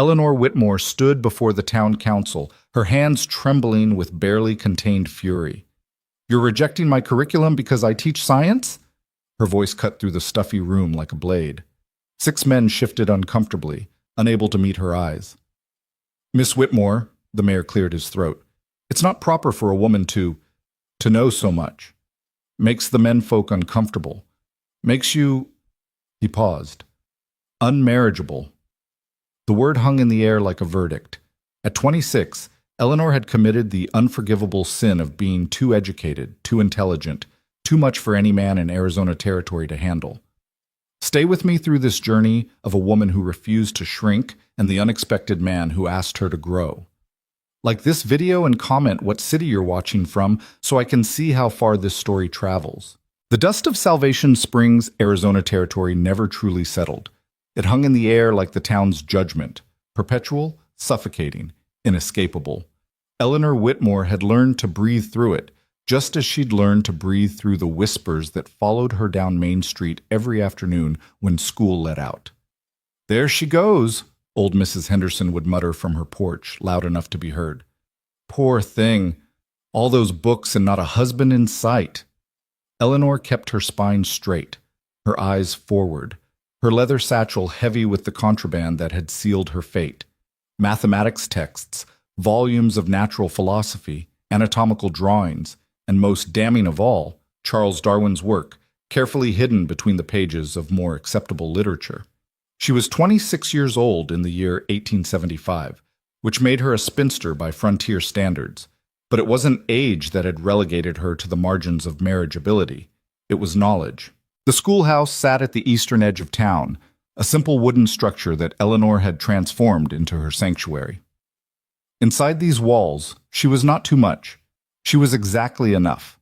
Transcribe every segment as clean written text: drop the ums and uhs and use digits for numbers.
Eleanor Whitmore stood before the town council, her hands trembling with barely contained fury. "You're rejecting my curriculum because I teach science?" Her voice cut through the stuffy room like a blade. 6 men shifted uncomfortably, unable to meet her eyes. "Miss Whitmore," the mayor cleared his throat, "it's not proper for a woman to know so much. Makes the menfolk uncomfortable. Makes you—" He paused. "Unmarriageable." The word hung in the air like a verdict. At 26, Eleanor had committed the unforgivable sin of being too educated, too intelligent, too much for any man in Arizona territory to handle. Stay with me through this journey of a woman who refused to shrink and the unexpected man who asked her to grow. Like this video and comment what city you're watching from so I can see how far this story travels. The dust of Salvation Springs, Arizona territory never truly settled. It hung in the air like the town's judgment, perpetual, suffocating, inescapable. Eleanor Whitmore had learned to breathe through it, just as she'd learned to breathe through the whispers that followed her down Main Street every afternoon when school let out. "There she goes," old Mrs. Henderson would mutter from her porch, loud enough to be heard. "Poor thing. All those books and not a husband in sight." Eleanor kept her spine straight, her eyes forward, her leather satchel heavy with the contraband that had sealed her fate. Mathematics texts, volumes of natural philosophy, anatomical drawings, and most damning of all, Charles Darwin's work, carefully hidden between the pages of more acceptable literature. She was 26 years old in the year 1875, which made her a spinster by frontier standards. But it wasn't age that had relegated her to the margins of marriageability. It was knowledge. The schoolhouse sat at the eastern edge of town, a simple wooden structure that Eleanor had transformed into her sanctuary. Inside these walls, she was not too much. She was exactly enough.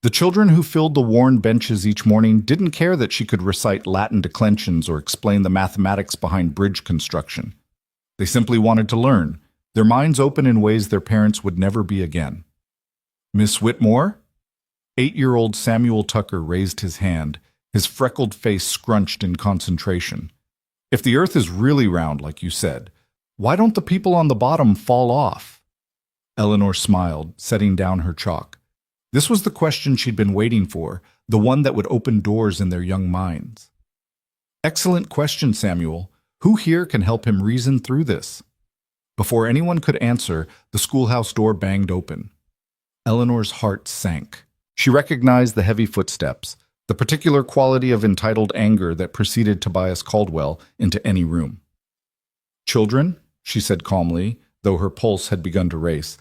The children who filled the worn benches each morning didn't care that she could recite Latin declensions or explain the mathematics behind bridge construction. They simply wanted to learn, their minds open in ways their parents would never be again. "Miss Whitmore?" 8-year-old Samuel Tucker raised his hand, his freckled face scrunched in concentration. "If the earth is really round, like you said, why don't the people on the bottom fall off?" Eleanor smiled, setting down her chalk. This was the question she'd been waiting for, the one that would open doors in their young minds. "Excellent question, Samuel. Who here can help him reason through this?" Before anyone could answer, the schoolhouse door banged open. Eleanor's heart sank. She recognized the heavy footsteps, the particular quality of entitled anger that preceded Tobias Caldwell into any room. "Children," she said calmly, though her pulse had begun to race,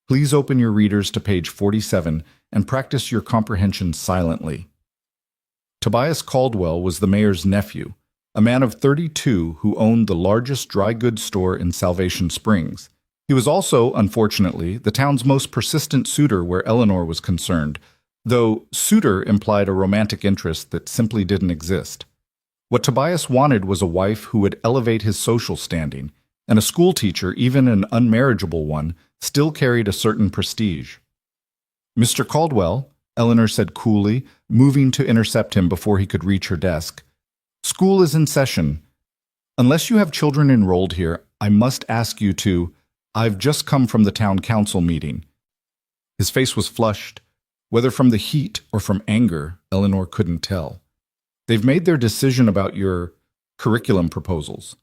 "please open your readers to page 47 and practice your comprehension silently." Tobias Caldwell was the mayor's nephew, a man of 32 who owned the largest dry goods store in Salvation Springs. He was also, unfortunately, the town's most persistent suitor where Eleanor was concerned, though suitor implied a romantic interest that simply didn't exist. What Tobias wanted was a wife who would elevate his social standing, and a schoolteacher, even an unmarriageable one, still carried a certain prestige. "Mr. Caldwell," Eleanor said coolly, moving to intercept him before he could reach her desk, "school is in session. Unless you have children enrolled here, I must ask you to— I've just come from the town council meeting." His face was flushed. Whether from the heat or from anger, Eleanor couldn't tell. "They've made their decision about your curriculum proposals."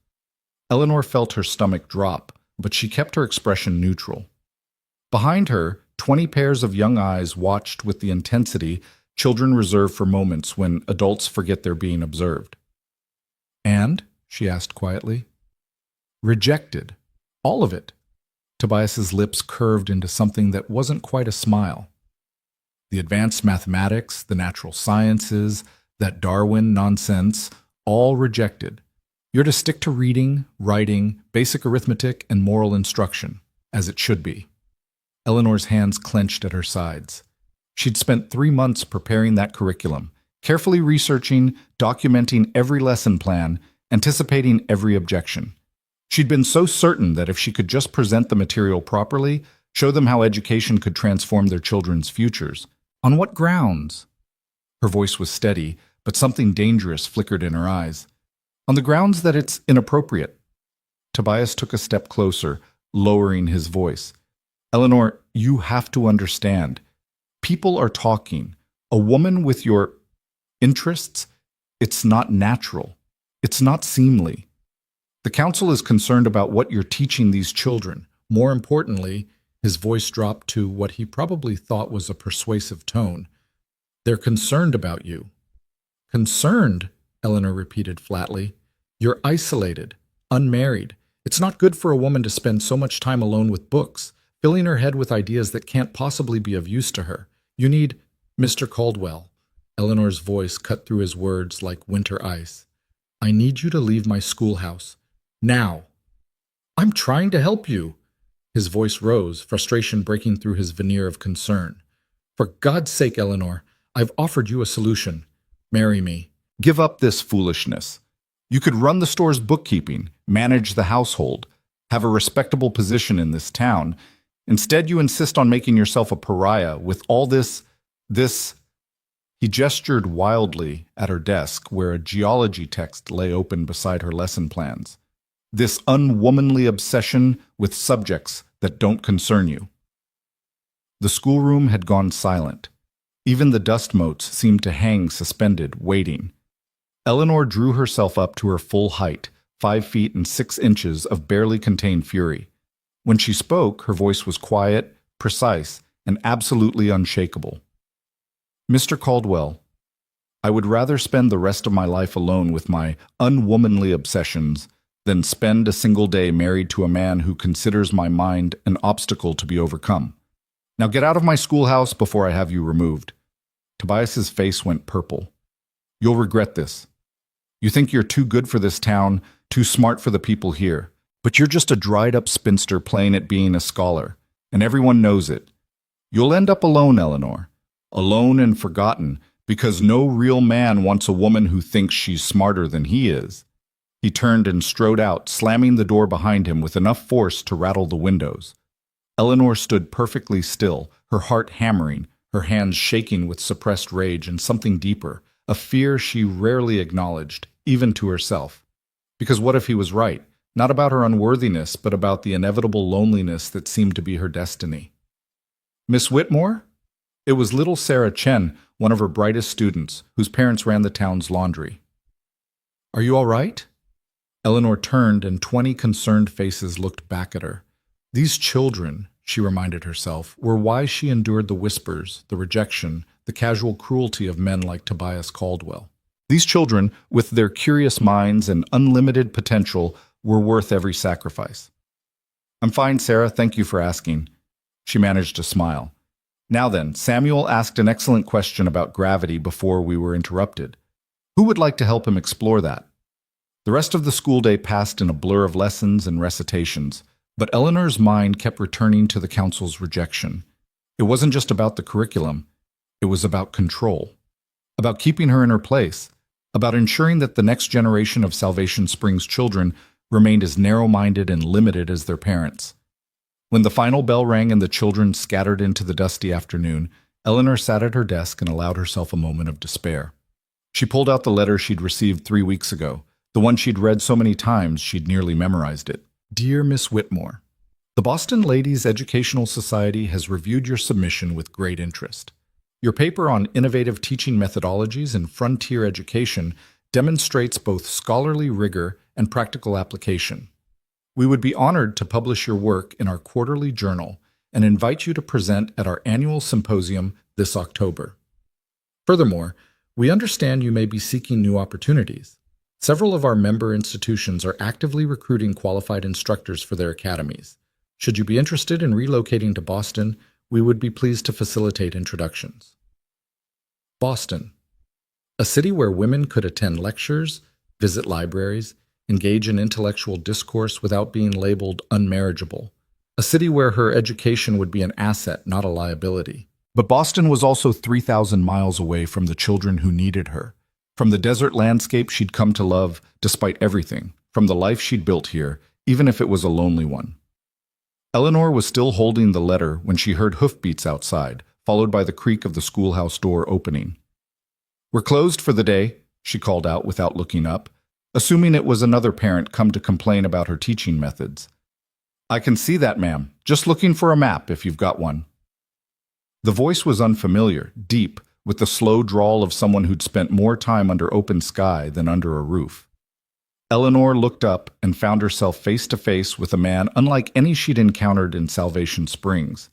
Eleanor felt her stomach drop, but she kept her expression neutral. Behind her, 20 pairs of young eyes watched with the intensity children reserve for moments when adults forget they're being observed. "And?" she asked quietly. "Rejected. All of it." Tobias's lips curved into something that wasn't quite a smile. "The advanced mathematics, the natural sciences, that Darwin nonsense, all rejected. You're to stick to reading, writing, basic arithmetic, and moral instruction, as it should be." Eleanor's hands clenched at her sides. She'd spent 3 months preparing that curriculum, carefully researching, documenting every lesson plan, anticipating every objection. She'd been so certain that if she could just present the material properly, show them how education could transform their children's futures. On what grounds? Her voice was steady, but something dangerous flickered in her eyes. "On the grounds that it's inappropriate." Tobias took a step closer, lowering his voice. Eleanor, you have to understand. People are talking. A woman with your interests, it's not natural. It's not seemly. The council is concerned about what you're teaching these children. More importantly, his voice dropped to what he probably thought was a persuasive tone. They're concerned about you. Concerned, Eleanor repeated flatly. You're isolated, unmarried. It's not good for a woman to spend so much time alone with books, filling her head with ideas that can't possibly be of use to her. You need Mr. Caldwell. Eleanor's voice cut through his words like winter ice. I need you to leave my schoolhouse. Now. I'm trying to help you. His voice rose, frustration breaking through his veneer of concern. For God's sake, Eleanor, I've offered you a solution. Marry me. Give up this foolishness. You could run the store's bookkeeping, manage the household, have a respectable position in this town. Instead, you insist on making yourself a pariah with all this. He gestured wildly at her desk where a geology text lay open beside her lesson plans. This unwomanly obsession with subjects that don't concern you. The schoolroom had gone silent. Even the dust motes seemed to hang suspended, waiting. Eleanor drew herself up to her full height, 5 feet and 6 inches of barely contained fury. When she spoke, her voice was quiet, precise, and absolutely unshakable. Mr. Caldwell, I would rather spend the rest of my life alone with my unwomanly obsessions than spend a single day married to a man who considers my mind an obstacle to be overcome. Now get out of my schoolhouse before I have you removed. Tobias's face went purple. You'll regret this. You think you're too good for this town, too smart for the people here, but you're just a dried-up spinster playing at being a scholar, and everyone knows it. You'll end up alone, Eleanor. Alone and forgotten, because no real man wants a woman who thinks she's smarter than he is. He turned and strode out, slamming the door behind him with enough force to rattle the windows. Eleanor stood perfectly still, her heart hammering, her hands shaking with suppressed rage and something deeper, a fear she rarely acknowledged, even to herself. Because what if he was right? Not about her unworthiness, but about the inevitable loneliness that seemed to be her destiny. Miss Whitmore? It was little Sarah Chen, one of her brightest students, whose parents ran the town's laundry. Are you all right? Eleanor turned, and 20 concerned faces looked back at her. These children, she reminded herself, were why she endured the whispers, the rejection, the casual cruelty of men like Tobias Caldwell. These children, with their curious minds and unlimited potential, were worth every sacrifice. I'm fine, Sarah. Thank you for asking. She managed to smile. Now then, Samuel asked an excellent question about gravity before we were interrupted. Who would like to help him explore that? The rest of the school day passed in a blur of lessons and recitations, but Eleanor's mind kept returning to the council's rejection. It wasn't just about the curriculum. It was about control, about keeping her in her place, about ensuring that the next generation of Salvation Springs children remained as narrow-minded and limited as their parents. When the final bell rang and the children scattered into the dusty afternoon, Eleanor sat at her desk and allowed herself a moment of despair. She pulled out the letter she'd received 3 weeks ago, the one she'd read so many times she'd nearly memorized it. Dear Miss Whitmore, the Boston Ladies Educational Society has reviewed your submission with great interest. Your paper on innovative teaching methodologies in frontier education demonstrates both scholarly rigor and practical application. We would be honored to publish your work in our quarterly journal and invite you to present at our annual symposium this October. Furthermore, we understand you may be seeking new opportunities. Several of our member institutions are actively recruiting qualified instructors for their academies. Should you be interested in relocating to Boston, we would be pleased to facilitate introductions. Boston, a city where women could attend lectures, visit libraries, engage in intellectual discourse without being labeled unmarriageable. A city where her education would be an asset, not a liability. But Boston was also 3,000 miles away from the children who needed her, from the desert landscape she'd come to love despite everything, from the life she'd built here, even if it was a lonely one. Eleanor was still holding the letter when she heard hoofbeats outside, followed by the creak of the schoolhouse door opening. We're closed for the day, she called out without looking up. assuming it was another parent come to complain about her teaching methods. "I can see that, ma'am. Just looking for a map if you've got one." The voice was unfamiliar, deep, with the slow drawl of someone who'd spent more time under open sky than under a roof. Eleanor looked up and found herself face to face with a man unlike any she'd encountered in Salvation Springs.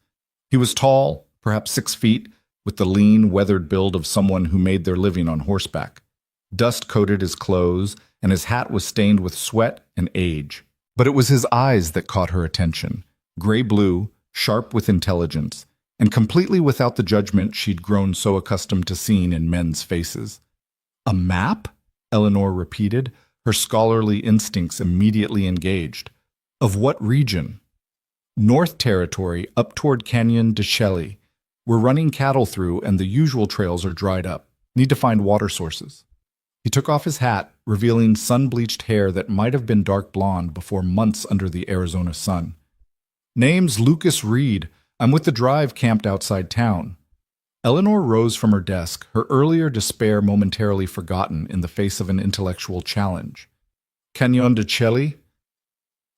He was tall, perhaps 6 feet, with the lean, weathered build of someone who made their living on horseback. Dust coated his clothes, and his hat was stained with sweat and age. But it was his eyes that caught her attention, gray-blue, sharp with intelligence, and completely without the judgment she'd grown so accustomed to seeing in men's faces. "A map?" Eleanor repeated, her scholarly instincts immediately engaged. "Of what region?" "North Territory, up toward Canyon de Chelly. We're running cattle through, and the usual trails are dried up. Need to find water sources." He took off his hat, revealing sun-bleached hair that might have been dark blonde before months under the Arizona sun. "Name's Lucas Reed. I'm with the drive camped outside town." Eleanor rose from her desk, her earlier despair momentarily forgotten in the face of an intellectual challenge. "Canyon de Chelly?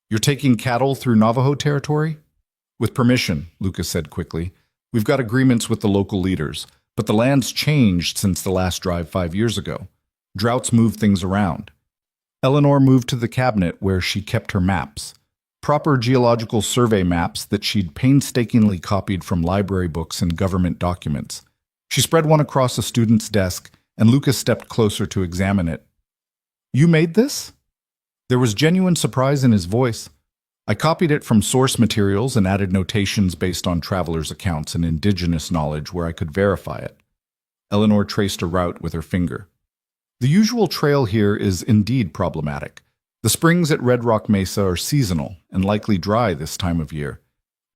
You're taking cattle through Navajo territory?" "With permission," Lucas said quickly. "We've got agreements with the local leaders, but the land's changed since the last drive 5 years ago. Droughts move things around." Eleanor moved to the cabinet where she kept her maps. Proper geological survey maps that she'd painstakingly copied from library books and government documents. She spread one across a student's desk, and Lucas stepped closer to examine it. "You made this?" There was genuine surprise in his voice. "I copied it from source materials and added notations based on travelers' accounts and indigenous knowledge where I could verify it." Eleanor traced a route with her finger. "The usual trail here is indeed problematic. The springs at Red Rock Mesa are seasonal and likely dry this time of year.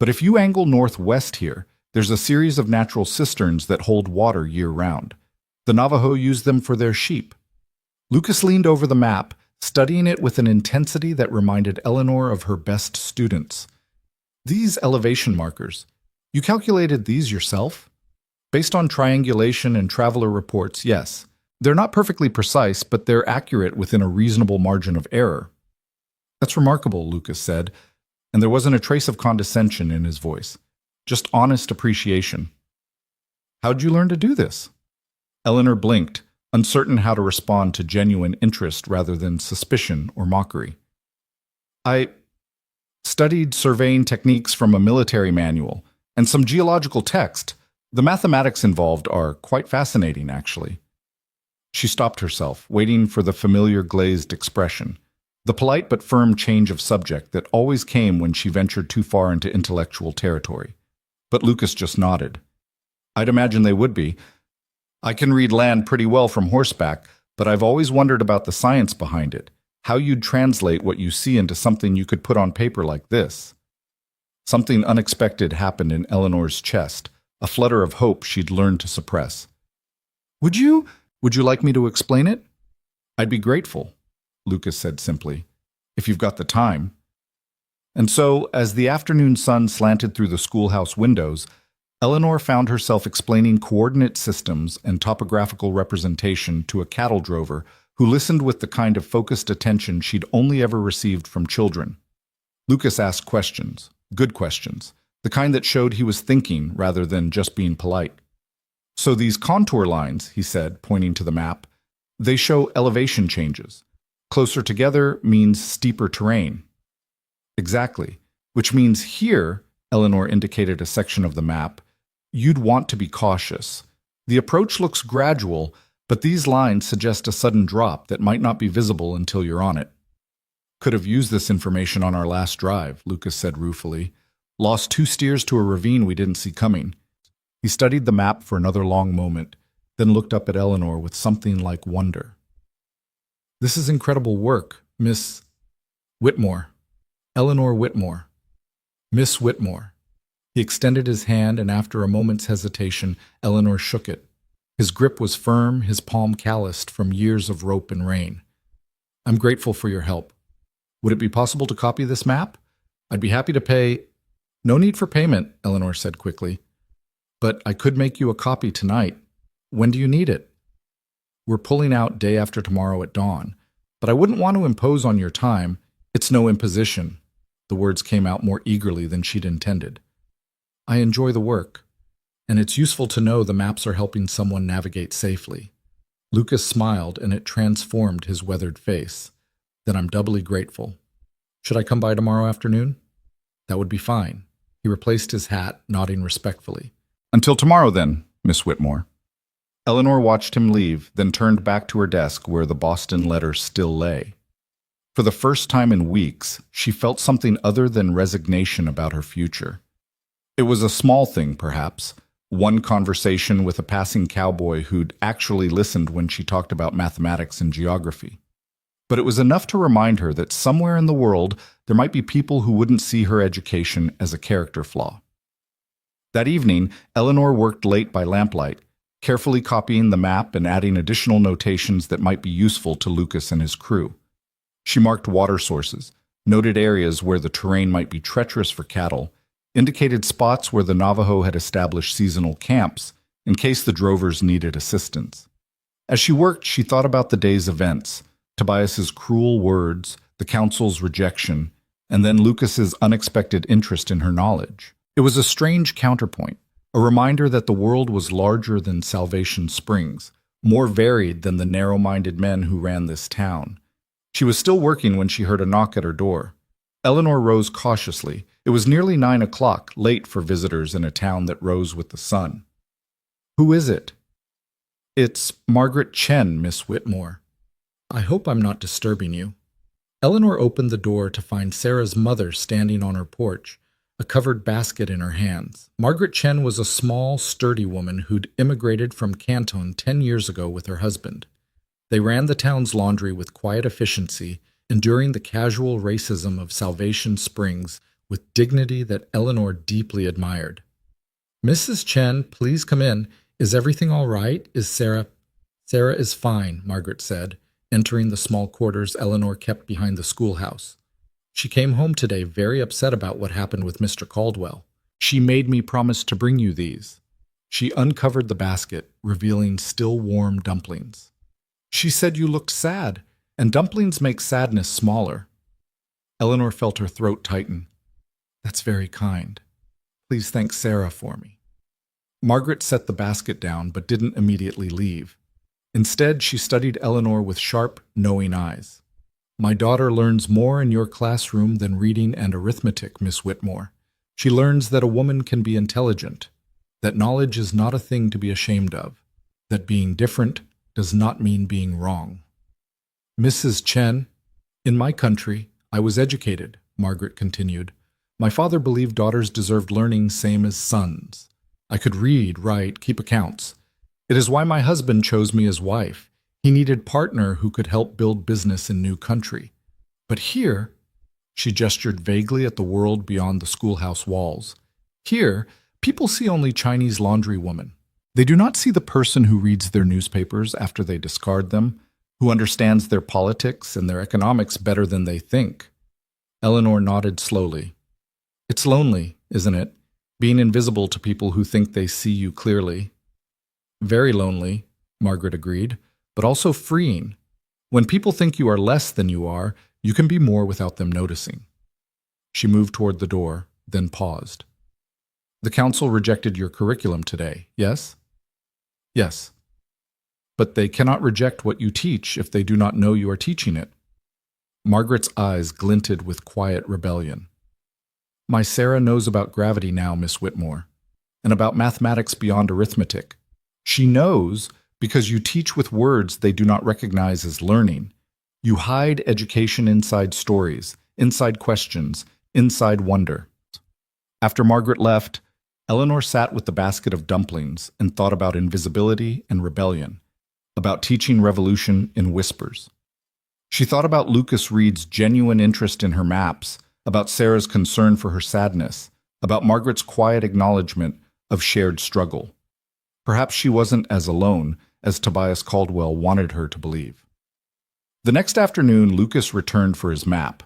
But if you angle northwest here, there's a series of natural cisterns that hold water year-round. The Navajo use them for their sheep." Lucas leaned over the map, studying it with an intensity that reminded Eleanor of her best students. "These elevation markers, you calculated these yourself?" "Based on triangulation and traveler reports, yes. They're not perfectly precise, but they're accurate within a reasonable margin of error." "That's remarkable," Lucas said, and there wasn't a trace of condescension in his voice, just honest appreciation. "How'd you learn to do this?" Eleanor blinked, uncertain how to respond to genuine interest rather than suspicion or mockery. "I studied surveying techniques from a military manual and some geological text. The mathematics involved are quite fascinating, actually." She stopped herself, waiting for the familiar glazed expression, the polite but firm change of subject that always came when she ventured too far into intellectual territory. But Lucas just nodded. "I'd imagine they would be. I can read land pretty well from horseback, but I've always wondered about the science behind it, how you'd translate what you see into something you could put on paper like this." Something unexpected happened in Eleanor's chest, a flutter of hope she'd learned to suppress. Would you like me to explain it?" "I'd be grateful," Lucas said simply, "if you've got the time." And so, as the afternoon sun slanted through the schoolhouse windows, Eleanor found herself explaining coordinate systems and topographical representation to a cattle drover who listened with the kind of focused attention she'd only ever received from children. Lucas asked questions, good questions, the kind that showed he was thinking rather than just being polite. "So these contour lines," he said, pointing to the map, "they show elevation changes. Closer together means steeper terrain." "Exactly. Which means here," Eleanor indicated a section of the map, "you'd want to be cautious. The approach looks gradual, but these lines suggest a sudden drop that might not be visible until you're on it." "Could have used this information on our last drive," Lucas said ruefully. "Lost 2 steers to a ravine we didn't see coming." He studied the map for another long moment, then looked up at Eleanor with something like wonder. "This is incredible work, Miss Whitmore. Eleanor Whitmore. Miss Whitmore." He extended his hand, and after a moment's hesitation, Eleanor shook it. His grip was firm, his palm calloused from years of rope and rain. "I'm grateful for your help. Would it be possible to copy this map? I'd be happy to pay—" "No need for payment," Eleanor said quickly. "But I could make you a copy tonight. When do you need it?" "We're pulling out day after tomorrow at dawn, But I wouldn't want to impose on your time. It's no imposition. The words came out more eagerly than she'd intended. I enjoy the work, and it's useful to know the maps are helping someone navigate safely. Lucas smiled, and it transformed his weathered face. Then I'm doubly grateful. Should I come by tomorrow afternoon? That would be fine. He replaced his hat, nodding respectfully. Until tomorrow, then, Miss Whitmore. Eleanor watched him leave, then turned back to her desk where the Boston letter still lay. For the first time in weeks, she felt something other than resignation about her future. It was a small thing, perhaps. One conversation with a passing cowboy who'd actually listened when she talked about mathematics and geography. But it was enough to remind her that somewhere in the world there might be people who wouldn't see her education as a character flaw. That evening, Eleanor worked late by lamplight, carefully copying the map and adding additional notations that might be useful to Lucas and his crew. She marked water sources, noted areas where the terrain might be treacherous for cattle, indicated spots where the Navajo had established seasonal camps in case the drovers needed assistance. As she worked, she thought about the day's events, Tobias's cruel words, the council's rejection, and then Lucas's unexpected interest in her knowledge. It was a strange counterpoint, a reminder that the world was larger than Salvation Springs, more varied than the narrow-minded men who ran this town. She was still working when she heard a knock at her door. Eleanor rose cautiously. It was nearly 9 o'clock, late for visitors in a town that rose with the sun. Who is it? It's Margaret Chen, Miss Whitmore. I hope I'm not disturbing you. Eleanor opened the door to find Sarah's mother standing on her porch, a covered basket in her hands. Margaret Chen was a small, sturdy woman who'd immigrated from Canton 10 years ago with her husband. They ran the town's laundry with quiet efficiency, enduring the casual racism of Salvation Springs with dignity that Eleanor deeply admired. Mrs. Chen, please come in. Is everything all right? Is Sarah? Sarah is fine, Margaret said, entering the small quarters Eleanor kept behind the schoolhouse. She came home today very upset about what happened with Mr. Caldwell. She made me promise to bring you these. She uncovered the basket, revealing still warm dumplings. She said you looked sad, and dumplings make sadness smaller. Eleanor felt her throat tighten. That's very kind. Please thank Sarah for me. Margaret set the basket down, but didn't immediately leave. Instead, she studied Eleanor with sharp, knowing eyes. My daughter learns more in your classroom than reading and arithmetic, Miss Whitmore. She learns that a woman can be intelligent, that knowledge is not a thing to be ashamed of, that being different does not mean being wrong. Mrs. Chen, in my country, I was educated, Margaret continued. My father believed daughters deserved learning same as sons. I could read, write, keep accounts. It is why my husband chose me as wife. He needed partner who could help build business in new country. But here, she gestured vaguely at the world beyond the schoolhouse walls. Here, people see only Chinese laundry women. They do not see the person who reads their newspapers after they discard them, who understands their politics and their economics better than they think. Eleanor nodded slowly. It's lonely, isn't it, being invisible to people who think they see you clearly? Very lonely, Margaret agreed, but also freeing. When people think you are less than you are, you can be more without them noticing. She moved toward the door, then paused. The council rejected your curriculum today, yes? Yes. But they cannot reject what you teach if they do not know you are teaching it. Margaret's eyes glinted with quiet rebellion. My Sarah knows about gravity now, Miss Whitmore, and about mathematics beyond arithmetic. She knows because you teach with words they do not recognize as learning. You hide education inside stories, inside questions, inside wonder. After Margaret left, Eleanor sat with the basket of dumplings and thought about invisibility and rebellion, about teaching revolution in whispers. She thought about Lucas Reed's genuine interest in her maps, about Sarah's concern for her sadness, about Margaret's quiet acknowledgement of shared struggle. Perhaps she wasn't as alone as Tobias Caldwell wanted her to believe. The next afternoon, Lucas returned for his map.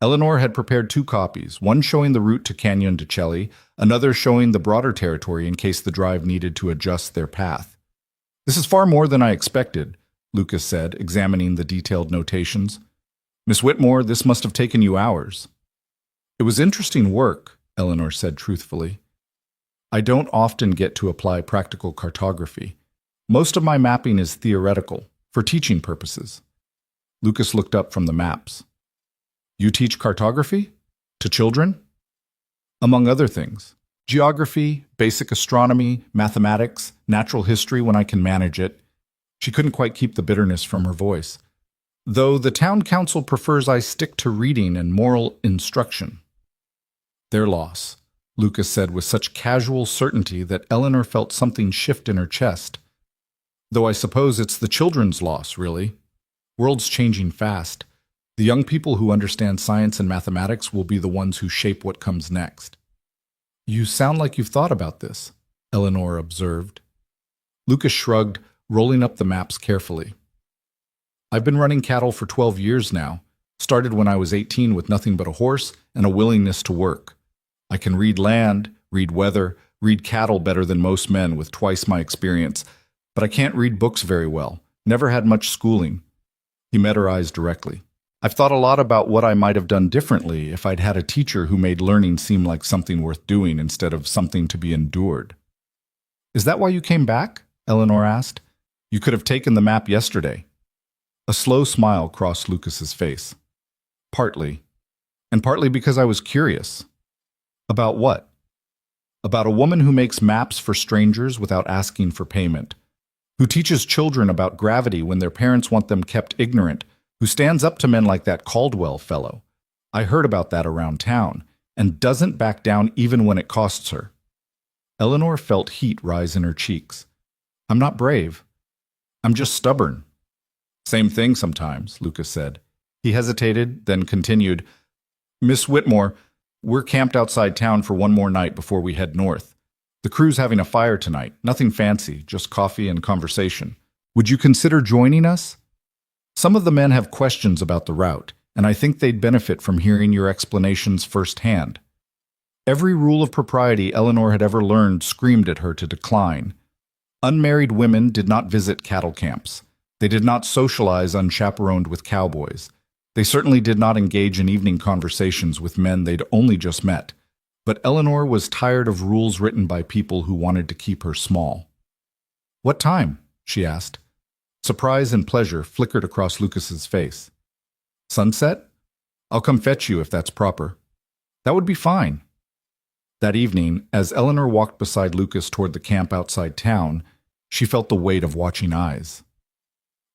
Eleanor had prepared 2 copies, one showing the route to Canyon de Chelly, another showing the broader territory in case the drive needed to adjust their path. This is far more than I expected, Lucas said, examining the detailed notations. Miss Whitmore, this must have taken you hours. It was interesting work, Eleanor said truthfully. I don't often get to apply practical cartography. Most of my mapping is theoretical, for teaching purposes. Lucas looked up from the maps. You teach cartography? To children? Among other things. Geography, basic astronomy, mathematics, natural history when I can manage it. She couldn't quite keep the bitterness from her voice. Though the town council prefers I stick to reading and moral instruction. Their loss, Lucas said with such casual certainty that Eleanor felt something shift in her chest. Though I suppose it's the children's loss, really. World's changing fast. The young people who understand science and mathematics will be the ones who shape what comes next. You sound like you've thought about this, Eleanor observed. Lucas shrugged, rolling up the maps carefully. I've been running cattle for 12 years now. Started when I was 18 with nothing but a horse and a willingness to work. I can read land, read weather, read cattle better than most men with twice my experience, but I can't read books very well. Never had much schooling. He met her eyes directly. I've thought a lot about what I might have done differently if I'd had a teacher who made learning seem like something worth doing instead of something to be endured. Is that why you came back? Eleanor asked. You could have taken the map yesterday. A slow smile crossed Lucas's face. Partly. And partly because I was curious. About what? About a woman who makes maps for strangers without asking for payment, who teaches children about gravity when their parents want them kept ignorant, who stands up to men like that Caldwell fellow. I heard about that around town, and doesn't back down even when it costs her. Eleanor felt heat rise in her cheeks. I'm not brave. I'm just stubborn. Same thing sometimes, Lucas said. He hesitated, then continued, Miss Whitmore, we're camped outside town for one more night before we head north. The crew's having a fire tonight, nothing fancy, just coffee and conversation. Would you consider joining us? Some of the men have questions about the route, and I think they'd benefit from hearing your explanations firsthand. Every rule of propriety Eleanor had ever learned screamed at her to decline. Unmarried women did not visit cattle camps. They did not socialize unchaperoned with cowboys. They certainly did not engage in evening conversations with men they'd only just met. But Eleanor was tired of rules written by people who wanted to keep her small. What time? She asked. Surprise and pleasure flickered across Lucas's face. Sunset? I'll come fetch you if that's proper. That would be fine. That evening, as Eleanor walked beside Lucas toward the camp outside town, she felt the weight of watching eyes.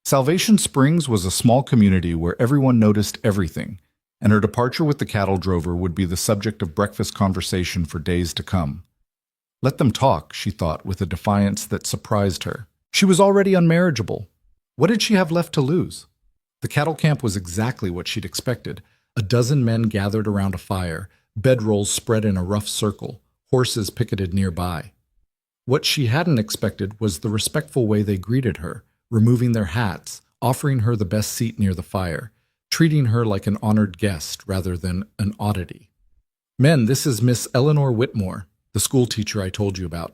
Salvation Springs was a small community where everyone noticed everything, and her departure with the cattle drover would be the subject of breakfast conversation for days to come. Let them talk, she thought with a defiance that surprised her. She was already unmarriageable. What did she have left to lose? The cattle camp was exactly what she'd expected. A dozen men gathered around a fire, bedrolls spread in a rough circle, horses picketed nearby. What she hadn't expected was the respectful way they greeted her, removing their hats, offering her the best seat near the fire, treating her like an honored guest rather than an oddity. Men, this is Miss Eleanor Whitmore, the school teacher I told you about.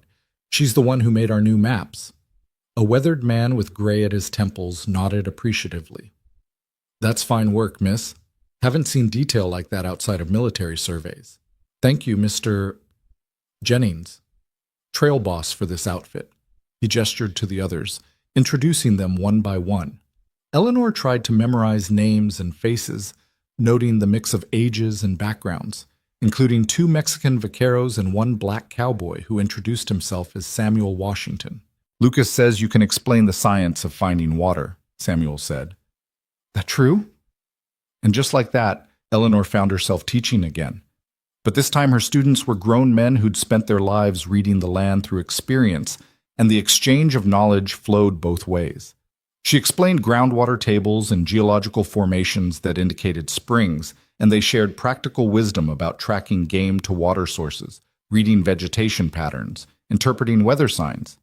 She's the one who made our new maps. A weathered man with gray at his temples nodded appreciatively. That's fine work, miss. Haven't seen detail like that outside of military surveys. Thank you, Mr. Jennings, trail boss for this outfit. He gestured to the others, introducing them one by one. Eleanor tried to memorize names and faces, noting the mix of ages and backgrounds, including 2 Mexican vaqueros and 1 black cowboy who introduced himself as Samuel Washington. Lucas says you can explain the science of finding water, Samuel said. That true? And just like that, Eleanor found herself teaching again. But this time her students were grown men who'd spent their lives reading the land through experience, and the exchange of knowledge flowed both ways. She explained groundwater tables and geological formations that indicated springs, and they shared practical wisdom about tracking game to water sources, reading vegetation patterns, interpreting weather signs.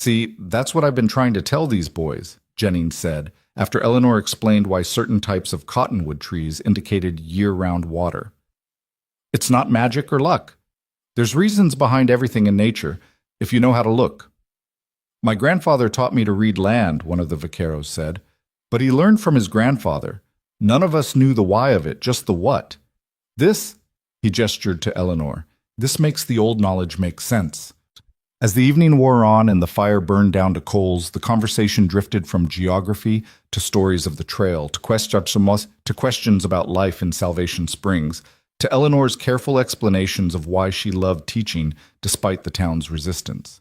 See, that's what I've been trying to tell these boys, Jennings said, after Eleanor explained why certain types of cottonwood trees indicated year-round water. It's not magic or luck. There's reasons behind everything in nature, if you know how to look. My grandfather taught me to read land, one of the vaqueros said. But he learned from his grandfather. None of us knew the why of it, just the what. This, he gestured to Eleanor, this makes the old knowledge make sense. As the evening wore on and the fire burned down to coals, the conversation drifted from geography to stories of the trail, to questions about life in Salvation Springs, to Eleanor's careful explanations of why she loved teaching despite the town's resistance.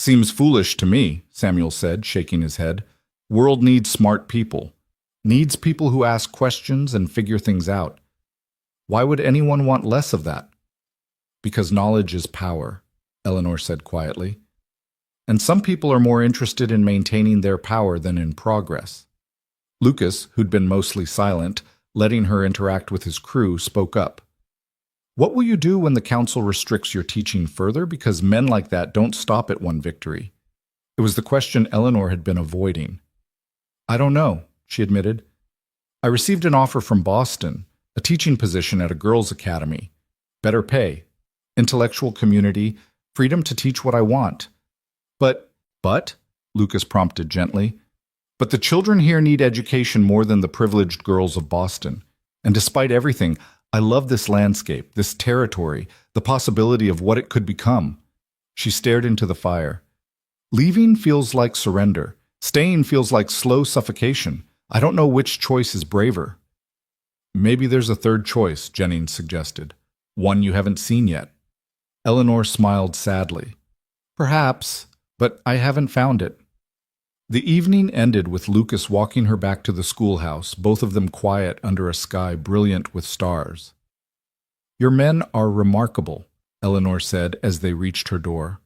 Seems foolish to me, Samuel said, shaking his head. World needs smart people. Needs people who ask questions and figure things out. Why would anyone want less of that? Because knowledge is power, Eleanor said quietly. And some people are more interested in maintaining their power than in progress. Lucas, who'd been mostly silent, letting her interact with his crew, spoke up. What will you do when the council restricts your teaching further? Because men like that don't stop at one victory. It was the question Eleanor had been avoiding. I don't know, she admitted. I received an offer from Boston, a teaching position at a girls' academy. Better pay, intellectual community, freedom to teach what I want. But, Lucas prompted gently, but the children here need education more than the privileged girls of Boston. And despite everything, I love this landscape, this territory, the possibility of what it could become. She stared into the fire. Leaving feels like surrender. Staying feels like slow suffocation. I don't know which choice is braver. Maybe there's a third choice, Jennings suggested. One you haven't seen yet. Eleanor smiled sadly. Perhaps, but I haven't found it. The evening ended with Lucas walking her back to the schoolhouse, both of them quiet under a sky brilliant with stars. Your men are remarkable, Eleanor said as they reached her door.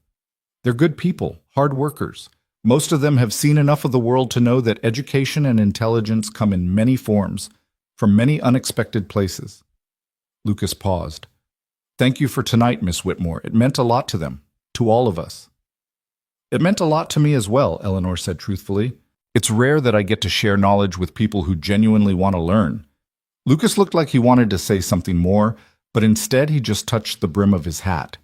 They're good people, hard workers. Most of them have seen enough of the world to know that education and intelligence come in many forms, from many unexpected places. Lucas paused. Thank you for tonight, Miss Whitmore. It meant a lot to them, to all of us. It meant a lot to me as well, Eleanor said truthfully. It's rare that I get to share knowledge with people who genuinely want to learn. Lucas looked like he wanted to say something more, but instead he just touched the brim of his hat.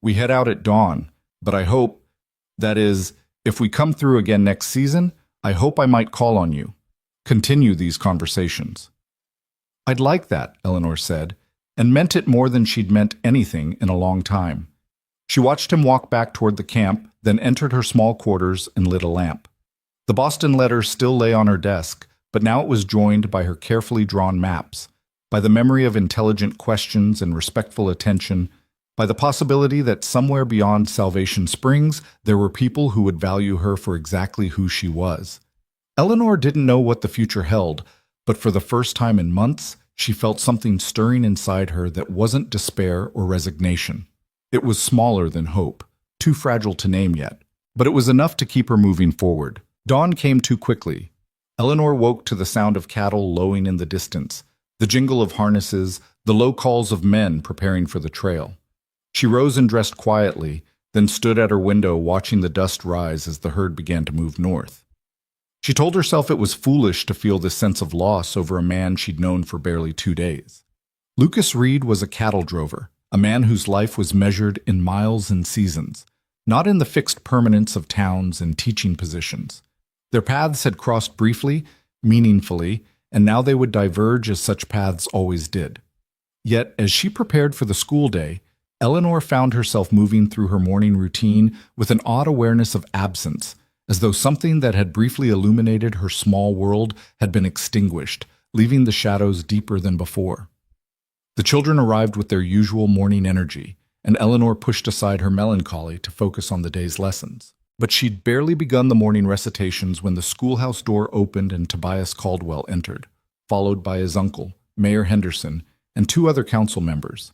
We head out at dawn, but I hope, that is, if we come through again next season, I hope I might call on you. Continue these conversations. I'd like that, Eleanor said, and meant it more than she'd meant anything in a long time. She watched him walk back toward the camp, then entered her small quarters and lit a lamp. The Boston letter still lay on her desk, but now it was joined by her carefully drawn maps, by the memory of intelligent questions and respectful attention, by the possibility that somewhere beyond Salvation Springs there were people who would value her for exactly who she was. Eleanor didn't know what the future held, but for the first time in months, she felt something stirring inside her that wasn't despair or resignation. It was smaller than hope, too fragile to name yet, but it was enough to keep her moving forward. Dawn came too quickly. Eleanor woke to the sound of cattle lowing in the distance, the jingle of harnesses, the low calls of men preparing for the trail. She rose and dressed quietly, then stood at her window watching the dust rise as the herd began to move north. She told herself it was foolish to feel this sense of loss over a man she'd known for barely 2 days. Lucas Reed was a cattle drover, a man whose life was measured in miles and seasons, not in the fixed permanence of towns and teaching positions. Their paths had crossed briefly, meaningfully, and now they would diverge as such paths always did. Yet, as she prepared for the school day, Eleanor found herself moving through her morning routine with an odd awareness of absence, as though something that had briefly illuminated her small world had been extinguished, leaving the shadows deeper than before. The children arrived with their usual morning energy, and Eleanor pushed aside her melancholy to focus on the day's lessons. But she'd barely begun the morning recitations when the schoolhouse door opened and Tobias Caldwell entered, followed by his uncle, Mayor Henderson, and 2 other council members.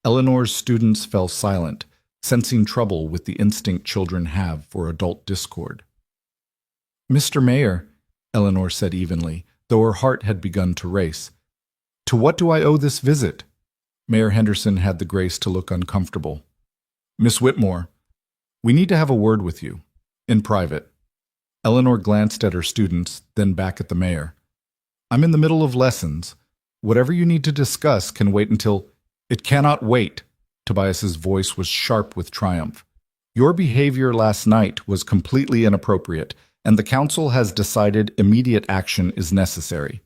Eleanor's students fell silent, sensing trouble with the instinct children have for adult discord. Mr. Mayor, Eleanor said evenly, though her heart had begun to race, to what do I owe this visit? Mayor Henderson had the grace to look uncomfortable. Miss Whitmore, we need to have a word with you, in private. Eleanor glanced at her students, then back at the mayor. I'm in the middle of lessons. Whatever you need to discuss can wait until... It cannot wait. Tobias's voice was sharp with triumph. Your behavior last night was completely inappropriate, and the council has decided immediate action is necessary.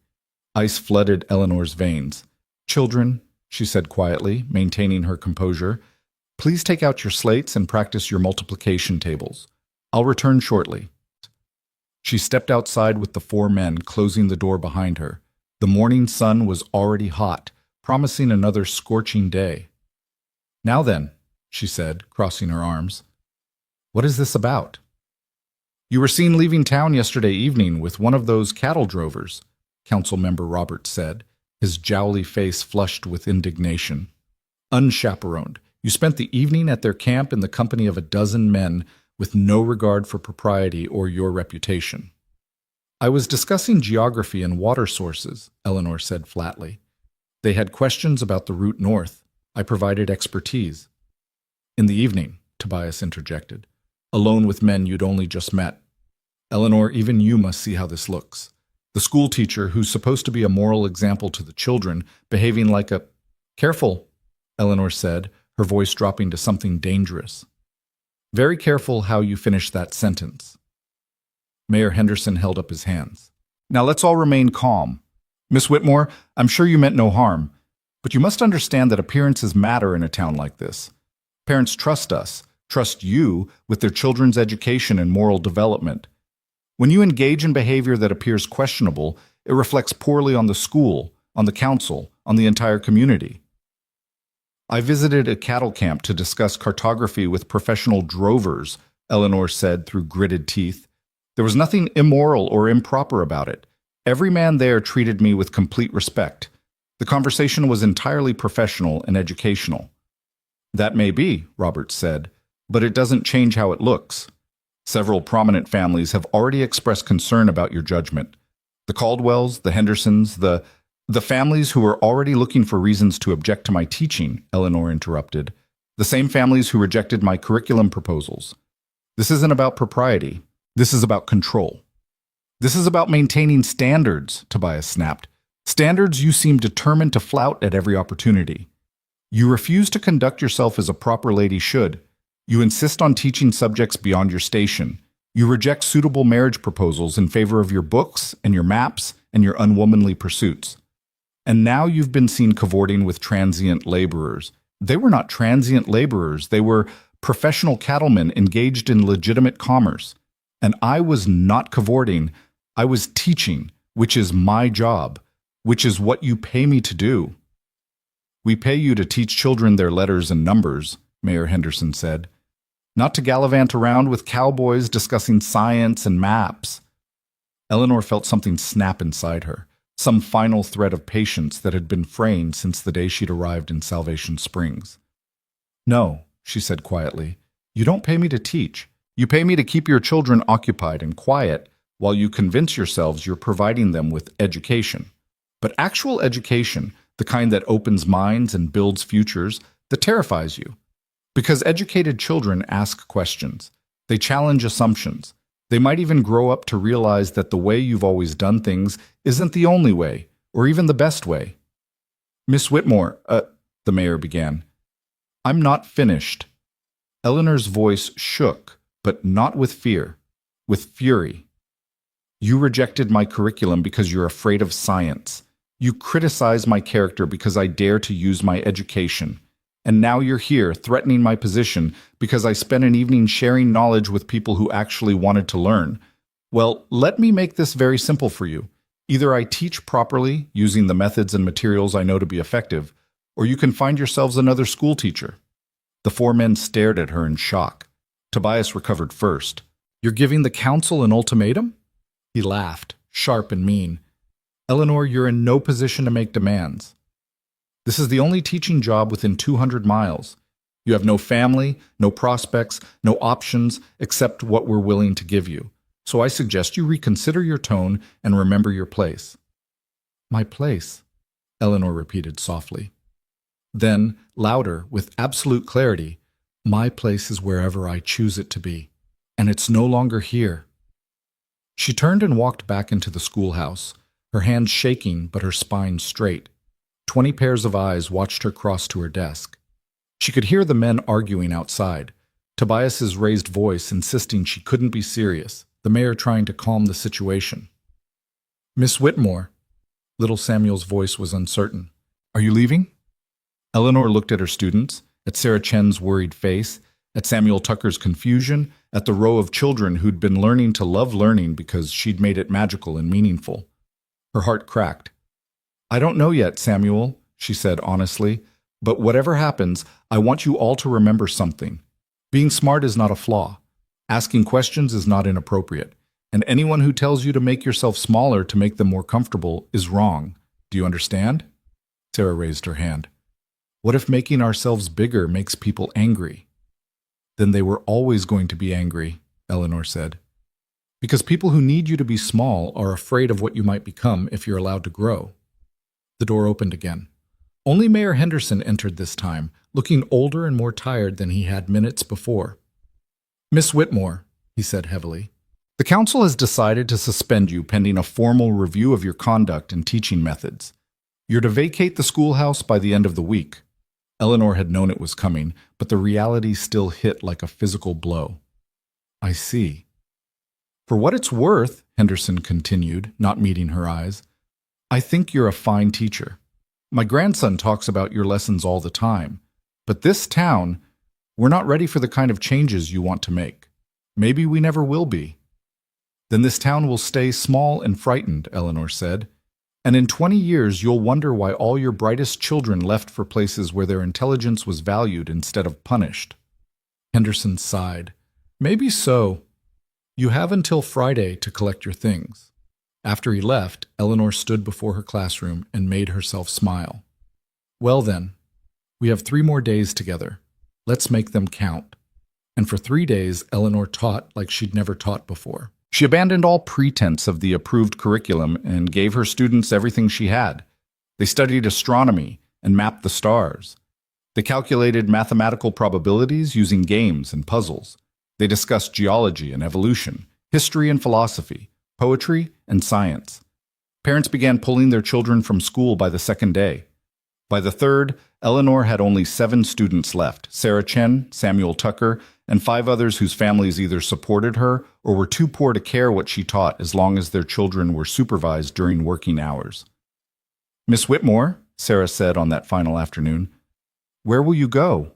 Ice flooded Eleanor's veins. Children, she said quietly, maintaining her composure, please take out your slates and practice your multiplication tables. I'll return shortly. She stepped outside with the 4 men, closing the door behind her. The morning sun was already hot, promising another scorching day. Now then, she said, crossing her arms, what is this about? You were seen leaving town yesterday evening with one of those cattle drovers, Council Member Roberts said, his jowly face flushed with indignation. Unchaperoned, you spent the evening at their camp in the company of a dozen men with no regard for propriety or your reputation. I was discussing geography and water sources, Eleanor said flatly. They had questions about the route north. I provided expertise. In the evening, Tobias interjected, alone with men you'd only just met. Eleanor, even you must see how this looks. The school teacher, who's supposed to be a moral example to the children, behaving like a— Careful, Eleanor said, her voice dropping to something dangerous. Very careful how you finish that sentence. Mayor Henderson held up his hands. Now let's all remain calm. Miss Whitmore, I'm sure you meant no harm, but you must understand that appearances matter in a town like this. Parents trust us, trust you with their children's education and moral development. When you engage in behavior that appears questionable, it reflects poorly on the school, on the council, on the entire community. I visited a cattle camp to discuss cartography with professional drovers, Eleanor said through gritted teeth. There was nothing immoral or improper about it. Every man there treated me with complete respect. The conversation was entirely professional and educational. That may be, Roberts said, but it doesn't change how it looks. Several prominent families have already expressed concern about your judgment. The Caldwells, the Hendersons, the families who are already looking for reasons to object to my teaching, Eleanor interrupted. The same families who rejected my curriculum proposals. This isn't about propriety. This is about control. This is about maintaining standards, Tobias snapped. Standards you seem determined to flout at every opportunity. You refuse to conduct yourself as a proper lady should. You insist on teaching subjects beyond your station. You reject suitable marriage proposals in favor of your books and your maps and your unwomanly pursuits. And now you've been seen cavorting with transient laborers. They were not transient laborers. They were professional cattlemen engaged in legitimate commerce. And I was not cavorting. I was teaching, which is my job, which is what you pay me to do. We pay you to teach children their letters and numbers, Mayor Henderson said. Not to gallivant around with cowboys discussing science and maps. Eleanor felt something snap inside her, some final thread of patience that had been fraying since the day she'd arrived in Salvation Springs. No, she said quietly, you don't pay me to teach. You pay me to keep your children occupied and quiet while you convince yourselves you're providing them with education. But actual education, the kind that opens minds and builds futures, that terrifies you. Because educated children ask questions. They challenge assumptions. They might even grow up to realize that the way you've always done things isn't the only way, or even the best way. Miss Whitmore, the mayor began. I'm not finished. Eleanor's voice shook, but not with fear, with fury. You rejected my curriculum because you're afraid of science. You criticize my character because I dare to use my education. And now you're here, threatening my position because I spent an evening sharing knowledge with people who actually wanted to learn. Well, let me make this very simple for you. Either I teach properly, using the methods and materials I know to be effective, or you can find yourselves another school teacher. The 4 men stared at her in shock. Tobias recovered first. You're giving the council an ultimatum? He laughed, sharp and mean. Eleanor, you're in no position to make demands. This is the only teaching job within 200 miles. You have no family, no prospects, no options except what we're willing to give you. So I suggest you reconsider your tone and remember your place. My place, Eleanor repeated softly. Then, louder, with absolute clarity, my place is wherever I choose it to be, and it's no longer here. She turned and walked back into the schoolhouse, her hands shaking but her spine straight. 20 pairs of eyes watched her cross to her desk. She could hear the men arguing outside. Tobias's raised voice insisting she couldn't be serious, the mayor trying to calm the situation. Miss Whitmore. Little Samuel's voice was uncertain. Are you leaving? Eleanor looked at her students, at Sarah Chen's worried face, at Samuel Tucker's confusion, at the row of children who'd been learning to love learning because she'd made it magical and meaningful. Her heart cracked. I don't know yet, Samuel, she said honestly, but whatever happens, I want you all to remember something. Being smart is not a flaw. Asking questions is not inappropriate. And anyone who tells you to make yourself smaller to make them more comfortable is wrong. Do you understand? Sarah raised her hand. What if making ourselves bigger makes people angry? Then they were always going to be angry, Eleanor said. Because people who need you to be small are afraid of what you might become if you're allowed to grow. The door opened again. Only Mayor Henderson entered this time, looking older and more tired than he had minutes before. Miss Whitmore, he said heavily, the council has decided to suspend you pending a formal review of your conduct and teaching methods. You're to vacate the schoolhouse by the end of the week. Eleanor had known it was coming, but the reality still hit like a physical blow. I see. For what it's worth, Henderson continued, not meeting her eyes, I think you're a fine teacher. My grandson talks about your lessons all the time. But this town, we're not ready for the kind of changes you want to make. Maybe we never will be. Then this town will stay small and frightened, Eleanor said. And in 20 years, you'll wonder why all your brightest children left for places where their intelligence was valued instead of punished. Henderson sighed. Maybe so. You have until Friday to collect your things. After he left, Eleanor stood before her classroom and made herself smile. Well then, we have 3 more days together. Let's make them count. And for 3 days, Eleanor taught like she'd never taught before. She abandoned all pretense of the approved curriculum and gave her students everything she had. They studied astronomy and mapped the stars. They calculated mathematical probabilities using games and puzzles. They discussed geology and evolution, history and philosophy, poetry and science. Parents began pulling their children from school by the 2nd day. By the 3rd, Eleanor had only 7 students left, Sarah Chen, Samuel Tucker, and 5 others whose families either supported her or were too poor to care what she taught as long as their children were supervised during working hours. Miss Whitmore, Sarah said on that final afternoon, where will you go?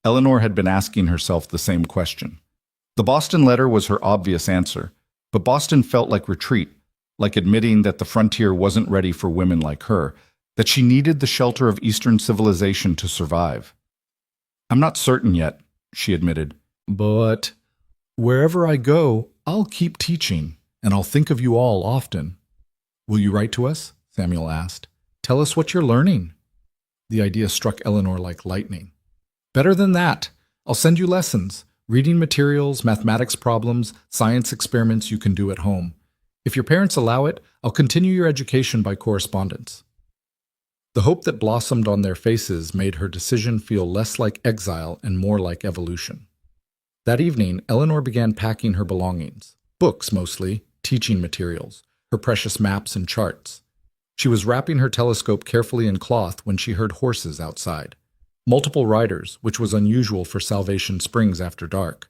Eleanor had been asking herself the same question. The Boston letter was her obvious answer, but Boston felt like retreat, like admitting that the frontier wasn't ready for women like her, that she needed the shelter of Eastern civilization to survive. I'm not certain yet, she admitted, but wherever I go, I'll keep teaching, and I'll think of you all often. Will you write to us? Samuel asked. Tell us what you're learning. The idea struck Eleanor like lightning. Better than that. I'll send you lessons, reading materials, mathematics problems, science experiments you can do at home. If your parents allow it, I'll continue your education by correspondence. The hope that blossomed on their faces made her decision feel less like exile and more like evolution. That evening, Eleanor began packing her belongings, books mostly, teaching materials, her precious maps and charts. She was wrapping her telescope carefully in cloth when she heard horses outside. Multiple riders, which was unusual for Salvation Springs after dark.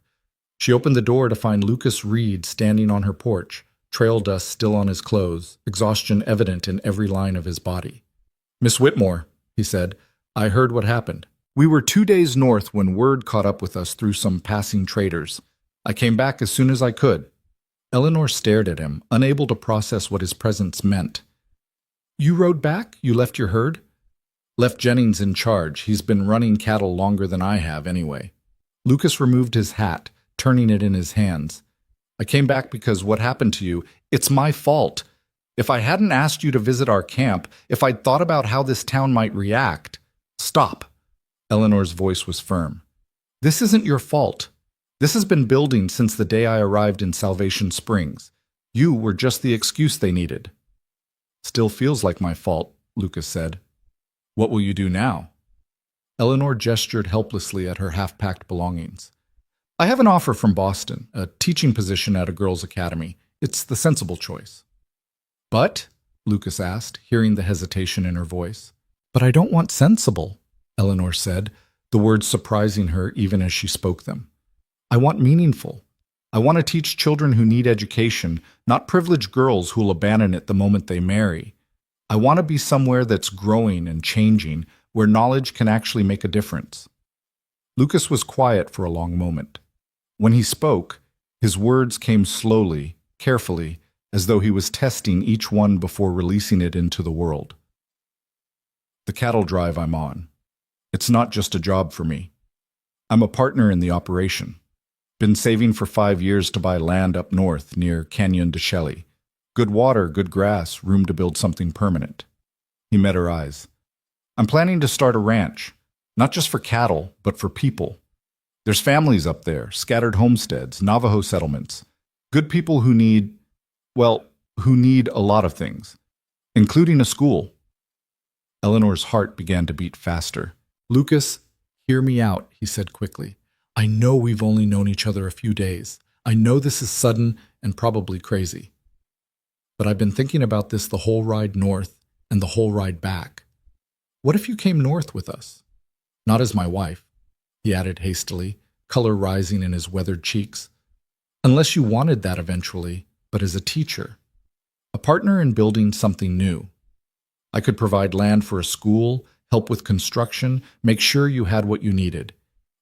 She opened the door to find Lucas Reed standing on her porch, trail dust still on his clothes, exhaustion evident in every line of his body. Miss Whitmore, he said, I heard what happened. We were 2 days north when word caught up with us through some passing traders. I came back as soon as I could. Eleanor stared at him, unable to process what his presence meant. You rode back? You left your herd? Left Jennings in charge. He's been running cattle longer than I have anyway. Lucas removed his hat, turning it in his hands. I came back because what happened to you, it's my fault. If I hadn't asked you to visit our camp, if I'd thought about how this town might react... Stop. Eleanor's voice was firm. This isn't your fault. This has been building since the day I arrived in Salvation Springs. You were just the excuse they needed. Still feels like my fault, Lucas said. What will you do now? Eleanor gestured helplessly at her half-packed belongings. I have an offer from Boston, a teaching position at a girls' academy. It's the sensible choice. But, Lucas asked, hearing the hesitation in her voice. But I don't want sensible, Eleanor said, the words surprising her even as she spoke them. I want meaningful. I want to teach children who need education, not privileged girls who'll abandon it the moment they marry. I want to be somewhere that's growing and changing, where knowledge can actually make a difference. Lucas was quiet for a long moment. When he spoke, his words came slowly, carefully, as though he was testing each one before releasing it into the world. The cattle drive I'm on. It's not just a job for me. I'm a partner in the operation. Been saving for 5 years to buy land up north near Canyon de Chelly. Good water, good grass, room to build something permanent. He met her eyes. I'm planning to start a ranch, not just for cattle, but for people. There's families up there, scattered homesteads, Navajo settlements. Good people who need a lot of things, including a school. Eleanor's heart began to beat faster. Lucas, hear me out, he said quickly. I know we've only known each other a few days. I know this is sudden and probably crazy. But I've been thinking about this the whole ride north and the whole ride back. What if you came north with us? Not as my wife, he added hastily, color rising in his weathered cheeks. Unless you wanted that eventually, but as a teacher. A partner in building something new. I could provide land for a school, help with construction, make sure you had what you needed.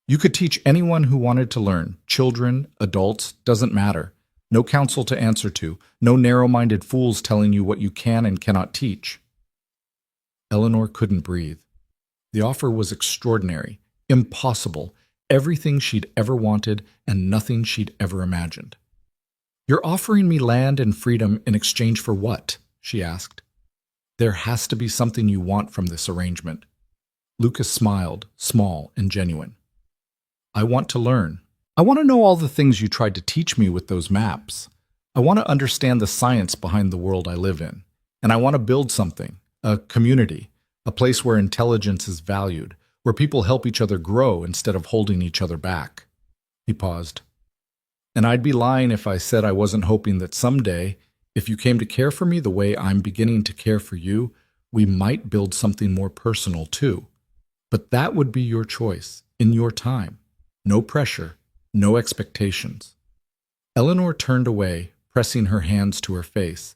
You could teach anyone who wanted to learn, children, adults, doesn't matter. No counsel to answer to, no narrow-minded fools telling you what you can and cannot teach. Eleanor couldn't breathe. The offer was extraordinary, impossible, everything she'd ever wanted and nothing she'd ever imagined. You're offering me land and freedom in exchange for what? She asked. There has to be something you want from this arrangement. Lucas smiled, small and genuine. I want to learn. I want to know all the things you tried to teach me with those maps. I want to understand the science behind the world I live in. And I want to build something, a community, a place where intelligence is valued, where people help each other grow instead of holding each other back. He paused. And I'd be lying if I said I wasn't hoping that someday, if you came to care for me the way I'm beginning to care for you, we might build something more personal too. But that would be your choice, in your time. No pressure, no expectations. Eleanor turned away, pressing her hands to her face.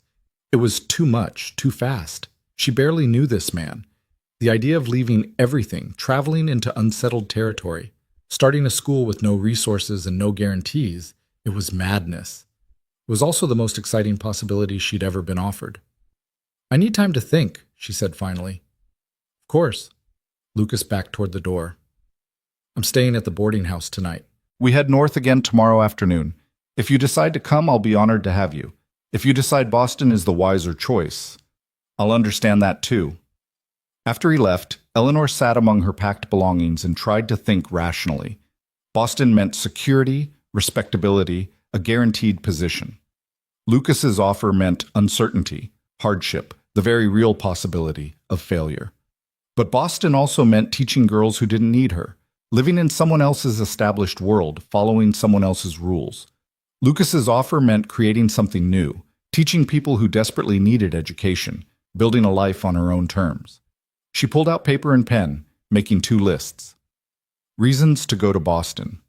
It was too much, too fast. She barely knew this man. The idea of leaving everything, traveling into unsettled territory, starting a school with no resources and no guarantees, it was madness. It was also the most exciting possibility she'd ever been offered. I need time to think, she said finally. Of course. Lucas backed toward the door. I'm staying at the boarding house tonight. We head north again tomorrow afternoon. If you decide to come, I'll be honored to have you. If you decide Boston is the wiser choice, I'll understand that too. After he left, Eleanor sat among her packed belongings and tried to think rationally. Boston meant security, respectability, a guaranteed position. Lucas's offer meant uncertainty, hardship, the very real possibility of failure. But Boston also meant teaching girls who didn't need her, living in someone else's established world, following someone else's rules. Lucas's offer meant creating something new, teaching people who desperately needed education, building a life on her own terms. She pulled out paper and pen, making 2 lists. Reasons to go to Boston.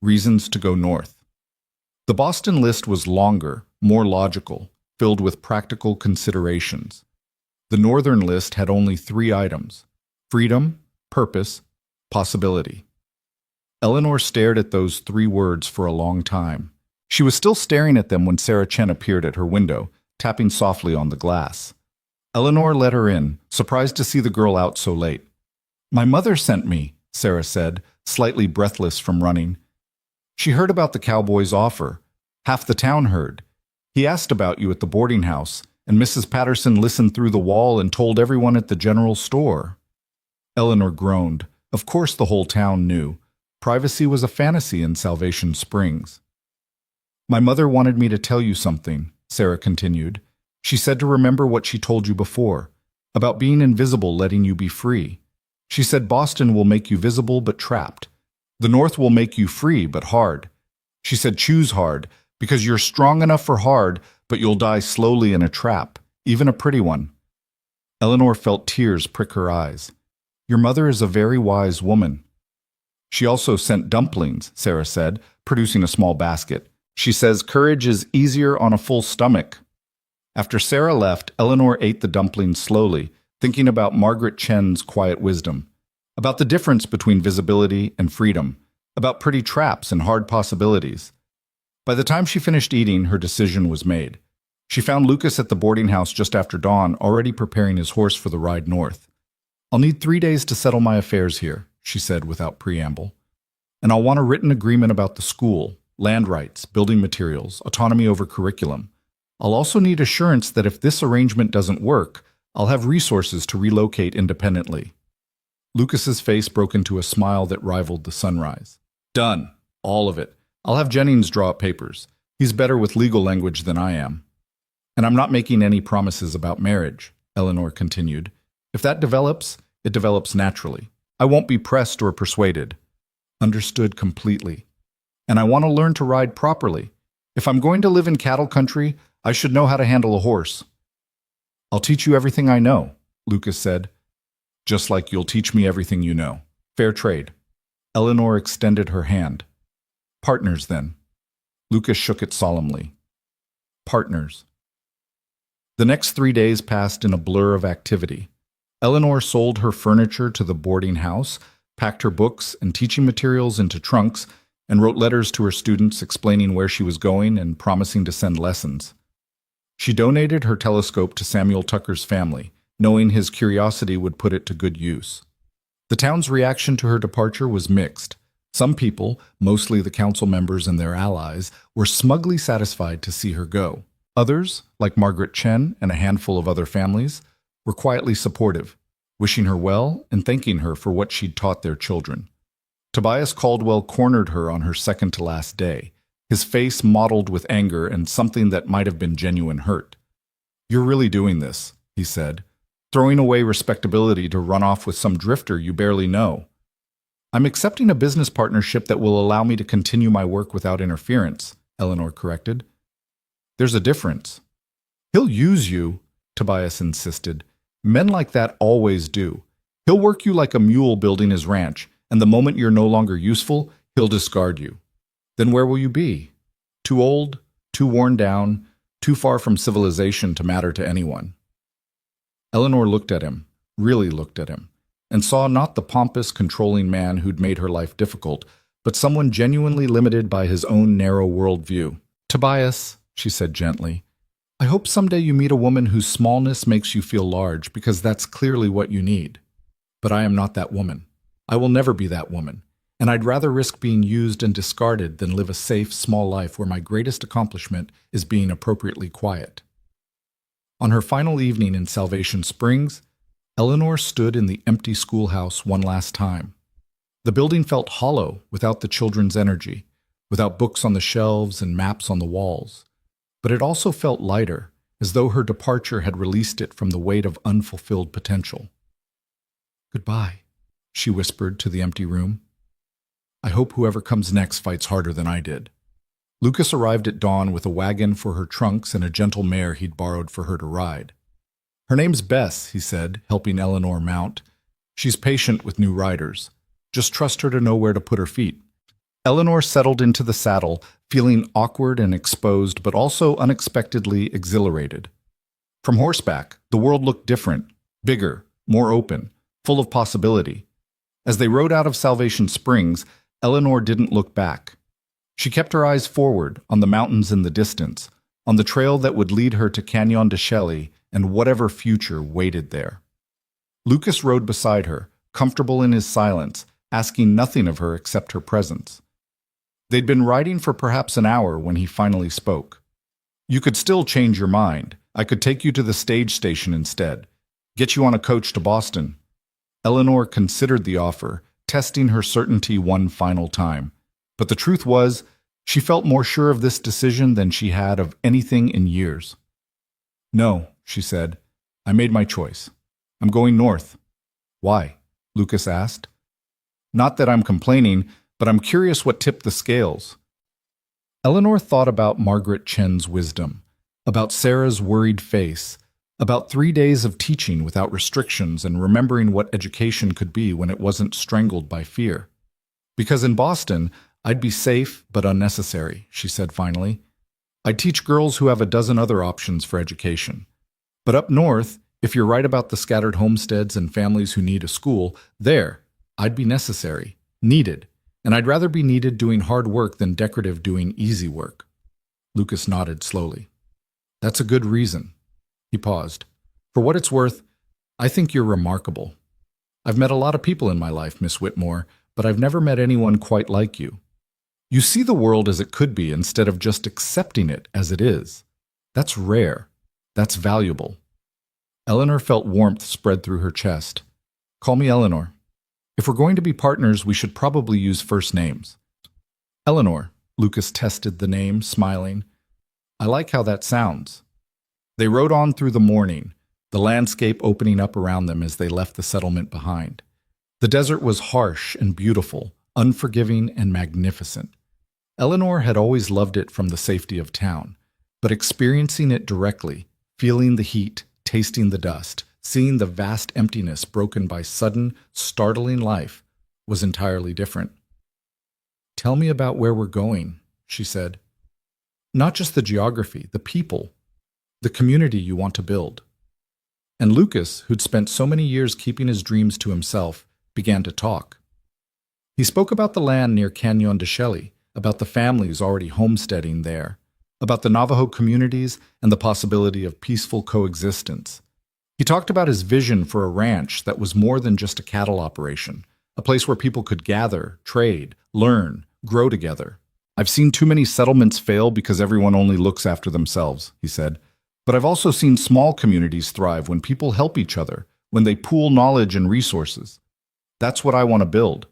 Reasons to go north. The Boston list was longer, more logical, filled with practical considerations. The northern list had only 3 items: freedom, purpose, possibility. Eleanor stared at those 3 words for a long time. She was still staring at them when Sarah Chen appeared at her window, tapping softly on the glass. Eleanor let her in, surprised to see the girl out so late. My mother sent me, Sarah said, slightly breathless from running. She heard about the cowboy's offer. Half the town heard. He asked about you at the boarding house, and Mrs. Patterson listened through the wall and told everyone at the general store. Eleanor groaned. Of course the whole town knew. Privacy was a fantasy in Salvation Springs. My mother wanted me to tell you something, Sarah continued. She said to remember what she told you before, about being invisible letting you be free. She said Boston will make you visible but trapped. The North will make you free but hard. She said choose hard, because you're strong enough for hard, but you'll die slowly in a trap, even a pretty one. Eleanor felt tears prick her eyes. Your mother is a very wise woman. She also sent dumplings, Sarah said, producing a small basket. She says courage is easier on a full stomach. After Sarah left, Eleanor ate the dumplings slowly, thinking about Margaret Chen's quiet wisdom, about the difference between visibility and freedom, about pretty traps and hard possibilities. By the time she finished eating, her decision was made. She found Lucas at the boarding house just after dawn, already preparing his horse for the ride north. "I'll need 3 days to settle my affairs here," she said without preamble. "And I'll want a written agreement about the school, land rights, building materials, autonomy over curriculum. I'll also need assurance that if this arrangement doesn't work, I'll have resources to relocate independently." Lucas's face broke into a smile that rivaled the sunrise. "Done. All of it. I'll have Jennings draw up papers. He's better with legal language than I am. And I'm not making any promises about marriage," Eleanor continued. "If that develops, it develops naturally. I won't be pressed or persuaded." "Understood completely. And I want to learn to ride properly. If I'm going to live in cattle country, I should know how to handle a horse." "I'll teach you everything I know," Lucas said. "Just like you'll teach me everything you know. Fair trade." Eleanor extended her hand. "Partners, then." Lucas shook it solemnly. "Partners." The next 3 days passed in a blur of activity. Eleanor sold her furniture to the boarding house, packed her books and teaching materials into trunks, and wrote letters to her students explaining where she was going and promising to send lessons. She donated her telescope to Samuel Tucker's family, knowing his curiosity would put it to good use. The town's reaction to her departure was mixed. Some people, mostly the council members and their allies, were smugly satisfied to see her go. Others, like Margaret Chen and a handful of other families, were quietly supportive, wishing her well and thanking her for what she'd taught their children. Tobias Caldwell cornered her on her second-to-last day, his face mottled with anger and something that might have been genuine hurt. "You're really doing this," he said, "throwing away respectability to run off with some drifter you barely know." "I'm accepting a business partnership that will allow me to continue my work without interference," Eleanor corrected. "There's a difference." "He'll use you," Tobias insisted. "Men like that always do. He'll work you like a mule building his ranch, and the moment you're no longer useful, he'll discard you. Then where will you be? Too old, too worn down, too far from civilization to matter to anyone." Eleanor looked at him, really looked at him, and saw not the pompous, controlling man who'd made her life difficult, but someone genuinely limited by his own narrow worldview. "Tobias," she said gently, "I hope someday you meet a woman whose smallness makes you feel large, because that's clearly what you need. But I am not that woman. I will never be that woman, and I'd rather risk being used and discarded than live a safe, small life where my greatest accomplishment is being appropriately quiet." On her final evening in Salvation Springs, Eleanor stood in the empty schoolhouse one last time. The building felt hollow without the children's energy, without books on the shelves and maps on the walls. But it also felt lighter, as though her departure had released it from the weight of unfulfilled potential. "Goodbye," she whispered to the empty room. "I hope whoever comes next fights harder than I did." Lucas arrived at dawn with a wagon for her trunks and a gentle mare he'd borrowed for her to ride. "Her name's Bess," he said, helping Eleanor mount. "She's patient with new riders. Just trust her to know where to put her feet." Eleanor settled into the saddle, feeling awkward and exposed, but also unexpectedly exhilarated. From horseback, the world looked different, bigger, more open, full of possibility. As they rode out of Salvation Springs, Eleanor didn't look back. She kept her eyes forward, on the mountains in the distance, on the trail that would lead her to Canyon de Chelly and whatever future waited there. Lucas rode beside her, comfortable in his silence, asking nothing of her except her presence. They'd been riding for perhaps an hour when he finally spoke. "You could still change your mind. I could take you to the stage station instead. Get you on a coach to Boston." Eleanor considered the offer, testing her certainty one final time. But the truth was, she felt more sure of this decision than she had of anything in years. "No," she said. "I made my choice. I'm going north." "Why?" Lucas asked. "Not that I'm complaining, but I'm curious what tipped the scales." Eleanor thought about Margaret Chen's wisdom, about Sarah's worried face, about 3 days of teaching without restrictions and remembering what education could be when it wasn't strangled by fear. Because in Boston, I'd be safe but unnecessary, she said finally. I'd teach girls who have a dozen other options for education. But up north, if you're right about the scattered homesteads and families who need a school, there, I'd be necessary, needed, and I'd rather be needed doing hard work than decorative doing easy work. Lucas nodded slowly. That's a good reason. He paused. For what it's worth, I think you're remarkable. I've met a lot of people in my life, Miss Whitmore, but I've never met anyone quite like you. You see the world as it could be instead of just accepting it as it is. That's rare. That's valuable. Eleanor felt warmth spread through her chest. Call me Eleanor. If we're going to be partners, we should probably use first names. Eleanor, Lucas tested the name, smiling. I like how that sounds. They rode on through the morning, the landscape opening up around them as they left the settlement behind. The desert was harsh and beautiful, unforgiving and magnificent. Eleanor had always loved it from the safety of town, but experiencing it directly, feeling the heat, tasting the dust, seeing the vast emptiness broken by sudden, startling life, was entirely different. Tell me about where we're going, she said. Not just the geography, the people, the community you want to build. And Lucas, who'd spent so many years keeping his dreams to himself, began to talk. He spoke about the land near Canyon de Chelly, about the families already homesteading there, about the Navajo communities and the possibility of peaceful coexistence. He talked about his vision for a ranch that was more than just a cattle operation, a place where people could gather, trade, learn, grow together. I've seen too many settlements fail because everyone only looks after themselves, he said. But I've also seen small communities thrive when people help each other, when they pool knowledge and resources. That's what I want to build.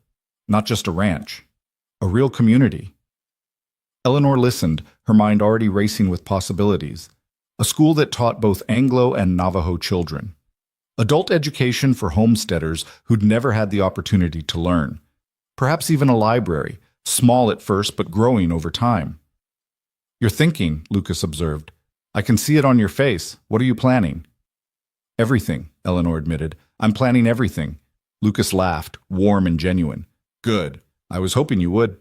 Not just a ranch. A real community. Eleanor listened, her mind already racing with possibilities. A school that taught both Anglo and Navajo children. Adult education for homesteaders who'd never had the opportunity to learn. Perhaps even a library, small at first but growing over time. You're thinking, Lucas observed. I can see it on your face. What are you planning? Everything, Eleanor admitted. I'm planning everything. Lucas laughed, warm and genuine. Good. I was hoping you would.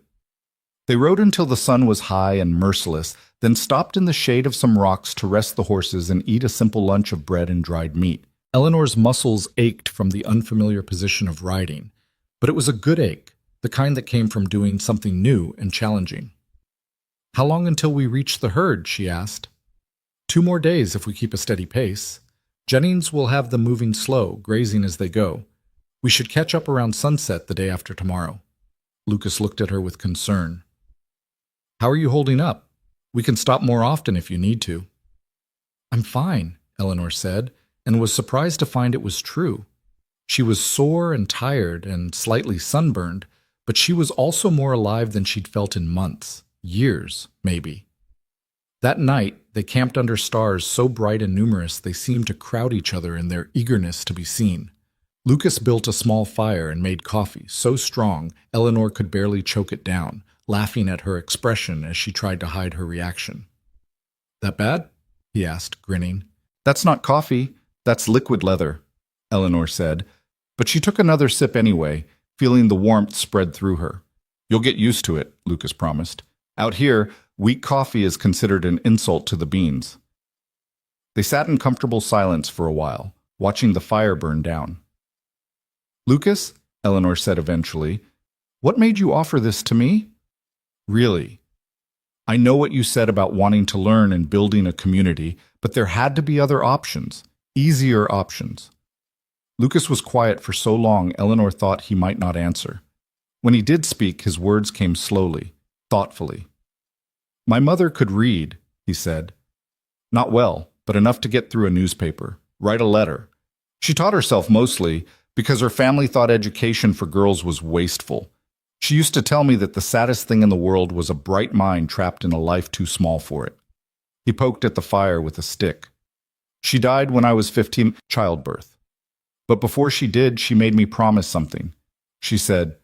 They rode until the sun was high and merciless, then stopped in the shade of some rocks to rest the horses and eat a simple lunch of bread and dried meat. Eleanor's muscles ached from the unfamiliar position of riding, but it was a good ache, the kind that came from doing something new and challenging. How long until we reach the herd? She asked. 2 more days if we keep a steady pace. Jennings will have them moving slow, grazing as they go. We should catch up around sunset the day after tomorrow. Lucas looked at her with concern. How are you holding up? We can stop more often if you need to. I'm fine, Eleanor said, and was surprised to find it was true. She was sore and tired and slightly sunburned, but she was also more alive than she'd felt in months, years, maybe. That night, they camped under stars so bright and numerous they seemed to crowd each other in their eagerness to be seen. Lucas built a small fire and made coffee so strong Eleanor could barely choke it down, laughing at her expression as she tried to hide her reaction. That bad? He asked, grinning. That's not coffee, that's liquid leather, Eleanor said, but she took another sip anyway, feeling the warmth spread through her. You'll get used to it, Lucas promised. Out here, weak coffee is considered an insult to the beans. They sat in comfortable silence for a while, watching the fire burn down. Lucas, Eleanor said eventually, what made you offer this to me? Really. I know what you said about wanting to learn and building a community, but there had to be other options, easier options. Lucas was quiet for so long Eleanor thought he might not answer. When he did speak, his words came slowly, thoughtfully. My mother could read, he said. Not well, but enough to get through a newspaper, write a letter. She taught herself mostly because her family thought education for girls was wasteful. She used to tell me that the saddest thing in the world was a bright mind trapped in a life too small for it. He poked at the fire with a stick. She died when I was 15, childbirth. But before she did, she made me promise something. She said,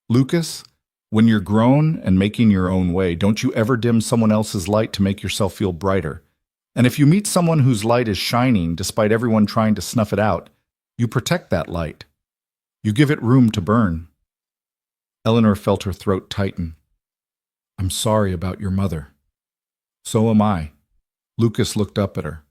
Lucas, when you're grown and making your own way, don't you ever dim someone else's light to make yourself feel brighter. And if you meet someone whose light is shining despite everyone trying to snuff it out, you protect that light. You give it room to burn. Eleanor felt her throat tighten. I'm sorry about your mother. So am I. Lucas looked up at her.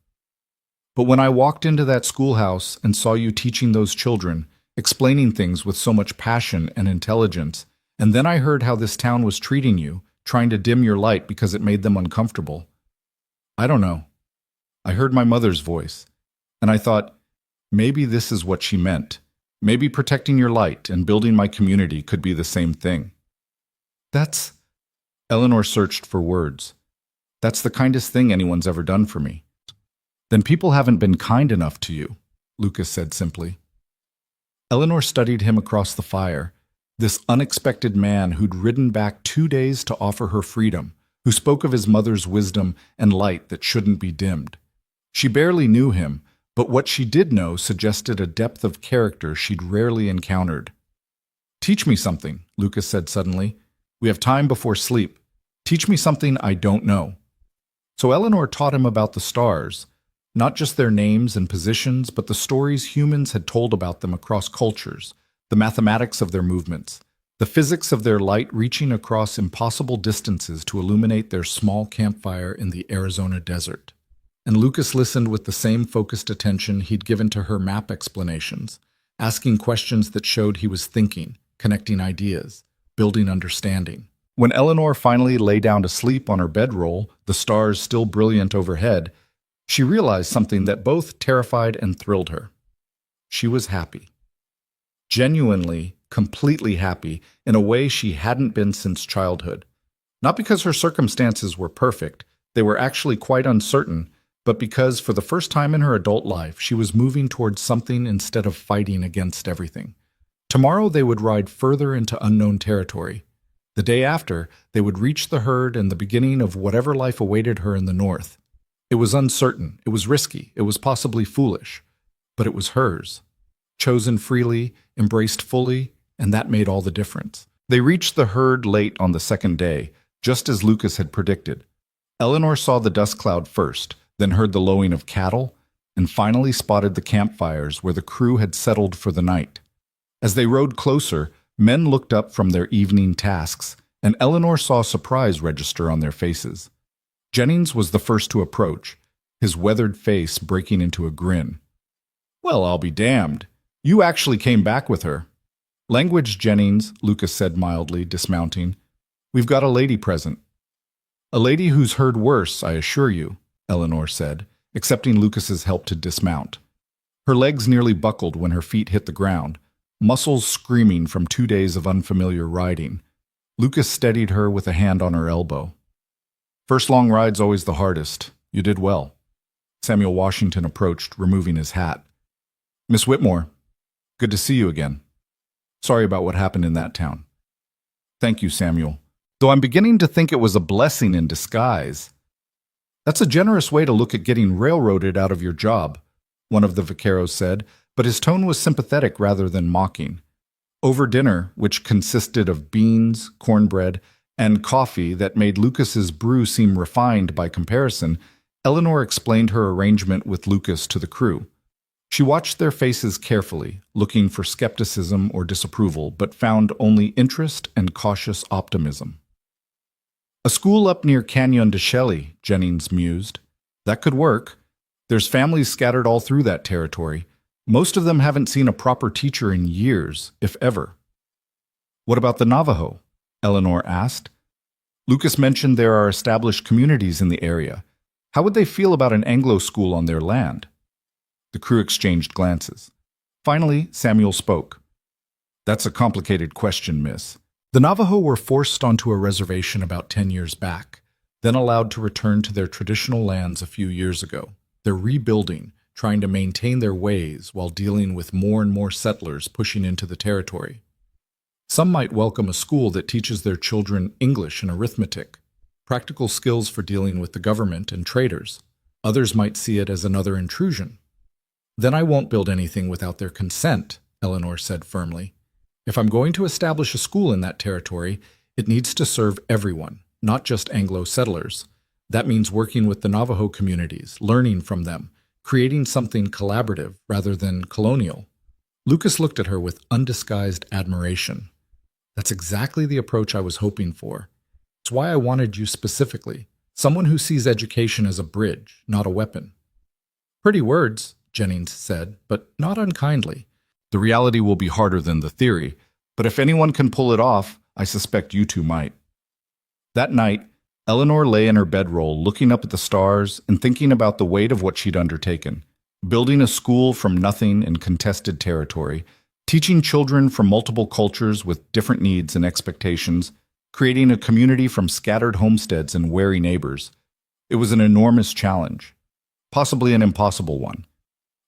But when I walked into that schoolhouse and saw you teaching those children, explaining things with so much passion and intelligence, and then I heard how this town was treating you, trying to dim your light because it made them uncomfortable. I don't know. I heard my mother's voice, and I thought, maybe this is what she meant. Maybe protecting your light and building my community could be the same thing. That's... Eleanor searched for words. That's the kindest thing anyone's ever done for me. Then people haven't been kind enough to you, Lucas said simply. Eleanor studied him across the fire, this unexpected man who'd ridden back 2 days to offer her freedom, who spoke of his mother's wisdom and light that shouldn't be dimmed. She barely knew him, but what she did know suggested a depth of character she'd rarely encountered. Teach me something, Lucas said suddenly. We have time before sleep. Teach me something I don't know. So Eleanor taught him about the stars, not just their names and positions, but the stories humans had told about them across cultures, the mathematics of their movements, the physics of their light reaching across impossible distances to illuminate their small campfire in the Arizona desert. And Lucas listened with the same focused attention he'd given to her map explanations, asking questions that showed he was thinking, connecting ideas, building understanding. When Eleanor finally lay down to sleep on her bedroll, the stars still brilliant overhead, she realized something that both terrified and thrilled her. She was happy. Genuinely, completely happy in a way she hadn't been since childhood. Not because her circumstances were perfect, they were actually quite uncertain, but because for the first time in her adult life, she was moving towards something instead of fighting against everything. Tomorrow they would ride further into unknown territory. The day after, they would reach the herd and the beginning of whatever life awaited her in the north. It was uncertain, it was risky, it was possibly foolish, but it was hers. Chosen freely, embraced fully, and that made all the difference. They reached the herd late on the second day, just as Lucas had predicted. Eleanor saw the dust cloud first, then heard the lowing of cattle, and finally spotted the campfires where the crew had settled for the night. As they rode closer, men looked up from their evening tasks, and Eleanor saw surprise register on their faces. Jennings was the first to approach, his weathered face breaking into a grin. Well, I'll be damned. You actually came back with her. Language, Jennings, Lucas said mildly, dismounting. We've got a lady present. A lady who's heard worse, I assure you, Eleanor said, accepting Lucas's help to dismount. Her legs nearly buckled when her feet hit the ground, muscles screaming from 2 days of unfamiliar riding. Lucas steadied her with a hand on her elbow. First long ride's always the hardest. You did well. Samuel Washington approached, removing his hat. Miss Whitmore, good to see you again. Sorry about what happened in that town. Thank you, Samuel. Though I'm beginning to think it was a blessing in disguise. That's a generous way to look at getting railroaded out of your job, one of the vaqueros said, but his tone was sympathetic rather than mocking. Over dinner, which consisted of beans, cornbread, and coffee that made Lucas's brew seem refined by comparison, Eleanor explained her arrangement with Lucas to the crew. She watched their faces carefully, looking for skepticism or disapproval, but found only interest and cautious optimism. A school up near Canyon de Chelly, Jennings mused. That could work. There's families scattered all through that territory. Most of them haven't seen a proper teacher in years, if ever. What about the Navajo? Eleanor asked. Lucas mentioned there are established communities in the area. How would they feel about an Anglo school on their land? The crew exchanged glances. Finally, Samuel spoke. That's a complicated question, miss. The Navajo were forced onto a reservation about 10 years back, then allowed to return to their traditional lands a few years ago. They're rebuilding, trying to maintain their ways while dealing with more and more settlers pushing into the territory. Some might welcome a school that teaches their children English and arithmetic, practical skills for dealing with the government and traders. Others might see it as another intrusion. Then I won't build anything without their consent, Eleanor said firmly. If I'm going to establish a school in that territory, it needs to serve everyone, not just Anglo settlers. That means working with the Navajo communities, learning from them, creating something collaborative rather than colonial. Lucas looked at her with undisguised admiration. That's exactly the approach I was hoping for. It's why I wanted you specifically. Someone who sees education as a bridge, not a weapon. Pretty words, Jennings said, but not unkindly. The reality will be harder than the theory, but if anyone can pull it off, I suspect you two might. That night, Eleanor lay in her bedroll looking up at the stars and thinking about the weight of what she'd undertaken. Building a school from nothing in contested territory, teaching children from multiple cultures with different needs and expectations, creating a community from scattered homesteads and wary neighbors. It was an enormous challenge, possibly an impossible one.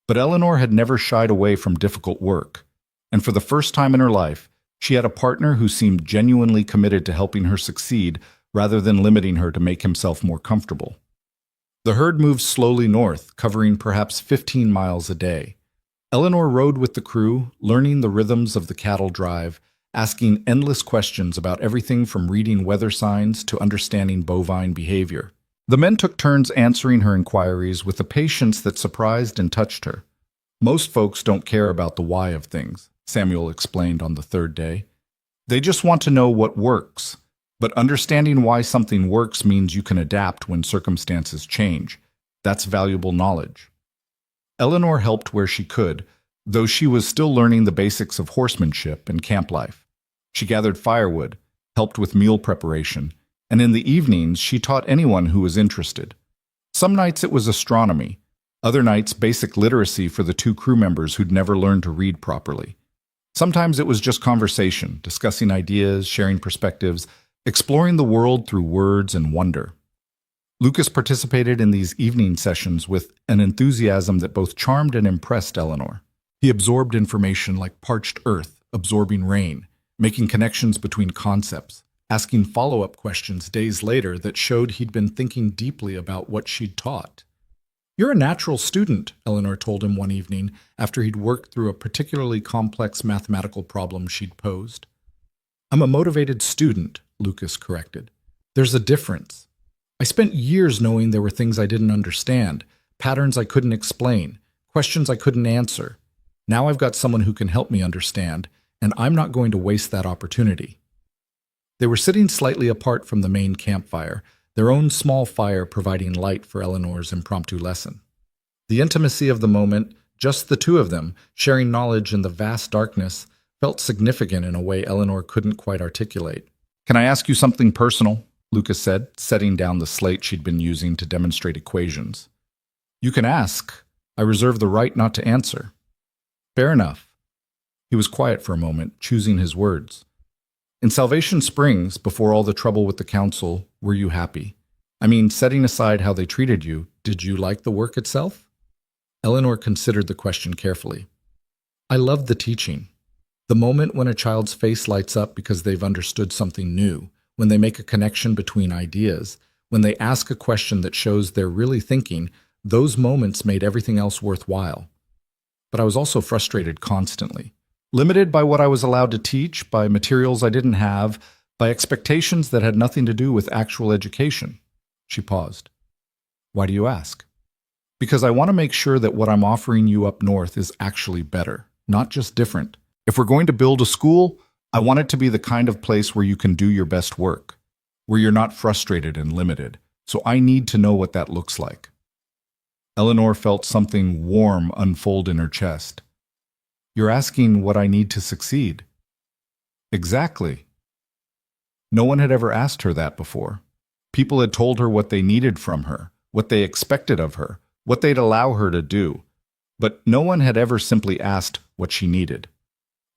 But Eleanor had never shied away from difficult work, and for the first time in her life, she had a partner who seemed genuinely committed to helping her succeed rather than limiting her to make himself more comfortable. The herd moved slowly north, covering perhaps 15 miles a day. Eleanor rode with the crew, learning the rhythms of the cattle drive, asking endless questions about everything from reading weather signs to understanding bovine behavior. The men took turns answering her inquiries with a patience that surprised and touched her. Most folks don't care about the why of things, Samuel explained on the third day. They just want to know what works. But understanding why something works means you can adapt when circumstances change. That's valuable knowledge. Eleanor helped where she could, though she was still learning the basics of horsemanship and camp life. She gathered firewood, helped with meal preparation, and in the evenings she taught anyone who was interested. Some nights it was astronomy, other nights basic literacy for the two crew members who'd never learned to read properly. Sometimes it was just conversation, discussing ideas, sharing perspectives, exploring the world through words and wonder. Lucas participated in these evening sessions with an enthusiasm that both charmed and impressed Eleanor. He absorbed information like parched earth, absorbing rain, making connections between concepts, asking follow-up questions days later that showed he'd been thinking deeply about what she'd taught. "You're a natural student," Eleanor told him one evening after he'd worked through a particularly complex mathematical problem she'd posed. "I'm a motivated student," Lucas corrected. "There's a difference. I spent years knowing there were things I didn't understand, patterns I couldn't explain, questions I couldn't answer. Now I've got someone who can help me understand, and I'm not going to waste that opportunity." They were sitting slightly apart from the main campfire, their own small fire providing light for Eleanor's impromptu lesson. The intimacy of the moment, just the two of them, sharing knowledge in the vast darkness, felt significant in a way Eleanor couldn't quite articulate. "Can I ask you something personal?" Lucas said, setting down the slate she'd been using to demonstrate equations. "You can ask. I reserve the right not to answer." "Fair enough." He was quiet for a moment, choosing his words. "In Salvation Springs, before all the trouble with the council, were you happy? I mean, setting aside how they treated you, did you like the work itself?" Eleanor considered the question carefully. "I loved the teaching. The moment when a child's face lights up because they've understood something new, when they make a connection between ideas, when they ask a question that shows they're really thinking, those moments made everything else worthwhile. But I was also frustrated constantly. Limited by what I was allowed to teach, by materials I didn't have, by expectations that had nothing to do with actual education." She paused. "Why do you ask?" "Because I want to make sure that what I'm offering you up north is actually better, not just different. If we're going to build a school, I want it to be the kind of place where you can do your best work, where you're not frustrated and limited, so I need to know what that looks like." Eleanor felt something warm unfold in her chest. "You're asking what I need to succeed." "Exactly." No one had ever asked her that before. People had told her what they needed from her, what they expected of her, what they'd allow her to do. But no one had ever simply asked what she needed.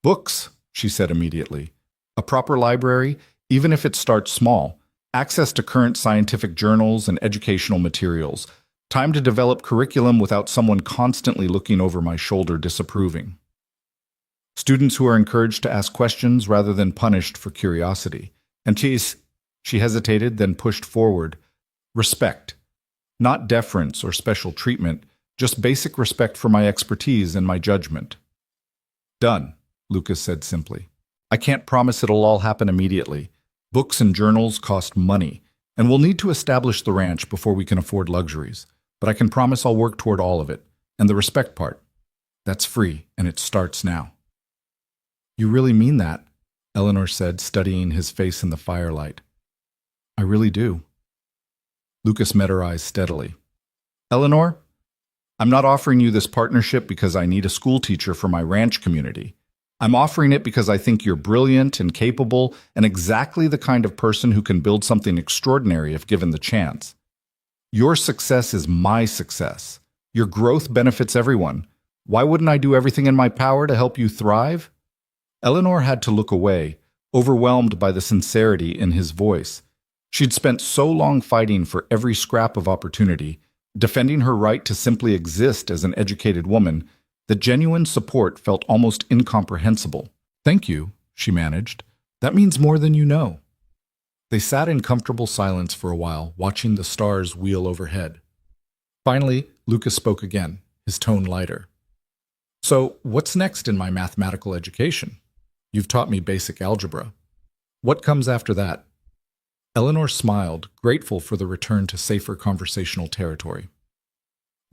"Books," she said immediately. "A proper library, even if it starts small. Access to current scientific journals and educational materials. Time to develop curriculum without someone constantly looking over my shoulder disapproving. Students who are encouraged to ask questions rather than punished for curiosity. And she hesitated, then pushed forward. Respect. Not deference or special treatment, just basic respect for my expertise and my judgment." "Done," Lucas said simply. "I can't promise it'll all happen immediately. Books and journals cost money, and we'll need to establish the ranch before we can afford luxuries. But I can promise I'll work toward all of it. And the respect part, that's free, and it starts now." "You really mean that?" Eleanor said, studying his face in the firelight. I really do. Lucas met her eyes steadily. Eleanor, I'm not offering you this partnership because I need a school teacher for my ranch community. I'm offering it because I think you're brilliant and capable and exactly the kind of person who can build something extraordinary if given the chance. Your success is my success. Your growth benefits everyone. Why wouldn't I do everything in my power to help you thrive? Eleanor had to look away, overwhelmed by the sincerity in his voice. She'd spent so long fighting for every scrap of opportunity, defending her right to simply exist as an educated woman, that genuine support felt almost incomprehensible. Thank you, she managed. That means more than you know. They sat in comfortable silence for a while, watching the stars wheel overhead. Finally, Lucas spoke again, his tone lighter. So, what's next in my mathematical education? You've taught me basic algebra. What comes after that? Eleanor smiled, grateful for the return to safer conversational territory.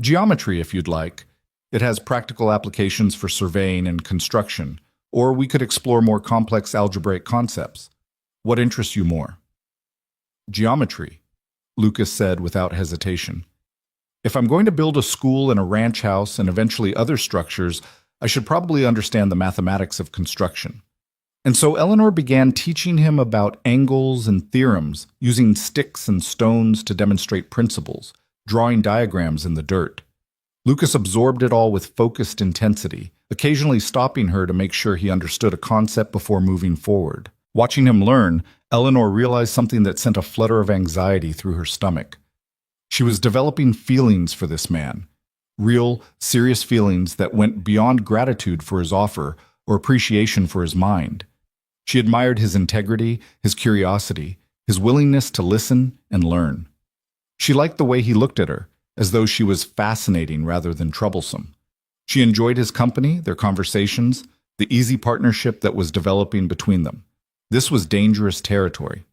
Geometry, if you'd like. It has practical applications for surveying and construction, or we could explore more complex algebraic concepts. What interests you more? Geometry, Lucas said without hesitation. If I'm going to build a school and a ranch house and eventually other structures, I should probably understand the mathematics of construction. And so Eleanor began teaching him about angles and theorems, using sticks and stones to demonstrate principles, drawing diagrams in the dirt. Lucas absorbed it all with focused intensity, occasionally stopping her to make sure he understood a concept before moving forward. Watching him learn, Eleanor realized something that sent a flutter of anxiety through her stomach. She was developing feelings for this man, real, serious feelings that went beyond gratitude for his offer or appreciation for his mind. She admired his integrity, his curiosity, his willingness to listen and learn. She liked the way he looked at her, as though she was fascinating rather than troublesome. She enjoyed his company, their conversations, the easy partnership that was developing between them. This was dangerous territory.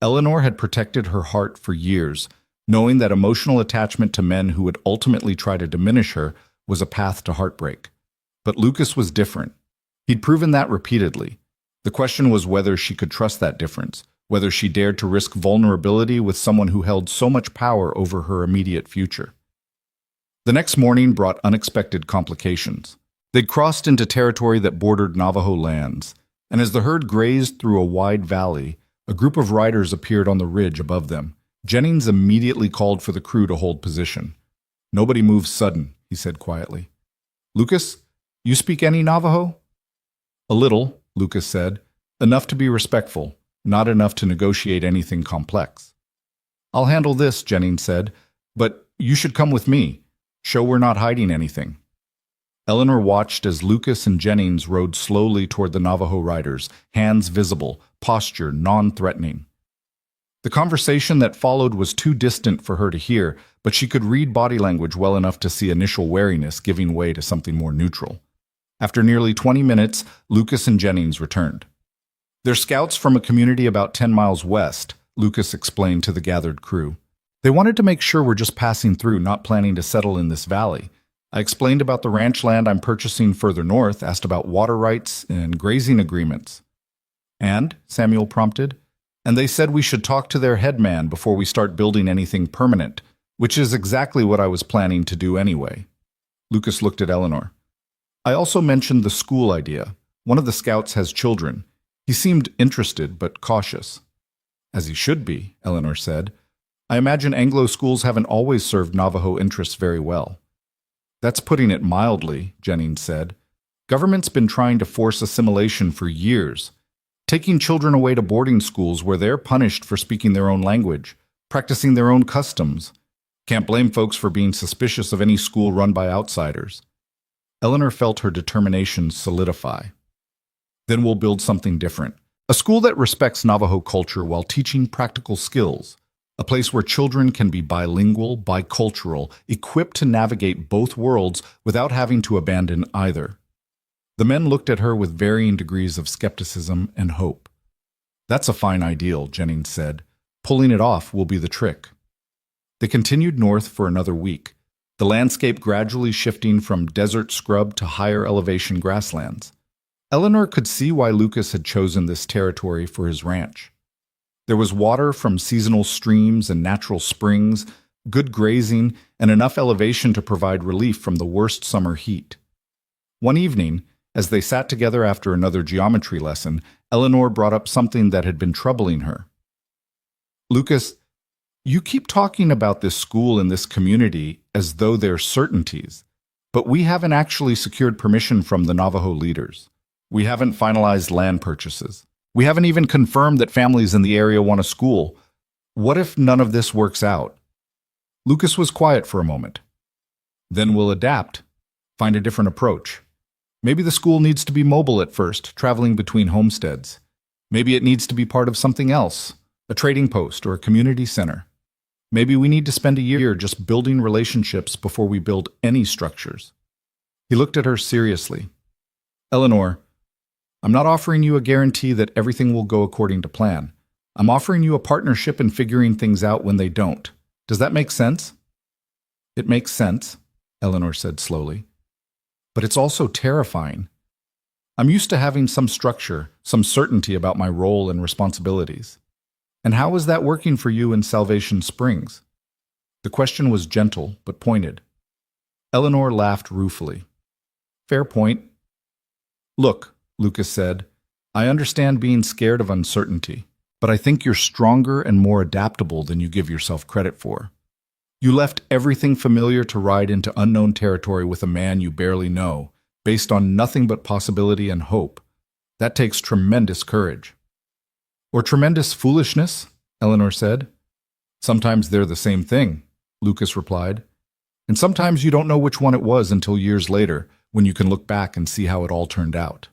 Eleanor had protected her heart for years, knowing that emotional attachment to men who would ultimately try to diminish her was a path to heartbreak. But Lucas was different. He'd proven that repeatedly. The question was whether she could trust that difference, whether she dared to risk vulnerability with someone who held so much power over her immediate future. The next morning brought unexpected complications. They'd crossed into territory that bordered Navajo lands, and as the herd grazed through a wide valley, a group of riders appeared on the ridge above them. Jennings immediately called for the crew to hold position. Nobody moves sudden, he said quietly. Lucas, you speak any Navajo? A little, Lucas said. Enough to be respectful, not enough to negotiate anything complex. I'll handle this, Jennings said, but you should come with me. Show we're not hiding anything. Eleanor watched as Lucas and Jennings rode slowly toward the Navajo riders, hands visible, posture non-threatening. The conversation that followed was too distant for her to hear, but she could read body language well enough to see initial wariness giving way to something more neutral. After nearly 20 minutes, Lucas and Jennings returned. They're scouts from a community about 10 miles west, Lucas explained to the gathered crew. They wanted to make sure we're just passing through, not planning to settle in this valley. I explained about the ranch land I'm purchasing further north, asked about water rights and grazing agreements. And, Samuel prompted, and they said we should talk to their headman before we start building anything permanent, which is exactly what I was planning to do anyway. Lucas looked at Eleanor. I also mentioned the school idea. One of the scouts has children. He seemed interested but cautious. As he should be, Eleanor said. I imagine Anglo schools haven't always served Navajo interests very well. That's putting it mildly, Jennings said. Government's been trying to force assimilation for years, taking children away to boarding schools where they're punished for speaking their own language, practicing their own customs. Can't blame folks for being suspicious of any school run by outsiders. Eleanor felt her determination solidify. Then we'll build something different. A school that respects Navajo culture while teaching practical skills. A place where children can be bilingual, bicultural, equipped to navigate both worlds without having to abandon either. The men looked at her with varying degrees of skepticism and hope. That's a fine ideal, Jennings said. Pulling it off will be the trick. They continued north for another week, the landscape gradually shifting from desert scrub to higher elevation grasslands. Eleanor could see why Lucas had chosen this territory for his ranch. There was water from seasonal streams and natural springs, good grazing, and enough elevation to provide relief from the worst summer heat. One evening, as they sat together after another geometry lesson, Eleanor brought up something that had been troubling her. "Lucas, you keep talking about this school and this community as though they're certainties, but we haven't actually secured permission from the Navajo leaders. We haven't finalized land purchases. We haven't even confirmed that families in the area want a school. What if none of this works out?" Lucas was quiet for a moment. "Then we'll adapt, find a different approach. Maybe the school needs to be mobile at first, traveling between homesteads. Maybe it needs to be part of something else, a trading post or a community center. Maybe we need to spend a year just building relationships before we build any structures." He looked at her seriously. "Eleanor, I'm not offering you a guarantee that everything will go according to plan. I'm offering you a partnership in figuring things out when they don't. Does that make sense?" "It makes sense," Eleanor said slowly. "But it's also terrifying. I'm used to having some structure, some certainty about my role and responsibilities. And how is that working for you in Salvation Springs?" The question was gentle but pointed. Eleanor laughed ruefully. "Fair point." "Look," Lucas said, "I understand being scared of uncertainty, but I think you're stronger and more adaptable than you give yourself credit for. You left everything familiar to ride into unknown territory with a man you barely know, based on nothing but possibility and hope. That takes tremendous courage." "Or tremendous foolishness," Eleanor said. "Sometimes they're the same thing," Lucas replied. "And sometimes you don't know which one it was until years later, when you can look back and see how it all turned out."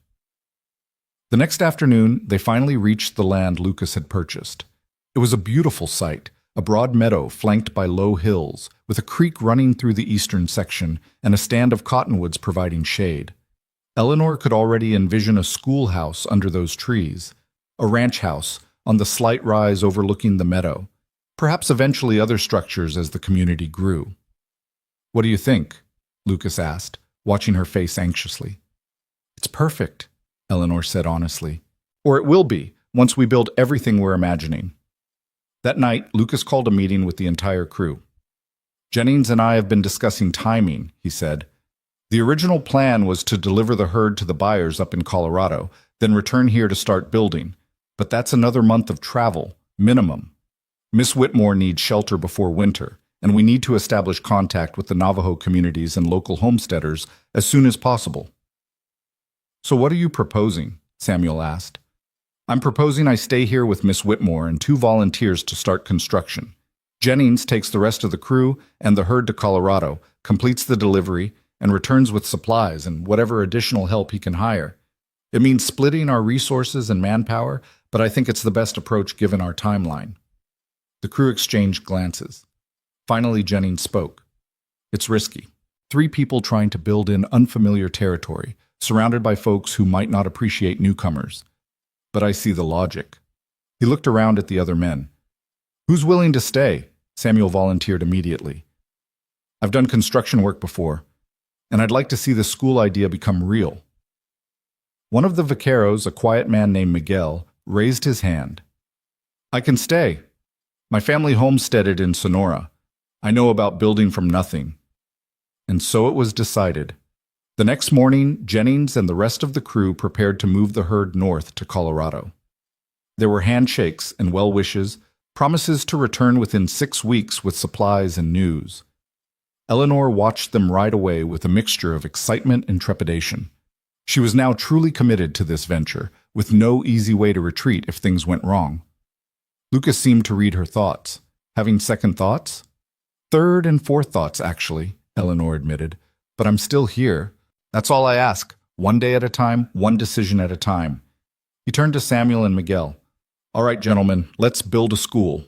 The next afternoon, they finally reached the land Lucas had purchased. It was a beautiful sight, a broad meadow flanked by low hills, with a creek running through the eastern section and a stand of cottonwoods providing shade. Eleanor could already envision a schoolhouse under those trees, a ranch house on the slight rise overlooking the meadow, perhaps eventually other structures as the community grew. "What do you think?" Lucas asked, watching her face anxiously. "It's perfect," Eleanor said honestly. "Or it will be, once we build everything we're imagining." That night, Lucas called a meeting with the entire crew. "Jennings and I have been discussing timing," he said. "The original plan was to deliver the herd to the buyers up in Colorado, then return here to start building. But that's another month of travel, minimum. Miss Whitmore needs shelter before winter, and we need to establish contact with the Navajo communities and local homesteaders as soon as possible." "So what are you proposing?" Samuel asked. "I'm proposing I stay here with Miss Whitmore and 2 volunteers to start construction. Jennings takes the rest of the crew and the herd to Colorado, completes the delivery, and returns with supplies and whatever additional help he can hire. It means splitting our resources and manpower, but I think it's the best approach given our timeline." The crew exchanged glances. Finally, Jennings spoke. "It's risky. 3 people trying to build in unfamiliar territory, surrounded by folks who might not appreciate newcomers. But I see the logic." He looked around at the other men. "Who's willing to stay?" Samuel volunteered immediately. "I've done construction work before, and I'd like to see the school idea become real." One of the vaqueros, a quiet man named Miguel, raised his hand. "I can stay. My family homesteaded in Sonora. I know about building from nothing." And so it was decided. The next morning, Jennings and the rest of the crew prepared to move the herd north to Colorado. There were handshakes and well wishes, promises to return within 6 weeks with supplies and news. Eleanor watched them ride away with a mixture of excitement and trepidation. She was now truly committed to this venture, with no easy way to retreat if things went wrong. Lucas seemed to read her thoughts. Having second thoughts? "Third and fourth thoughts, actually," Eleanor admitted. "But I'm still here. That's all I ask. One day at a time, one decision at a time." He turned to Samuel and Miguel. "All right, gentlemen, let's build a school."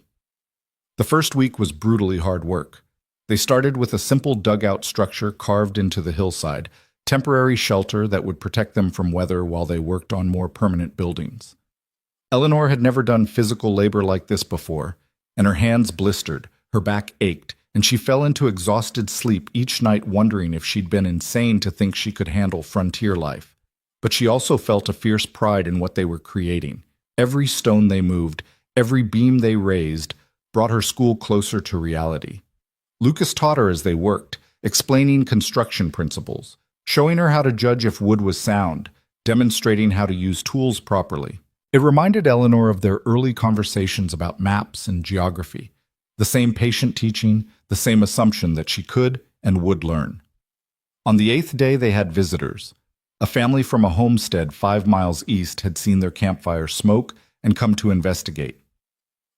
The first week was brutally hard work. They started with a simple dugout structure carved into the hillside, temporary shelter that would protect them from weather while they worked on more permanent buildings. Eleanor had never done physical labor like this before, and her hands blistered, her back ached, and she fell into exhausted sleep each night wondering if she'd been insane to think she could handle frontier life. but she also felt a fierce pride in what they were creating. Every stone they moved, every beam they raised, brought her school closer to reality. Lucas taught her as they worked, explaining construction principles, showing her how to judge if wood was sound, demonstrating how to use tools properly. It reminded Eleanor of their early conversations about maps and geography, the same patient teaching, the same assumption that she could and would learn. On the 8th day, they had visitors. A family from a homestead 5 miles east had seen their campfire smoke and come to investigate.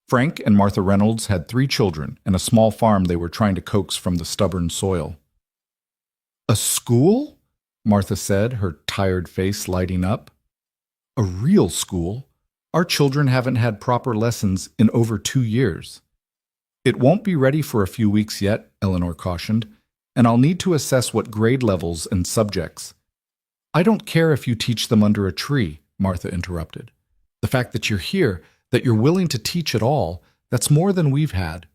Frank and Martha Reynolds had 3 children and a small farm they were trying to coax from the stubborn soil. "A school?" Martha said, her tired face lighting up. "A real school? Our children haven't had proper lessons in over 2 years." "It won't be ready for a few weeks yet," Eleanor cautioned, "and I'll need to assess what grade levels and subjects." "I don't care if you teach them under a tree," Martha interrupted. "The fact that you're here, that you're willing to teach at all, that's more than we've had."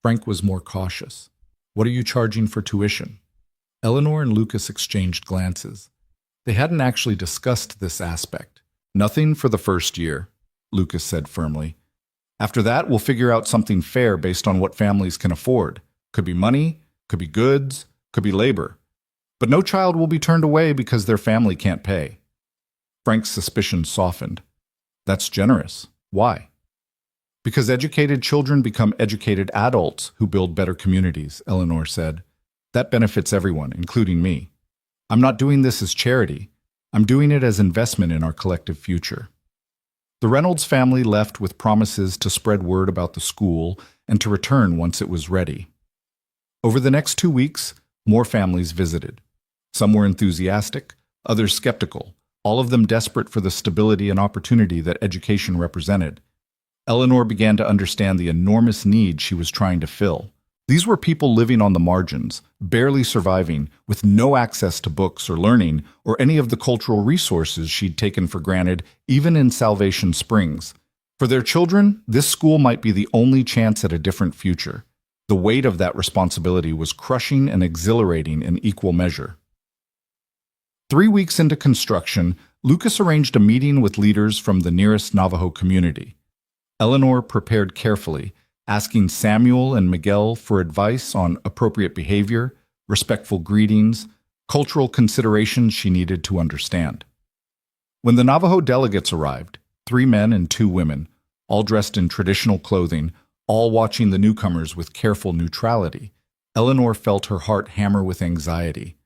Frank was more cautious. "What are you charging for tuition?" Eleanor and Lucas exchanged glances. They hadn't actually discussed this aspect. "Nothing for the first year," Lucas said firmly. "After that, we'll figure out something fair based on what families can afford. Could be money, could be goods, could be labor. But no child will be turned away because their family can't pay." Frank's suspicion softened. "That's generous. Why?" "Because educated children become educated adults who build better communities," Eleanor said. "That benefits everyone, including me. I'm not doing this as charity. I'm doing it as investment in our collective future." The Reynolds family left with promises to spread word about the school and to return once it was ready. Over the next 2 weeks, more families visited. Some were enthusiastic, others skeptical, all of them desperate for the stability and opportunity that education represented. Eleanor began to understand the enormous need she was trying to fill. These were people living on the margins, barely surviving, with no access to books or learning or any of the cultural resources she'd taken for granted, even in Salvation Springs. For their children, this school might be the only chance at a different future. The weight of that responsibility was crushing and exhilarating in equal measure. 3 weeks into construction, Lucas arranged a meeting with leaders from the nearest Navajo community. Eleanor prepared carefully, asking Samuel and Miguel for advice on appropriate behavior, respectful greetings, cultural considerations she needed to understand. When the Navajo delegates arrived, 3 men and 2 women, all dressed in traditional clothing, all watching the newcomers with careful neutrality, Eleanor felt her heart hammer with anxiety.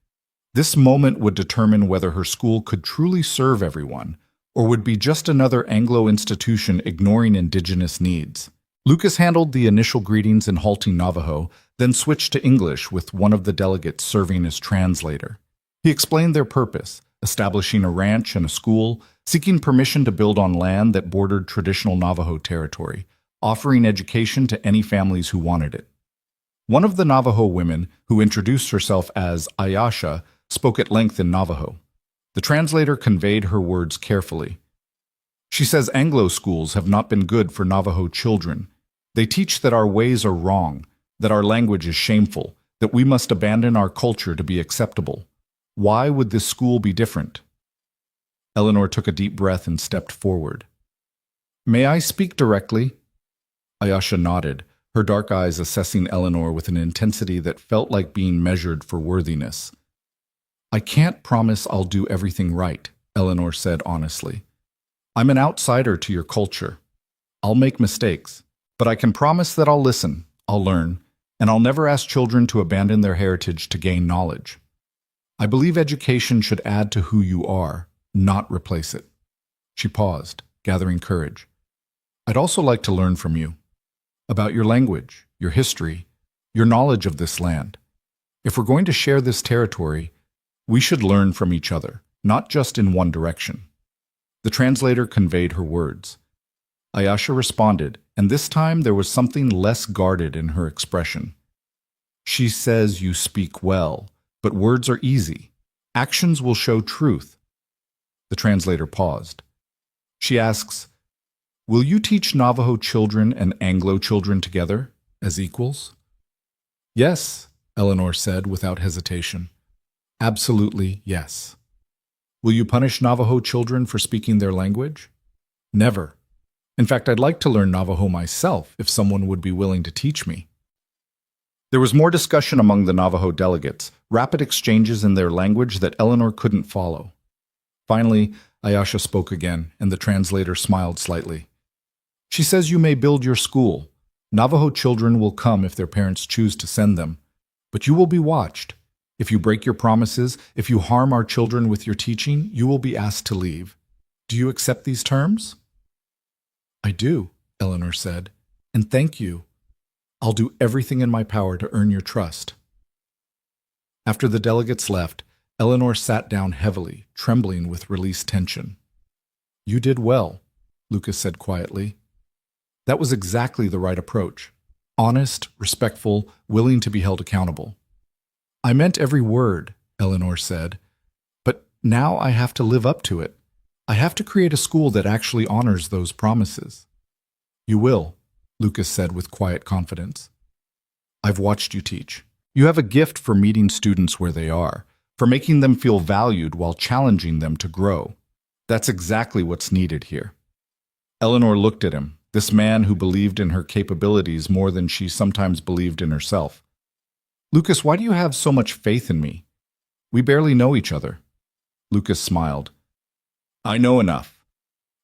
This moment would determine whether her school could truly serve everyone, or would be just another Anglo institution ignoring indigenous needs. Lucas handled the initial greetings in halting Navajo, then switched to English with one of the delegates serving as translator. He explained their purpose, establishing a ranch and a school, seeking permission to build on land that bordered traditional Navajo territory, offering education to any families who wanted it. One of the Navajo women, who introduced herself as Ayasha, spoke at length in Navajo. The translator conveyed her words carefully. She says Anglo schools have not been good for Navajo children. They teach that our ways are wrong, that our language is shameful, that we must abandon our culture to be acceptable. Why would this school be different? Eleanor took a deep breath and stepped forward. "May I speak directly?" Ayasha nodded, her dark eyes assessing Eleanor with an intensity that felt like being measured for worthiness. "I can't promise I'll do everything right," Eleanor said honestly. "I'm an outsider to your culture. I'll make mistakes, but I can promise that I'll listen, I'll learn, and I'll never ask children to abandon their heritage to gain knowledge. I believe education should add to who you are, not replace it." She paused, gathering courage. "I'd also like to learn from you, about your language, your history, your knowledge of this land. If we're going to share this territory, we should learn from each other, not just in one direction." The translator conveyed her words. Ayasha responded, and this time there was something less guarded in her expression. "She says you speak well, but words are easy. Actions will show truth." The translator paused. She asks, "Will you teach Navajo children and Anglo children together, as equals?" "Yes," Eleanor said without hesitation. "Absolutely yes." Will you punish Navajo children for speaking their language? Never. In fact, I'd like to learn Navajo myself if someone would be willing to teach me. There was more discussion among the Navajo delegates, rapid exchanges in their language that Eleanor couldn't follow. Finally, Ayasha spoke again, and the translator smiled slightly. She says you may build your school. Navajo children will come if their parents choose to send them. But you will be watched. If you break your promises, if you harm our children with your teaching, you will be asked to leave. Do you accept these terms? I do, Eleanor said, and thank you. I'll do everything in my power to earn your trust. After the delegates left, Eleanor sat down heavily, trembling with released tension. You did well, Lucas said quietly. That was exactly the right approach. Honest, respectful, willing to be held accountable. I meant every word, Eleanor said, but now I have to live up to it. I have to create a school that actually honors those promises. You will, Lucas said with quiet confidence. I've watched you teach. You have a gift for meeting students where they are, for making them feel valued while challenging them to grow. That's exactly what's needed here. Eleanor looked at him, this man who believed in her capabilities more than she sometimes believed in herself. Lucas, why do you have so much faith in me? We barely know each other. Lucas smiled. I know enough.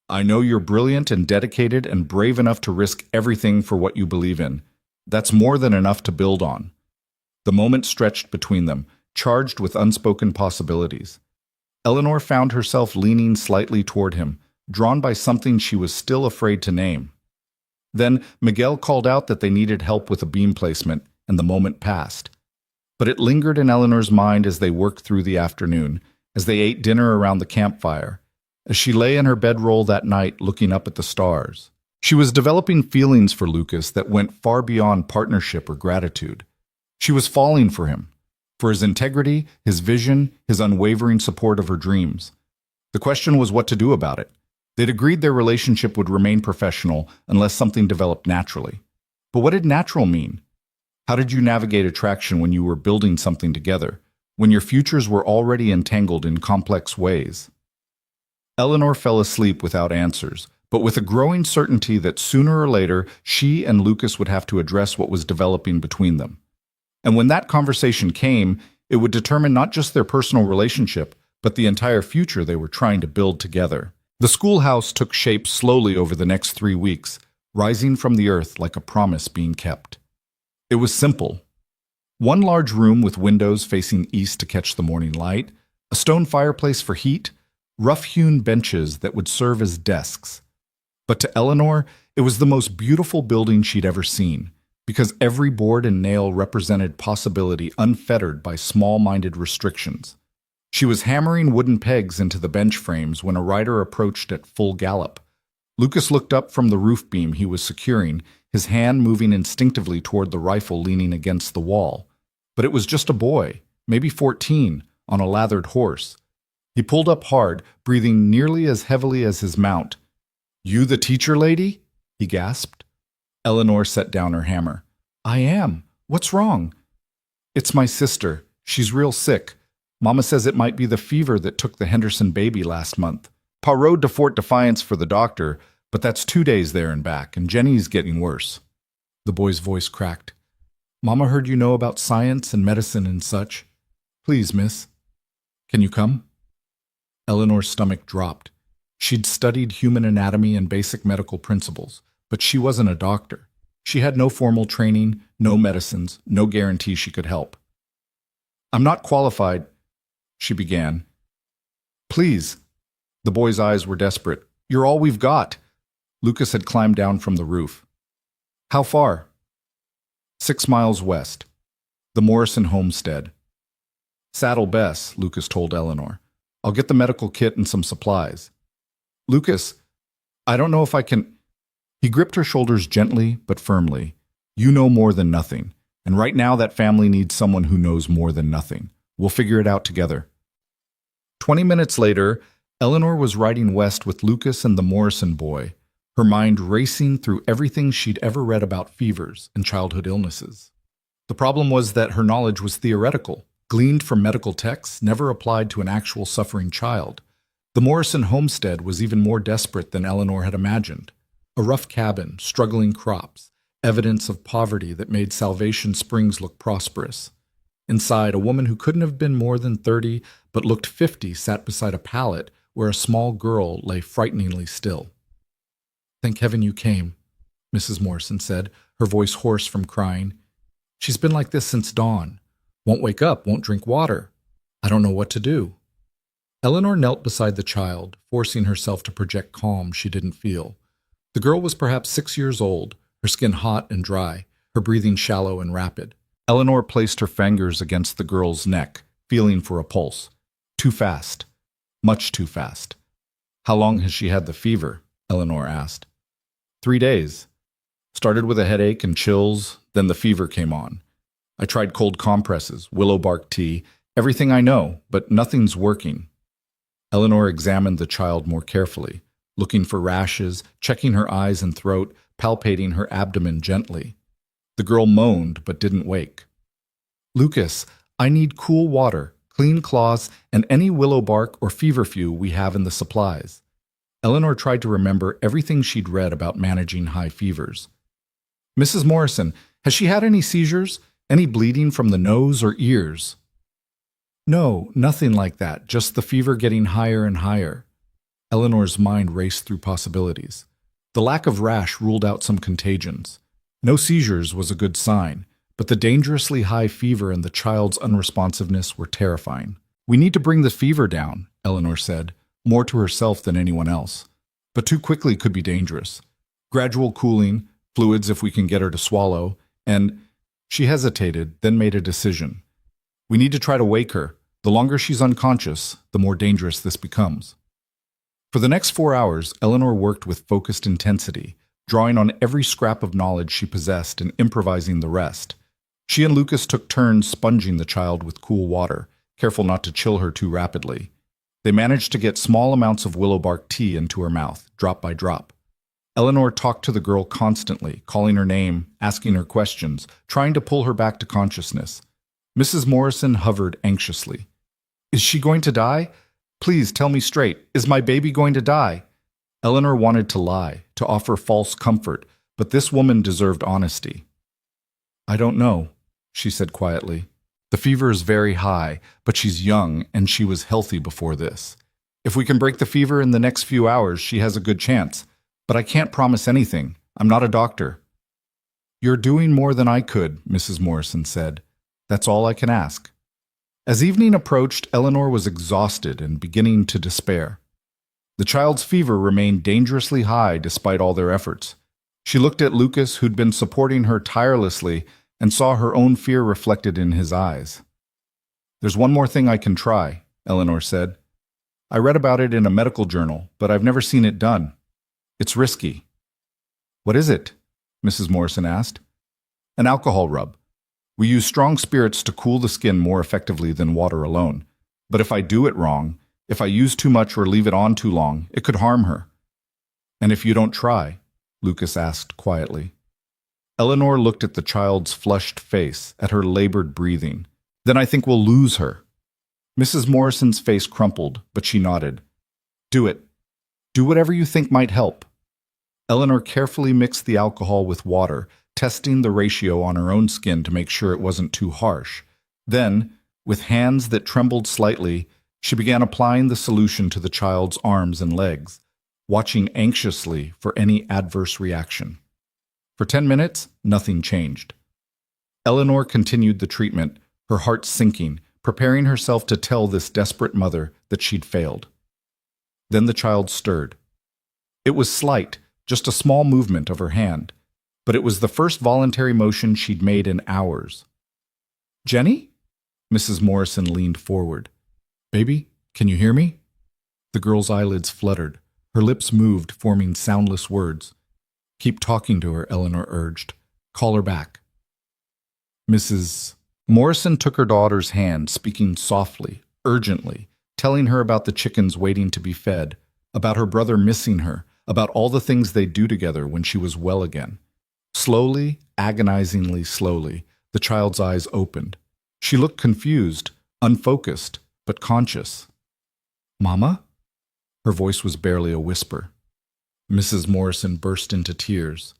I know you're brilliant and dedicated and brave enough to risk everything for what you believe in. That's more than enough to build on. The moment stretched between them, charged with unspoken possibilities. Eleanor found herself leaning slightly toward him, drawn by something she was still afraid to name. Then Miguel called out that they needed help with a beam placement, and the moment passed. But it lingered in Eleanor's mind as they worked through the afternoon, as they ate dinner around the campfire, as she lay in her bedroll that night looking up at the stars. She was developing feelings for Lucas that went far beyond partnership or gratitude. She was falling for him, for his integrity, his vision, his unwavering support of her dreams. The question was what to do about it. They'd agreed their relationship would remain professional unless something developed naturally. But what did natural mean? How did you navigate attraction when you were building something together, when your futures were already entangled in complex ways? Eleanor fell asleep without answers, but with a growing certainty that sooner or later she and Lucas would have to address what was developing between them. And when that conversation came, it would determine not just their personal relationship, but the entire future they were trying to build together. The schoolhouse took shape slowly over the next 3 weeks, rising from the earth like a promise being kept. It was simple. One large room with windows facing east to catch the morning light, a stone fireplace for heat, rough-hewn benches that would serve as desks. But to Eleanor, it was the most beautiful building she'd ever seen, because every board and nail represented possibility unfettered by small-minded restrictions. She was hammering wooden pegs into the bench frames when a rider approached at full gallop. Lucas looked up from the roof beam he was securing, his hand moving instinctively toward the rifle leaning against the wall. But it was just a boy, maybe 14, on a lathered horse. He pulled up hard, breathing nearly as heavily as his mount. "You the teacher, lady?" he gasped. Eleanor set down her hammer. "I am. What's wrong?" "It's my sister. She's real sick. Mama says it might be the fever that took the Henderson baby last month. Pa rode to Fort Defiance for the doctor, but that's 2 days there and back, and Jenny's getting worse." The boy's voice cracked. "Mama heard you know about science and medicine and such. Please, miss. Can you come?" Eleanor's stomach dropped. She'd studied human anatomy and basic medical principles, but she wasn't a doctor. She had no formal training, no medicines, no guarantee she could help. "I'm not qualified," she began. "Please." The boy's eyes were desperate. "You're all we've got." Lucas had climbed down from the roof. "How far?" 6 miles west. The Morrison homestead. "Saddle Bess," Lucas told Eleanor. "I'll get the medical kit and some supplies." "Lucas, I don't know if I can—" He gripped her shoulders gently but firmly. "You know more than nothing, and right now that family needs someone who knows more than nothing. We'll figure it out together." 20 minutes later, Eleanor was riding west with Lucas and the Morrison boy, her mind racing through everything she'd ever read about fevers and childhood illnesses. The problem was that her knowledge was theoretical, gleaned from medical texts, never applied to an actual suffering child. The Morrison homestead was even more desperate than Eleanor had imagined. A rough cabin, struggling crops, evidence of poverty that made Salvation Springs look prosperous. Inside, a woman who couldn't have been more than 30 but looked 50 sat beside a pallet where a small girl lay frighteningly still. "Thank heaven you came," Mrs. Morrison said, her voice hoarse from crying. "She's been like this since dawn. Won't wake up, won't drink water. I don't know what to do." Eleanor knelt beside the child, forcing herself to project calm she didn't feel. The girl was perhaps 6 years old, her skin hot and dry, her breathing shallow and rapid. Eleanor placed her fingers against the girl's neck, feeling for a pulse. Too fast. Much too fast. "How long has she had the fever?" Eleanor asked. 3 days. Started with a headache and chills, then the fever came on. I tried cold compresses, willow bark tea, everything I know, but nothing's working." Eleanor examined the child more carefully, looking for rashes, checking her eyes and throat, palpating her abdomen gently. The girl moaned but didn't wake. "Lucas, I need cool water, clean cloths, and any willow bark or feverfew we have in the supplies." Eleanor tried to remember everything she'd read about managing high fevers. "Mrs. Morrison, has she had any seizures? Any bleeding from the nose or ears?" "No, nothing like that, just the fever getting higher and higher." Eleanor's mind raced through possibilities. The lack of rash ruled out some contagions. No seizures was a good sign, but the dangerously high fever and the child's unresponsiveness were terrifying. "We need to bring the fever down," Eleanor said, more to herself than anyone else. "But too quickly could be dangerous. Gradual cooling, fluids if we can get her to swallow, and—" She hesitated, then made a decision. "We need to try to wake her. The longer she's unconscious, the more dangerous this becomes." For the next 4 hours, Eleanor worked with focused intensity, drawing on every scrap of knowledge she possessed and improvising the rest. She and Lucas took turns sponging the child with cool water, careful not to chill her too rapidly. They managed to get small amounts of willow bark tea into her mouth, drop by drop. Eleanor talked to the girl constantly, calling her name, asking her questions, trying to pull her back to consciousness. Mrs. Morrison hovered anxiously. "Is she going to die? Please tell me straight. Is my baby going to die?" Eleanor wanted to lie, to offer false comfort, but this woman deserved honesty. "I don't know," she said quietly. "The fever is very high, but she's young and she was healthy before this. If we can break the fever in the next few hours, she has a good chance. But I can't promise anything. I'm not a doctor." "You're doing more than I could," Mrs. Morrison said. "That's all I can ask." As evening approached, Eleanor was exhausted and beginning to despair. The child's fever remained dangerously high despite all their efforts. She looked at Lucas, who'd been supporting her tirelessly, and saw her own fear reflected in his eyes. "There's one more thing I can try," Eleanor said. "I read about it in a medical journal, but I've never seen it done. It's risky." "What is it?" Mrs. Morrison asked. "An alcohol rub. We use strong spirits to cool the skin more effectively than water alone. But if I do it wrong, if I use too much or leave it on too long, it could harm her." "And if you don't try?" Lucas asked quietly. Eleanor looked at the child's flushed face, at her labored breathing. "Then I think we'll lose her." Mrs. Morrison's face crumpled, but she nodded. "Do it. Do whatever you think might help." Eleanor carefully mixed the alcohol with water, testing the ratio on her own skin to make sure it wasn't too harsh. Then, with hands that trembled slightly, she began applying the solution to the child's arms and legs, watching anxiously for any adverse reaction. For 10 minutes, nothing changed. Eleanor continued the treatment, her heart sinking, preparing herself to tell this desperate mother that she'd failed. Then the child stirred. It was slight, just a small movement of her hand, but it was the first voluntary motion she'd made in hours. "Jenny?" Mrs. Morrison leaned forward. "Baby, can you hear me?" The girl's eyelids fluttered. Her lips moved, forming soundless words. "Keep talking to her," Eleanor urged. "Call her back." Mrs. Morrison took her daughter's hand, speaking softly, urgently, telling her about the chickens waiting to be fed, about her brother missing her, about all the things they'd do together when she was well again. Slowly, agonizingly slowly, the child's eyes opened. She looked confused, unfocused, but conscious. "Mama?" Her voice was barely a whisper. Mrs. Morrison burst into tears.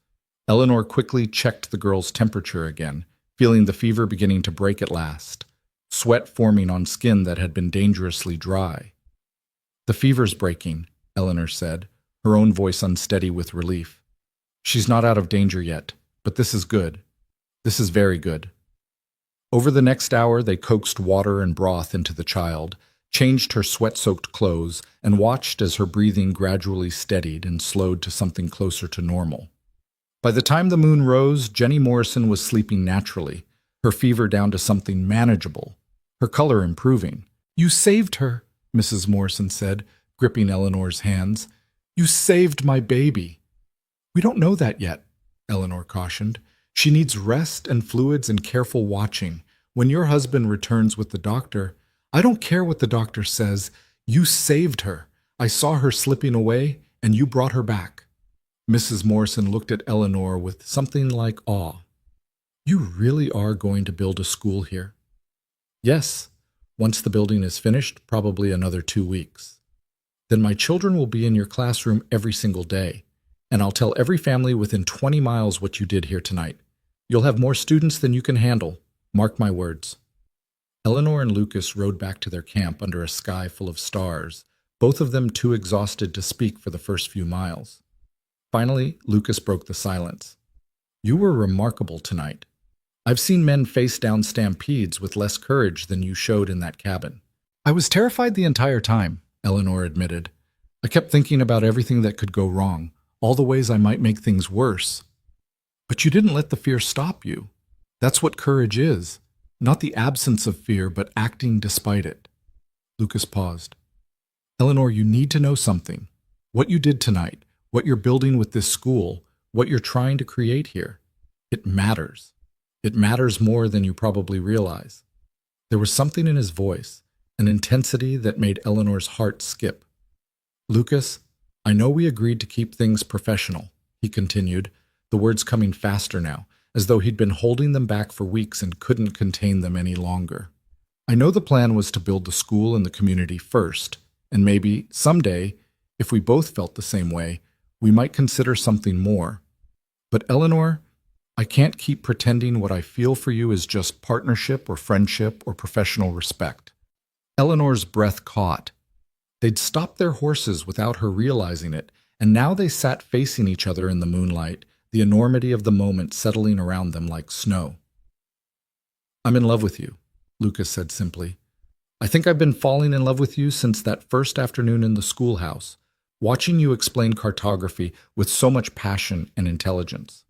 Eleanor quickly checked the girl's temperature again, feeling the fever beginning to break at last, sweat forming on skin that had been dangerously dry. "The fever's breaking," Eleanor said, her own voice unsteady with relief. "She's not out of danger yet, but this is good. This is very good." Over the next hour, they coaxed water and broth into the child, changed her sweat-soaked clothes, and watched as her breathing gradually steadied and slowed to something closer to normal. By the time the moon rose, Jenny Morrison was sleeping naturally, her fever down to something manageable, her color improving. "You saved her," Mrs. Morrison said, gripping Eleanor's hands. "You saved my baby." "We don't know that yet," Eleanor cautioned. "She needs rest and fluids and careful watching. When your husband returns with the doctor, I don't care what the doctor says. You saved her. I saw her slipping away, and you brought her back." Mrs. Morrison looked at Eleanor with something like awe. "You really are going to build a school here?" "Yes. Once the building is finished, probably another 2 weeks. Then my children will be in your classroom every single day, and I'll tell every family within 20 miles what you did here tonight. You'll have more students than you can handle. Mark my words." Eleanor and Lucas rode back to their camp under a sky full of stars, both of them too exhausted to speak for the first few miles. Finally, Lucas broke the silence. "You were remarkable tonight. I've seen men face down stampedes with less courage than you showed in that cabin." "I was terrified the entire time," Eleanor admitted. "I kept thinking about everything that could go wrong, all the ways I might make things worse. But you didn't let the fear stop you. That's what courage is. Not the absence of fear, but acting despite it." Lucas paused. "Eleanor, you need to know something. What you did tonight, what you're building with this school, what you're trying to create here, it matters. It matters more than you probably realize." There was something in his voice, an intensity that made Eleanor's heart skip. "Lucas, I know we agreed to keep things professional," he continued, the words coming faster now, as though he'd been holding them back for weeks and couldn't contain them any longer. "I know the plan was to build the school and the community first, and maybe, someday, if we both felt the same way, we might consider something more. But Eleanor, I can't keep pretending what I feel for you is just partnership or friendship or professional respect." Eleanor's breath caught. They'd stopped their horses without her realizing it, and now they sat facing each other in the moonlight, the enormity of the moment settling around them like snow. "I'm in love with you," Lucas said simply. "I think I've been falling in love with you since that first afternoon in the schoolhouse, watching you explain cartography with so much passion and intelligence.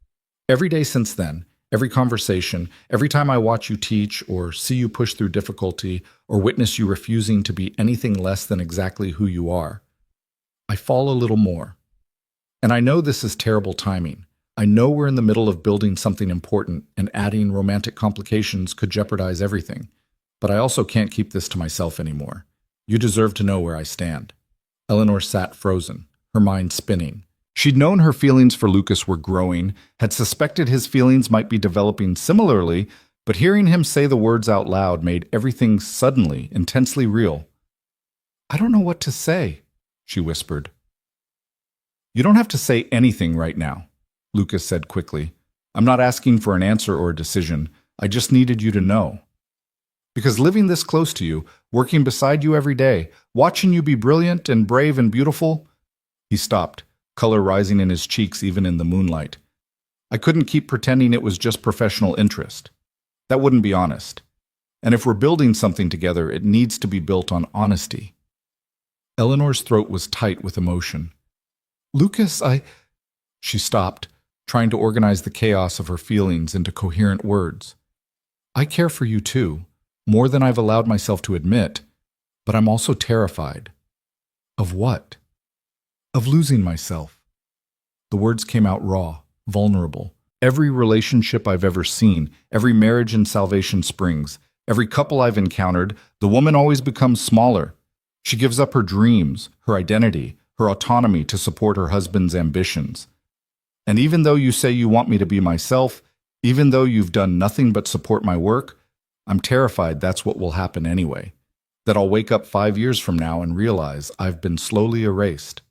Every day since then, every conversation, every time I watch you teach or see you push through difficulty or witness you refusing to be anything less than exactly who you are, I fall a little more. And I know this is terrible timing. I know we're in the middle of building something important, and adding romantic complications could jeopardize everything. But I also can't keep this to myself anymore. You deserve to know where I stand." Eleanor sat frozen, her mind spinning. She'd known her feelings for Lucas were growing, had suspected his feelings might be developing similarly, but hearing him say the words out loud made everything suddenly intensely real. "I don't know what to say," she whispered. "You don't have to say anything right now," Lucas said quickly. "I'm not asking for an answer or a decision. I just needed you to know. Because living this close to you, working beside you every day, watching you be brilliant and brave and beautiful—" He stopped, color rising in his cheeks even in the moonlight. "I couldn't keep pretending it was just professional interest. That wouldn't be honest. And if we're building something together, it needs to be built on honesty." Eleanor's throat was tight with emotion. "Lucas, She stopped, trying to organize the chaos of her feelings into coherent words. "I care for you too, more than I've allowed myself to admit, but I'm also terrified." "Of what?" "Of losing myself." The words came out raw, vulnerable. "Every relationship I've ever seen, every marriage in Salvation Springs, every couple I've encountered, the woman always becomes smaller. She gives up her dreams, her identity, her autonomy to support her husband's ambitions. And even though you say you want me to be myself, even though you've done nothing but support my work, I'm terrified that's what will happen anyway. That I'll wake up 5 years from now and realize I've been slowly erased.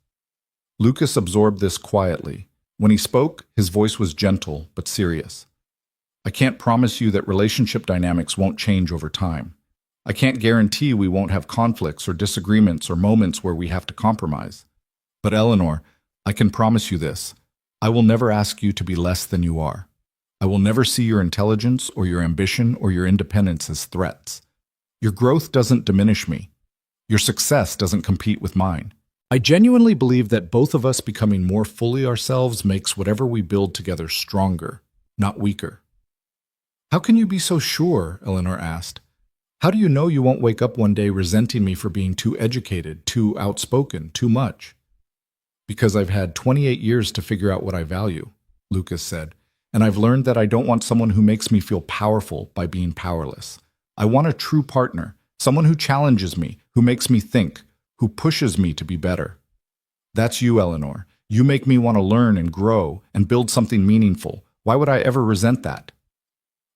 Lucas absorbed this quietly. When he spoke, his voice was gentle but serious. I can't promise you that relationship dynamics won't change over time. I can't guarantee we won't have conflicts or disagreements or moments where we have to compromise. But Eleanor, I can promise you this. I will never ask you to be less than you are. I will never see your intelligence or your ambition or your independence as threats. Your growth doesn't diminish me. Your success doesn't compete with mine. I genuinely believe that both of us becoming more fully ourselves makes whatever we build together stronger, not weaker. How can you be so sure? Eleanor asked. How do you know you won't wake up one day resenting me for being too educated, too outspoken, too much? Because I've had 28 years to figure out what I value, Lucas said, and I've learned that I don't want someone who makes me feel powerful by being powerless. I want a true partner, someone who challenges me, who makes me think, who pushes me to be better. That's you, Eleanor. You make me want to learn and grow and build something meaningful. Why would I ever resent that?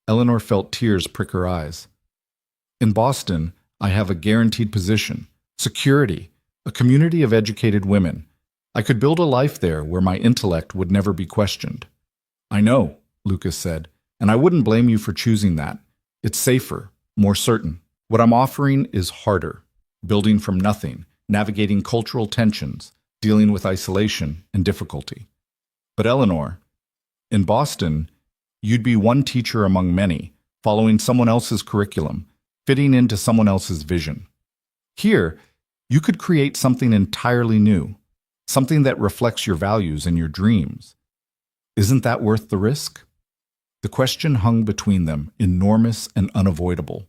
Eleanor felt tears prick her eyes. In Boston, I have a guaranteed position, security, a community of educated women. I could build a life there where my intellect would never be questioned. I know, Lucas said, and I wouldn't blame you for choosing that. It's safer, more certain. What I'm offering is harder, building from nothing, navigating cultural tensions, dealing with isolation and difficulty. But Eleanor, in Boston, you'd be one teacher among many, following someone else's curriculum, fitting into someone else's vision. Here, you could create something entirely new, something that reflects your values and your dreams. Isn't that worth the risk? The question hung between them, enormous and unavoidable.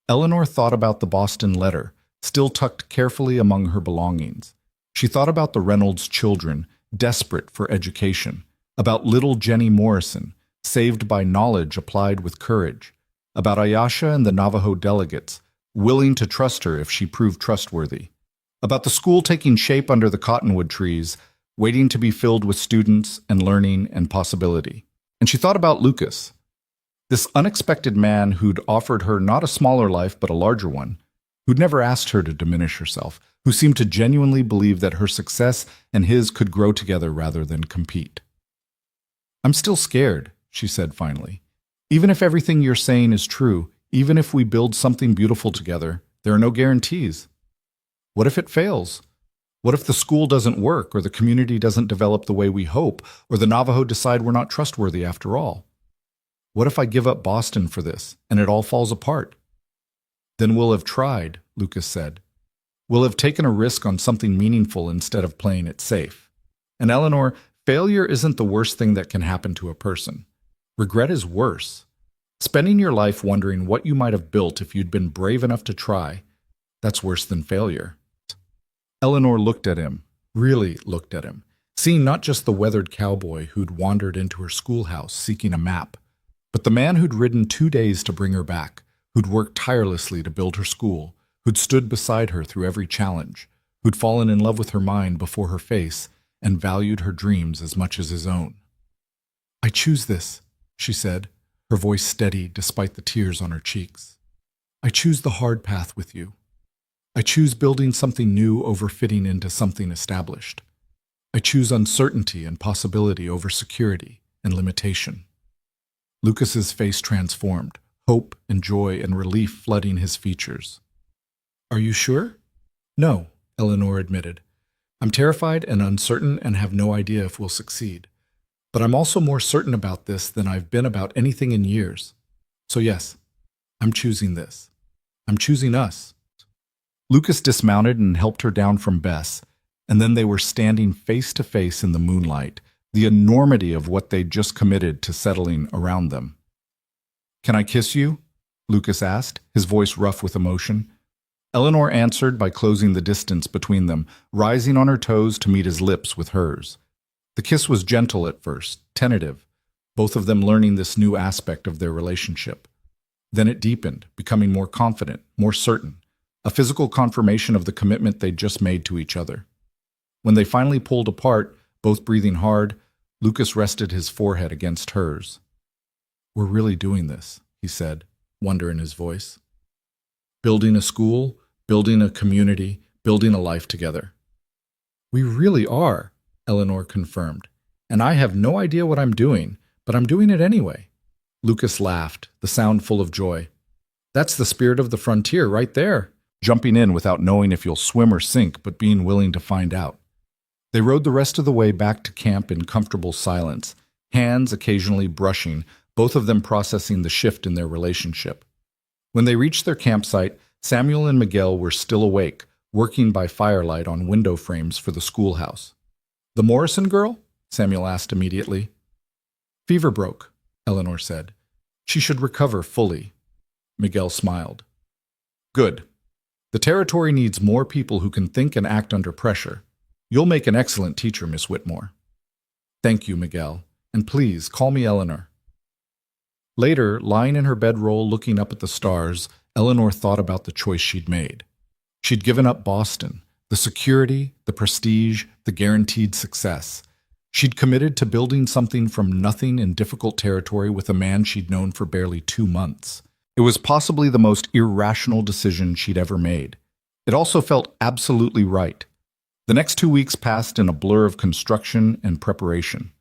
Eleanor thought about the Boston letter, still tucked carefully among her belongings. She thought about the Reynolds children, desperate for education, about little Jenny Morrison, saved by knowledge applied with courage, about Ayasha and the Navajo delegates, willing to trust her if she proved trustworthy, about the school taking shape under the cottonwood trees, waiting to be filled with students and learning and possibility. And she thought about Lucas, this unexpected man who'd offered her not a smaller life but a larger one, who'd never asked her to diminish herself, who seemed to genuinely believe that her success and his could grow together rather than compete. I'm still scared, she said finally. Even if everything you're saying is true, even if we build something beautiful together, there are no guarantees. What if it fails? What if the school doesn't work, or the community doesn't develop the way we hope, or the Navajo decide we're not trustworthy after all? What if I give up Boston for this, and it all falls apart? Then we'll have tried, Lucas said. We'll have taken a risk on something meaningful instead of playing it safe. And Eleanor, failure isn't the worst thing that can happen to a person. Regret is worse. Spending your life wondering what you might have built if you'd been brave enough to try, that's worse than failure. Eleanor looked at him, really looked at him, seeing not just the weathered cowboy who'd wandered into her schoolhouse seeking a map, but the man who'd ridden 2 days to bring her back, who'd worked tirelessly to build her school, who'd stood beside her through every challenge, who'd fallen in love with her mind before her face and valued her dreams as much as his own. I choose this, she said, her voice steady despite the tears on her cheeks. I choose the hard path with you. I choose building something new over fitting into something established. I choose uncertainty and possibility over security and limitation. Lucas's face transformed, hope and joy and relief flooding his features. Are you sure? No, Eleanor admitted. I'm terrified and uncertain and have no idea if we'll succeed. But I'm also more certain about this than I've been about anything in years. So yes, I'm choosing this. I'm choosing us. Lucas dismounted and helped her down from Bess, and then they were standing face to face in the moonlight, the enormity of what they'd just committed to settling around them. Can I kiss you? Lucas asked, his voice rough with emotion. Eleanor answered by closing the distance between them, rising on her toes to meet his lips with hers. The kiss was gentle at first, tentative, both of them learning this new aspect of their relationship. Then it deepened, becoming more confident, more certain, a physical confirmation of the commitment they'd just made to each other. When they finally pulled apart, both breathing hard, Lucas rested his forehead against hers. We're really doing this, he said, wonder in his voice. Building a school, building a community, building a life together. We really are, Eleanor confirmed. And I have no idea what I'm doing, but I'm doing it anyway. Lucas laughed, the sound full of joy. That's the spirit of the frontier right there. Jumping in without knowing if you'll swim or sink, but being willing to find out. They rode the rest of the way back to camp in comfortable silence, hands occasionally brushing, both of them processing the shift in their relationship. When they reached their campsite, Samuel and Miguel were still awake, working by firelight on window frames for the schoolhouse. The Morrison girl? Samuel asked immediately. Fever broke, Eleanor said. She should recover fully. Miguel smiled. Good. The territory needs more people who can think and act under pressure. You'll make an excellent teacher, Miss Whitmore. Thank you, Miguel. And please, call me Eleanor. Later, lying in her bedroll looking up at the stars, Eleanor thought about the choice she'd made. She'd given up Boston, the security, the prestige, the guaranteed success. She'd committed to building something from nothing in difficult territory with a man she'd known for barely 2 months. It was possibly the most irrational decision she'd ever made. It also felt absolutely right. The next 2 weeks passed in a blur of construction and preparation.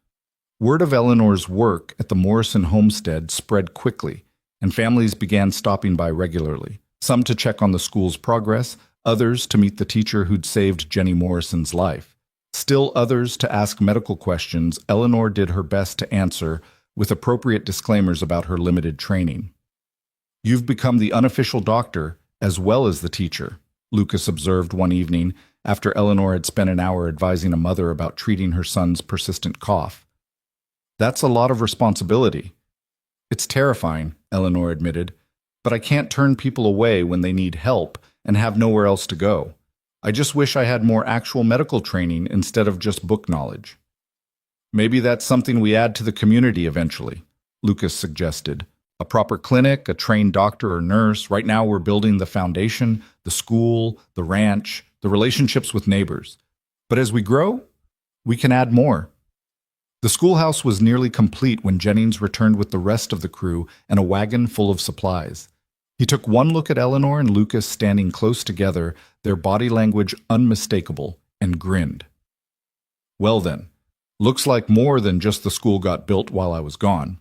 Word of Eleanor's work at the Morrison homestead spread quickly, and families began stopping by regularly, some to check on the school's progress, others to meet the teacher who'd saved Jenny Morrison's life. Still others to ask medical questions Eleanor did her best to answer with appropriate disclaimers about her limited training. You've become the unofficial doctor as well as the teacher, Lucas observed one evening after Eleanor had spent an hour advising a mother about treating her son's persistent cough. That's a lot of responsibility. It's terrifying, Eleanor admitted, but I can't turn people away when they need help and have nowhere else to go. I just wish I had more actual medical training instead of just book knowledge. Maybe that's something we add to the community eventually, Lucas suggested. A proper clinic, a trained doctor or nurse. Right now we're building the foundation, the school, the ranch, the relationships with neighbors. But as we grow, we can add more. The schoolhouse was nearly complete when Jennings returned with the rest of the crew and a wagon full of supplies. He took one look at Eleanor and Lucas standing close together, their body language unmistakable, and grinned. Well then, looks like more than just the school got built while I was gone.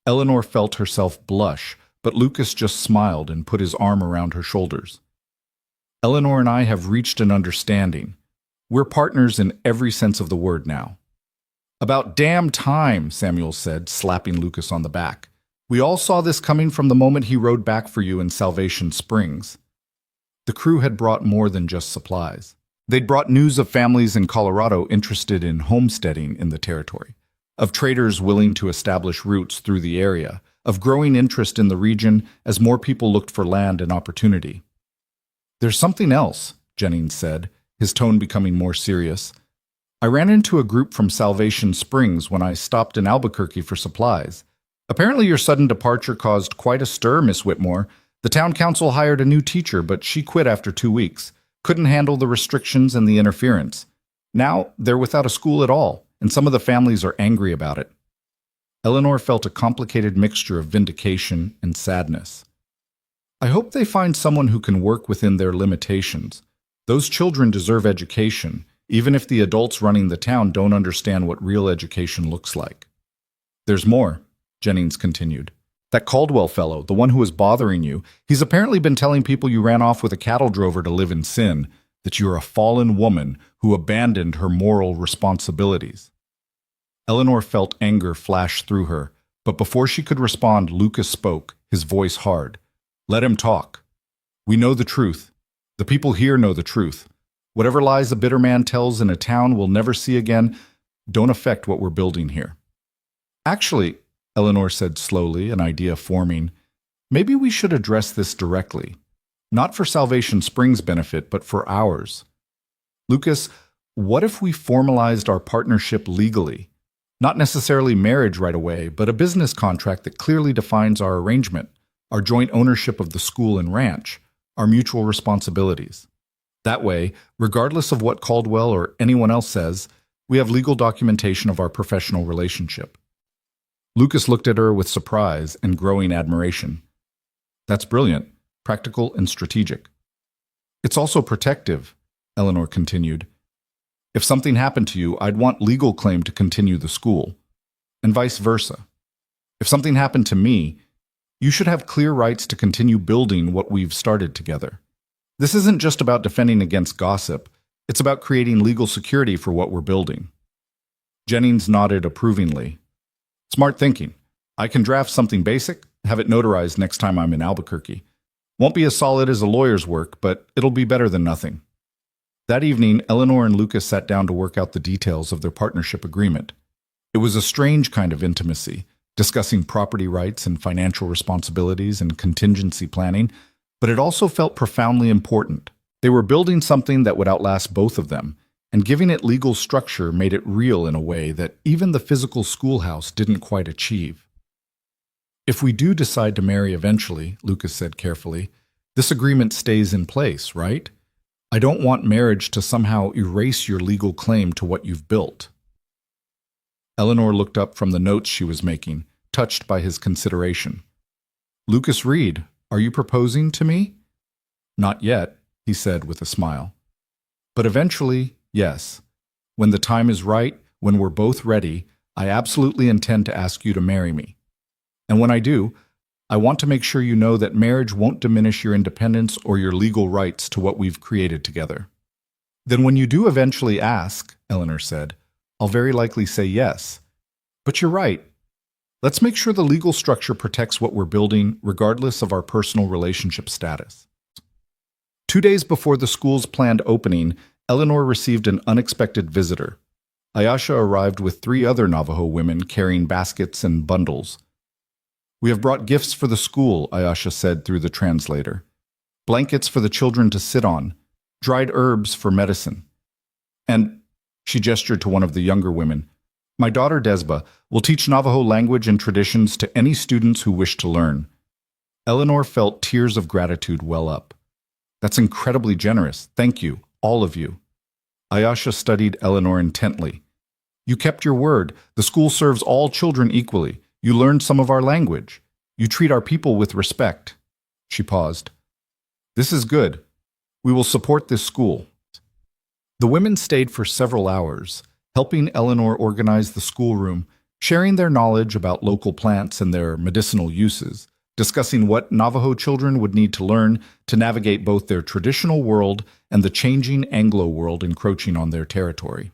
Eleanor felt herself blush, but Lucas just smiled and put his arm around her shoulders. Eleanor and I have reached an understanding. We're partners in every sense of the word now. About damn time, Samuel said, slapping Lucas on the back. We all saw this coming from the moment he rode back for you in Salvation Springs. The crew had brought more than just supplies. They'd brought news of families in Colorado interested in homesteading in the territory, of traders willing to establish roots through the area, of growing interest in the region as more people looked for land and opportunity. There's something else, Jennings said, his tone becoming more serious. I ran into a group from Salvation Springs when I stopped in Albuquerque for supplies. Apparently your sudden departure caused quite a stir, Miss Whitmore. The town council hired a new teacher, but she quit after 2 weeks. Couldn't handle the restrictions and the interference. Now they're without a school at all, and some of the families are angry about it. Eleanor felt a complicated mixture of vindication and sadness. I hope they find someone who can work within their limitations. Those children deserve education, even if the adults running the town don't understand what real education looks like. There's more, Jennings continued. That Caldwell fellow, the one who was bothering you, he's apparently been telling people you ran off with a cattle drover to live in sin, that you're a fallen woman who abandoned her moral responsibilities. Eleanor felt anger flash through her, but before she could respond, Lucas spoke, his voice hard. Let him talk. We know the truth. The people here know the truth. Whatever lies a bitter man tells in a town we'll never see again don't affect what we're building here. Actually, Eleanor said slowly, an idea forming, maybe we should address this directly. Not for Salvation Springs' benefit, but for ours. Lucas, what if we formalized our partnership legally? Not necessarily marriage right away, but a business contract that clearly defines our arrangement, our joint ownership of the school and ranch, our mutual responsibilities. That way, regardless of what Caldwell or anyone else says, we have legal documentation of our professional relationship. Lucas looked at her with surprise and growing admiration. That's brilliant, practical and strategic. It's also protective, Eleanor continued. If something happened to you, I'd want legal claim to continue the school, and vice versa. If something happened to me, you should have clear rights to continue building what we've started together. This isn't just about defending against gossip, it's about creating legal security for what we're building. Jennings nodded approvingly. Smart thinking. I can draft something basic, have it notarized next time I'm in Albuquerque. Won't be as solid as a lawyer's work, but it'll be better than nothing. That evening, Eleanor and Lucas sat down to work out the details of their partnership agreement. It was a strange kind of intimacy, discussing property rights and financial responsibilities and contingency planning, but it also felt profoundly important. They were building something that would outlast both of them, and giving it legal structure made it real in a way that even the physical schoolhouse didn't quite achieve. If we do decide to marry eventually, Lucas said carefully, this agreement stays in place, right? I don't want marriage to somehow erase your legal claim to what you've built. Eleanor looked up from the notes she was making, touched by his consideration. Lucas Reed, are you proposing to me? Not yet, he said with a smile. But eventually, yes. When the time is right, when we're both ready, I absolutely intend to ask you to marry me. And when I do, I want to make sure you know that marriage won't diminish your independence or your legal rights to what we've created together. Then when you do eventually ask, Eleanor said, I'll very likely say yes. But you're right. Let's make sure the legal structure protects what we're building, regardless of our personal relationship status. 2 days before the school's planned opening, Eleanor received an unexpected visitor. Ayasha arrived with 3 other Navajo women carrying baskets and bundles. We have brought gifts for the school, Ayasha said through the translator. Blankets for the children to sit on, dried herbs for medicine. And, she gestured to one of the younger women, my daughter Desba will teach Navajo language and traditions to any students who wish to learn. Eleanor felt tears of gratitude well up. That's incredibly generous. Thank you, all of you. Ayasha studied Eleanor intently. You kept your word. The school serves all children equally. You learned some of our language. You treat our people with respect. She paused. This is good. We will support this school. The women stayed for several hours, helping Eleanor organize the schoolroom, sharing their knowledge about local plants and their medicinal uses, discussing what Navajo children would need to learn to navigate both their traditional world and the changing Anglo world encroaching on their territory.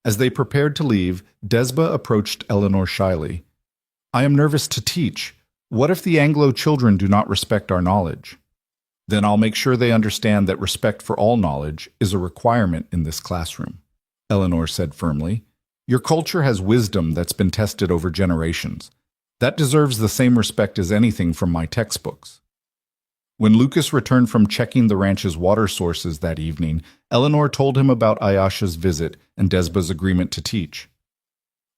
As they prepared to leave, Desba approached Eleanor shyly. I am nervous to teach. What if the Anglo children do not respect our knowledge? Then I'll make sure they understand that respect for all knowledge is a requirement in this classroom, Eleanor said firmly. Your culture has wisdom that's been tested over generations. That deserves the same respect as anything from my textbooks. When Lucas returned from checking the ranch's water sources that evening, Eleanor told him about Ayasha's visit and Desba's agreement to teach.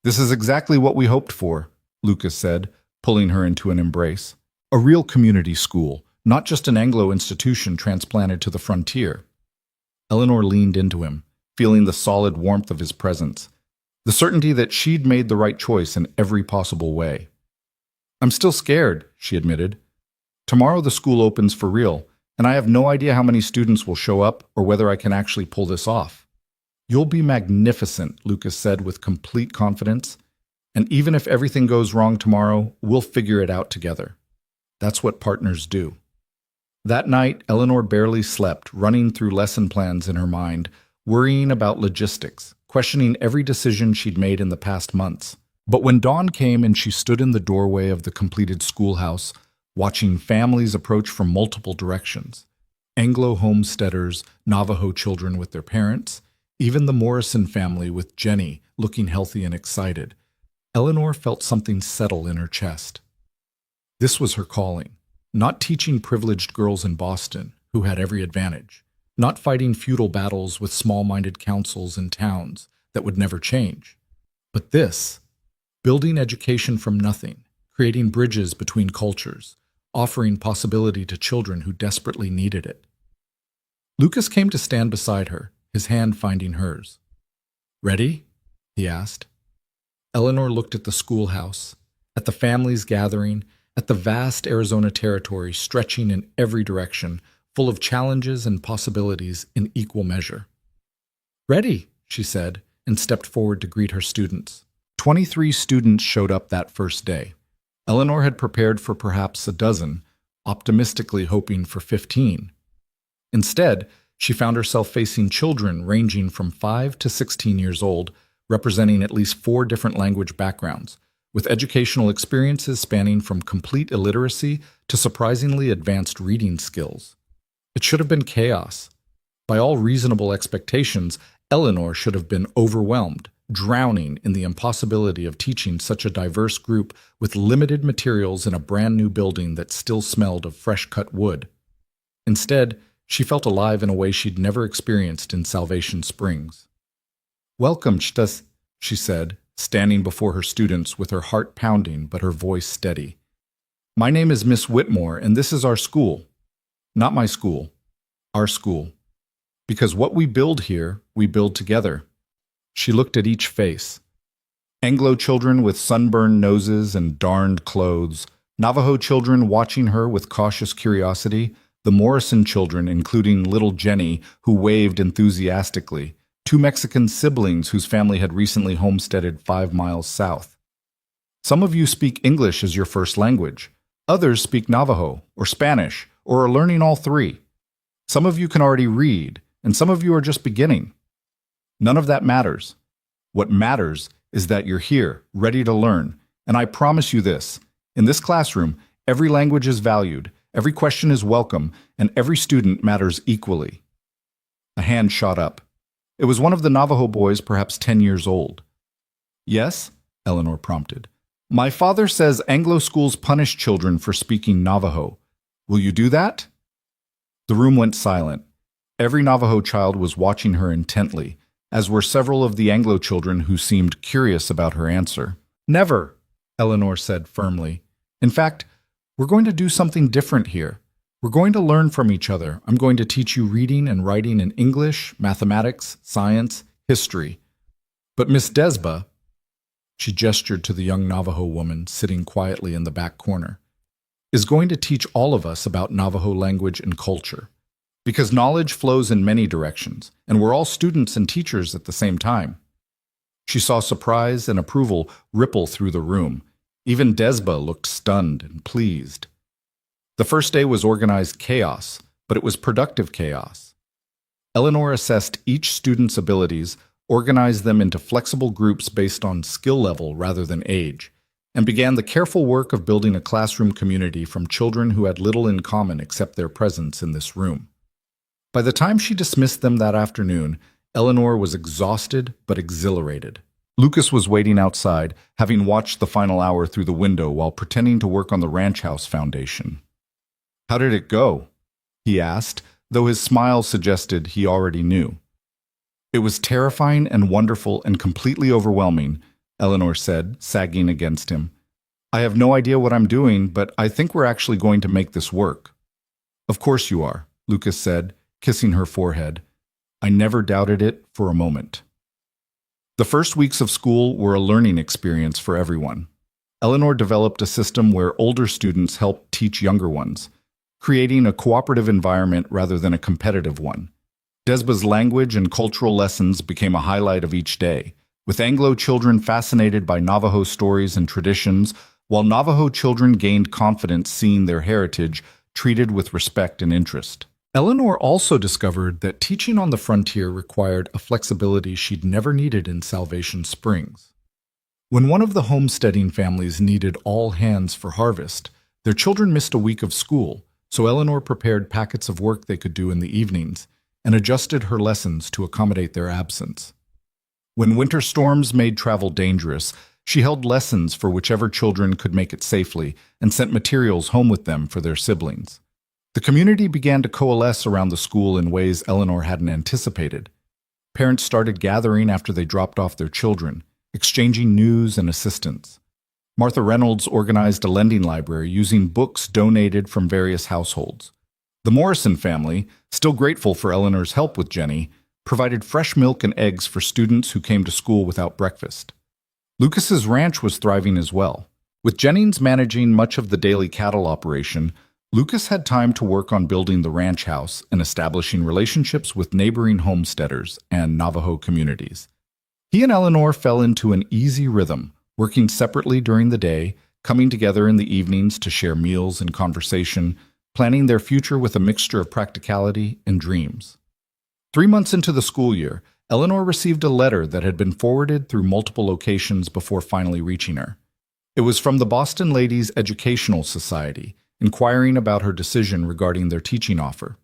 This is exactly what we hoped for, Lucas said, pulling her into an embrace. A real community school, not just an Anglo institution transplanted to the frontier. Eleanor leaned into him, feeling the solid warmth of his presence, the certainty that she'd made the right choice in every possible way. I'm still scared, she admitted. Tomorrow the school opens for real, and I have no idea how many students will show up or whether I can actually pull this off. You'll be magnificent, Lucas said with complete confidence. And even if everything goes wrong tomorrow, we'll figure it out together. That's what partners do. That night, Eleanor barely slept, running through lesson plans in her mind, worrying about logistics, questioning every decision she'd made in the past months. But when dawn came and she stood in the doorway of the completed schoolhouse, watching families approach from multiple directions, Anglo homesteaders, Navajo children with their parents, even the Morrison family with Jenny looking healthy and excited, Eleanor felt something settle in her chest. This was her calling, not teaching privileged girls in Boston, who had every advantage, not fighting feudal battles with small-minded councils in towns that would never change, but this, building education from nothing, creating bridges between cultures, offering possibility to children who desperately needed it. Lucas came to stand beside her, his hand finding hers. Ready? He asked. Eleanor looked at the schoolhouse, at the families gathering, at the vast Arizona territory stretching in every direction, full of challenges and possibilities in equal measure. "Ready," she said, and stepped forward to greet her students. 23 students showed up that first day. Eleanor had prepared for perhaps a dozen, optimistically hoping for 15. Instead, she found herself facing children ranging from 5 to 16 years old, representing at least 4 different language backgrounds, with educational experiences spanning from complete illiteracy to surprisingly advanced reading skills. It should have been chaos. By all reasonable expectations, Eleanor should have been overwhelmed, drowning in the impossibility of teaching such a diverse group with limited materials in a brand new building that still smelled of fresh-cut wood. Instead, she felt alive in a way she'd never experienced in Salvation Springs. "Welcome, Chtas," she said, standing before her students with her heart pounding but her voice steady. "My name is Miss Whitmore, and this is our school. Not my school, our school. Because what we build here, we build together." She looked at each face. Anglo children with sunburned noses and darned clothes, Navajo children watching her with cautious curiosity, the Morrison children, including little Jenny, who waved enthusiastically, 2 Mexican siblings whose family had recently homesteaded 5 miles south. Some of you speak English as your first language. Others speak Navajo or Spanish or are learning all 3. Some of you can already read, and some of you are just beginning. None of that matters. What matters is that you're here, ready to learn, and I promise you this. In this classroom, every language is valued, every question is welcome, and every student matters equally. A hand shot up. It was one of the Navajo boys, perhaps 10 years old. "Yes?" Eleanor prompted. "My father says Anglo schools punish children for speaking Navajo. Will you do that?" The room went silent. Every Navajo child was watching her intently, as were several of the Anglo children who seemed curious about her answer. "Never," Eleanor said firmly. "In fact, we're going to do something different here. We're going to learn from each other. I'm going to teach you reading and writing in English, mathematics, science, history. But Miss Desba," she gestured to the young Navajo woman sitting quietly in the back corner, "is going to teach all of us about Navajo language and culture. Because knowledge flows in many directions, and we're all students and teachers at the same time." She saw surprise and approval ripple through the room. Even Desba looked stunned and pleased. The first day was organized chaos, but it was productive chaos. Eleanor assessed each student's abilities, organized them into flexible groups based on skill level rather than age, and began the careful work of building a classroom community from children who had little in common except their presence in this room. By the time she dismissed them that afternoon, Eleanor was exhausted but exhilarated. Lucas was waiting outside, having watched the final hour through the window while pretending to work on the ranch house foundation. "How did it go?" he asked, though his smile suggested he already knew. "It was terrifying and wonderful and completely overwhelming," Eleanor said, sagging against him. "I have no idea what I'm doing, but I think we're actually going to make this work." "Of course you are," Lucas said, kissing her forehead. "I never doubted it for a moment." The first weeks of school were a learning experience for everyone. Eleanor developed a system where older students helped teach younger ones, creating a cooperative environment rather than a competitive one. Desba's language and cultural lessons became a highlight of each day, with Anglo children fascinated by Navajo stories and traditions, while Navajo children gained confidence seeing their heritage treated with respect and interest. Eleanor also discovered that teaching on the frontier required a flexibility she'd never needed in Salvation Springs. When one of the homesteading families needed all hands for harvest, their children missed a week of school, so Eleanor prepared packets of work they could do in the evenings and adjusted her lessons to accommodate their absence. When winter storms made travel dangerous, she held lessons for whichever children could make it safely and sent materials home with them for their siblings. The community began to coalesce around the school in ways Eleanor hadn't anticipated. Parents started gathering after they dropped off their children, exchanging news and assistance. Martha Reynolds organized a lending library using books donated from various households. The Morrison family, still grateful for Eleanor's help with Jenny, provided fresh milk and eggs for students who came to school without breakfast. Lucas's ranch was thriving as well. With Jennings managing much of the daily cattle operation, Lucas had time to work on building the ranch house and establishing relationships with neighboring homesteaders and Navajo communities. He and Eleanor fell into an easy rhythm, working separately during the day, coming together in the evenings to share meals and conversation, planning their future with a mixture of practicality and dreams. 3 months into the school year, Eleanor received a letter that had been forwarded through multiple locations before finally reaching her. It was from the Boston Ladies Educational Society, inquiring about her decision regarding their teaching offer.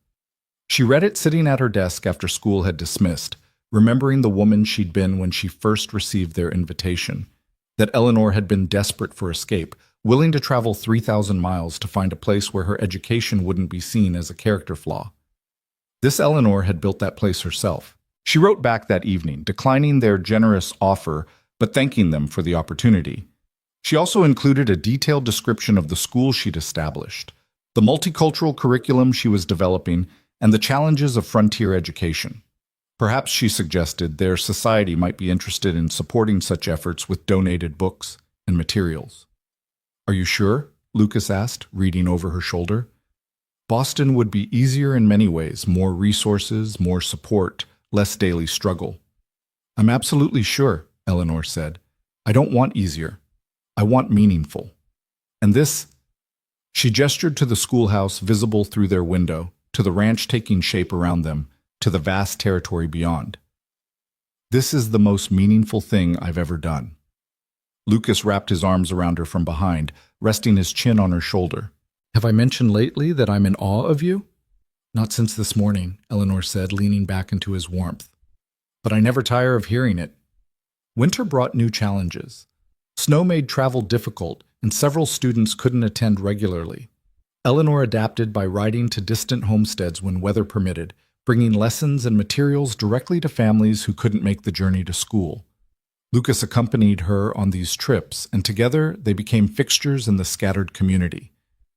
She read it sitting at her desk after school had dismissed, remembering the woman she'd been when she first received their invitation, that Eleanor had been desperate for escape, willing to travel 3,000 miles to find a place where her education wouldn't be seen as a character flaw. This Eleanor had built that place herself. She wrote back that evening, declining their generous offer, but thanking them for the opportunity. She also included a detailed description of the school she'd established, the multicultural curriculum she was developing, and the challenges of frontier education. Perhaps, she suggested, their society might be interested in supporting such efforts with donated books and materials. "Are you sure?" Lucas asked, reading over her shoulder. "Boston would be easier in many ways, more resources, more support, less daily struggle." "I'm absolutely sure," Eleanor said. "I don't want easier. I want meaningful. And this—" She gestured to the schoolhouse visible through their window, to the ranch taking shape around them, to the vast territory beyond. "This is the most meaningful thing I've ever done." Lucas wrapped his arms around her from behind, resting his chin on her shoulder. "Have I mentioned lately that I'm in awe of you?" "Not since this morning," Eleanor said, leaning back into his warmth. "But I never tire of hearing it." Winter brought new challenges. Snow made travel difficult, and several students couldn't attend regularly. Eleanor adapted by riding to distant homesteads when weather permitted, bringing lessons and materials directly to families who couldn't make the journey to school. Lucas accompanied her on these trips, and together they became fixtures in the scattered community,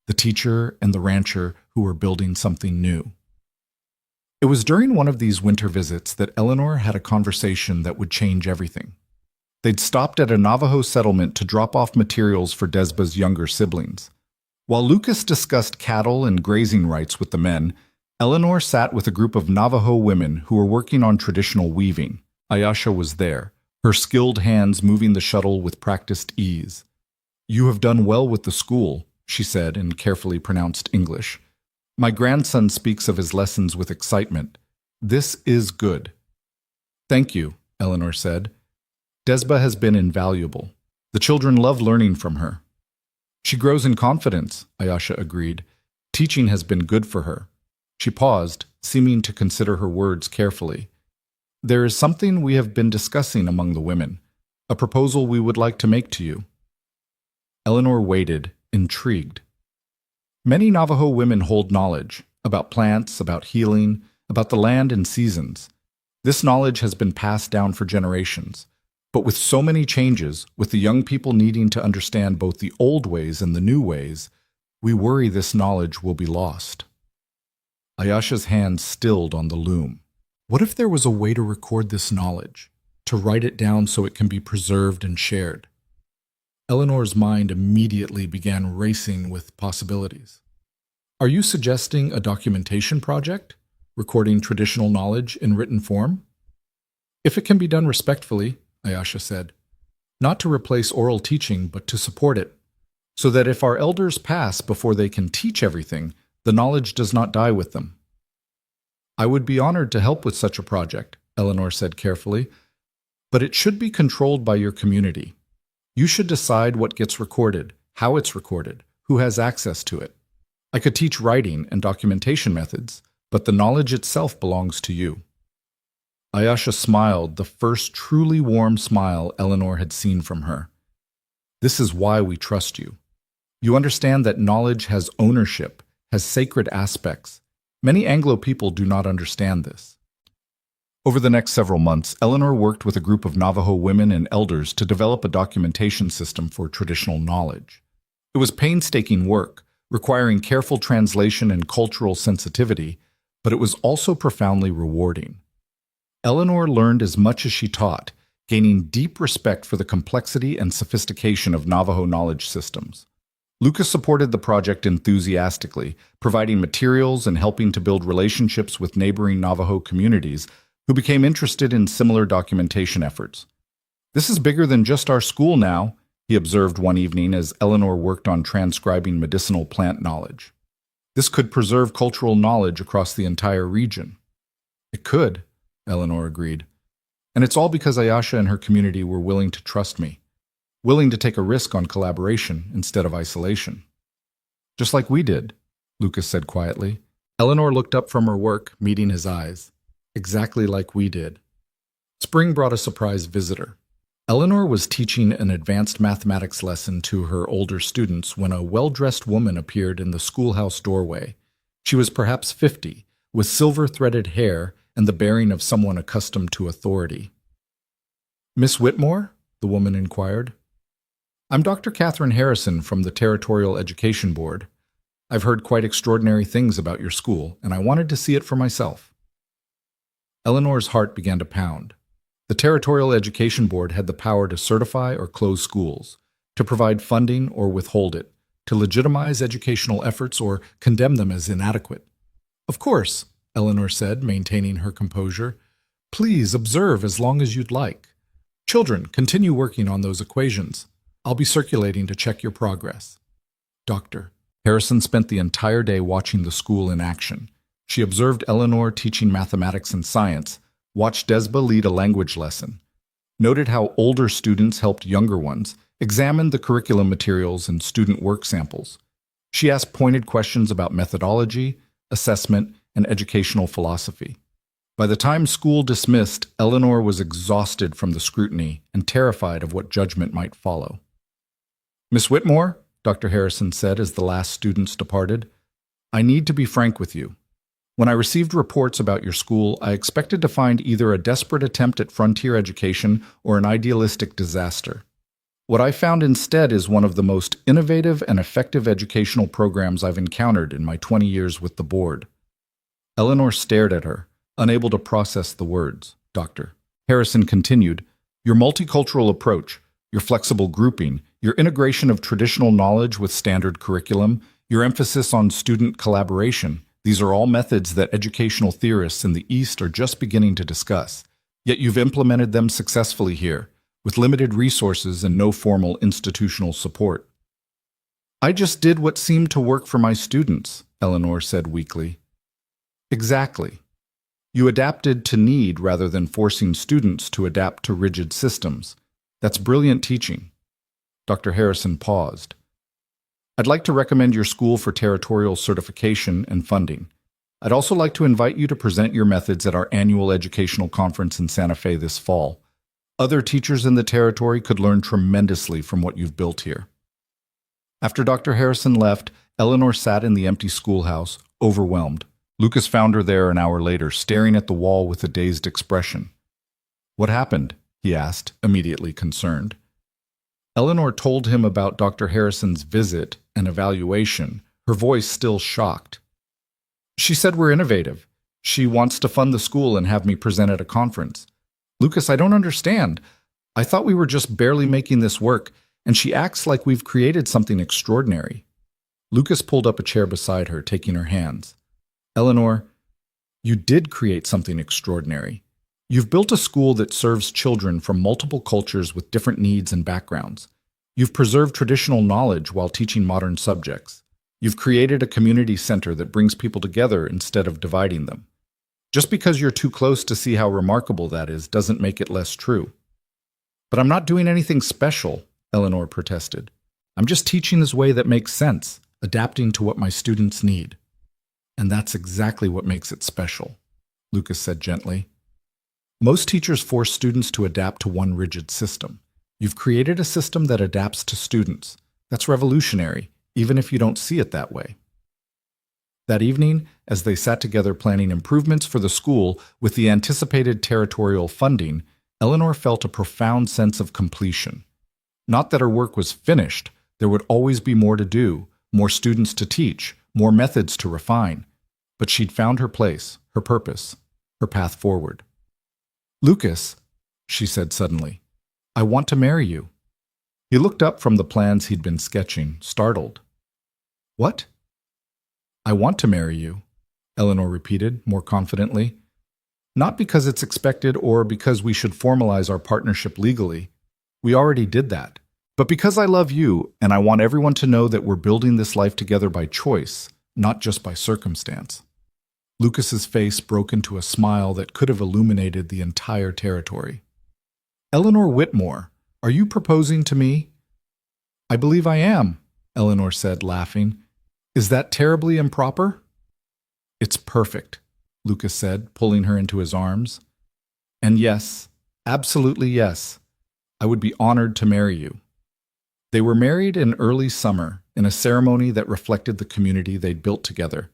the teacher and the rancher who were building something new. It was during one of these winter visits that Eleanor had a conversation that would change everything. They'd stopped at a Navajo settlement to drop off materials for Desba's younger siblings. While Lucas discussed cattle and grazing rights with the men, Eleanor sat with a group of Navajo women who were working on traditional weaving. Ayasha was there, her skilled hands moving the shuttle with practiced ease. "You have done well with the school," she said in carefully pronounced English. "My grandson speaks of his lessons with excitement. This is good." "Thank you," Eleanor said. "Desba has been invaluable. The children love learning from her." "She grows in confidence," Ayasha agreed. "Teaching has been good for her." She paused, seeming to consider her words carefully. "There is something we have been discussing among the women, a proposal we would like to make to you." Eleanor waited, intrigued. Many Navajo women hold knowledge about plants, about healing, about the land and seasons. This knowledge has been passed down for generations. But with so many changes, with the young people needing to understand both the old ways and the new ways, we worry this knowledge will be lost. Ayasha's hand stilled on the loom. What if there was a way to record this knowledge, to write it down so it can be preserved and shared? Eleanor's mind immediately began racing with possibilities. "Are you suggesting a documentation project, recording traditional knowledge in written form?" "If it can be done respectfully," Ayasha said. "Not to replace oral teaching, but to support it, so that if our elders pass before they can teach everything, the knowledge does not die with them." "I would be honored to help with such a project," Eleanor said carefully, "but it should be controlled by your community. You should decide what gets recorded, how it's recorded, who has access to it. I could teach writing and documentation methods, but the knowledge itself belongs to you." Ayasha smiled, the first truly warm smile Eleanor had seen from her. "This is why we trust you. You understand that knowledge has ownership, has sacred aspects. Many Anglo people do not understand this." Over the next several months, Eleanor worked with a group of Navajo women and elders to develop a documentation system for traditional knowledge. It was painstaking work, requiring careful translation and cultural sensitivity, but it was also profoundly rewarding. Eleanor learned as much as she taught, gaining deep respect for the complexity and sophistication of Navajo knowledge systems. Lucas supported the project enthusiastically, providing materials and helping to build relationships with neighboring Navajo communities who became interested in similar documentation efforts. "This is bigger than just our school now," he observed one evening as Eleanor worked on transcribing medicinal plant knowledge. "This could preserve cultural knowledge across the entire region." "It could," Eleanor agreed. "And it's all because Ayasha and her community were willing to trust me, willing to take a risk on collaboration instead of isolation." "Just like we did," Lucas said quietly. Eleanor looked up from her work, meeting his eyes. "Exactly like we did." Spring brought a surprise visitor. Eleanor was teaching an advanced mathematics lesson to her older students when a well-dressed woman appeared in the schoolhouse doorway. She was perhaps 50, with silver-threaded hair and the bearing of someone accustomed to authority. "Miss Whitmore?" the woman inquired. "I'm Dr. Catherine Harrison from the Territorial Education Board. I've heard quite extraordinary things about your school, and I wanted to see it for myself." Eleanor's heart began to pound. The Territorial Education Board had the power to certify or close schools, to provide funding or withhold it, to legitimize educational efforts or condemn them as inadequate. "Of course," Eleanor said, maintaining her composure. "Please observe as long as you'd like. Children, continue working on those equations. I'll be circulating to check your progress." Dr. Harrison spent the entire day watching the school in action. She observed Eleanor teaching mathematics and science, watched Desba lead a language lesson, noted how older students helped younger ones, examined the curriculum materials and student work samples. She asked pointed questions about methodology, assessment, and educational philosophy. By the time school dismissed, Eleanor was exhausted from the scrutiny and terrified of what judgment might follow. "Miss Whitmore," Dr. Harrison said as the last students departed, "I need to be frank with you. When I received reports about your school, I expected to find either a desperate attempt at frontier education or an idealistic disaster. What I found instead is one of the most innovative and effective educational programs I've encountered in my 20 years with the board." Eleanor stared at her, unable to process the words. Dr. Harrison continued, "Your multicultural approach, your flexible grouping, your integration of traditional knowledge with standard curriculum, your emphasis on student collaboration, these are all methods that educational theorists in the East are just beginning to discuss. Yet you've implemented them successfully here, with limited resources and no formal institutional support." "I just did what seemed to work for my students," Eleanor said weakly. "Exactly. You adapted to need rather than forcing students to adapt to rigid systems. That's brilliant teaching." Dr. Harrison paused. "I'd like to recommend your school for territorial certification and funding. I'd also like to invite you to present your methods at our annual educational conference in Santa Fe this fall. Other teachers in the territory could learn tremendously from what you've built here." After Dr. Harrison left, Eleanor sat in the empty schoolhouse, overwhelmed. Lucas found her there an hour later, staring at the wall with a dazed expression. "What happened?" he asked, immediately concerned. Eleanor told him about Dr. Harrison's visit and evaluation, her voice still shocked. "She said we're innovative. She wants to fund the school and have me present at a conference. Lucas, I don't understand. I thought we were just barely making this work, and she acts like we've created something extraordinary." Lucas pulled up a chair beside her, taking her hands. "Eleanor, you did create something extraordinary. You've built a school that serves children from multiple cultures with different needs and backgrounds. You've preserved traditional knowledge while teaching modern subjects. You've created a community center that brings people together instead of dividing them. Just because you're too close to see how remarkable that is doesn't make it less true." "But I'm not doing anything special," Eleanor protested. "I'm just teaching this way that makes sense, adapting to what my students need." "And that's exactly what makes it special," Lucas said gently. "Most teachers force students to adapt to one rigid system. You've created a system that adapts to students. That's revolutionary, even if you don't see it that way." That evening, as they sat together planning improvements for the school with the anticipated territorial funding, Eleanor felt a profound sense of completion. Not that her work was finished, there would always be more to do, more students to teach, more methods to refine. But she'd found her place, her purpose, her path forward. "Lucas," she said suddenly, "I want to marry you." He looked up from the plans he'd been sketching, startled. What? I want to marry you, Eleanor repeated, more confidently. Not because it's expected or because we should formalize our partnership legally. We already did that. But because I love you, and I want everyone to know that we're building this life together by choice, not just by circumstance. Lucas's face broke into a smile that could have illuminated the entire territory. Eleanor Whitmore, are you proposing to me? I believe I am, Eleanor said, laughing. Is that terribly improper? It's perfect, Lucas said, pulling her into his arms. And yes, absolutely yes, I would be honored to marry you. They were married in early summer, in a ceremony that reflected the community they'd built together.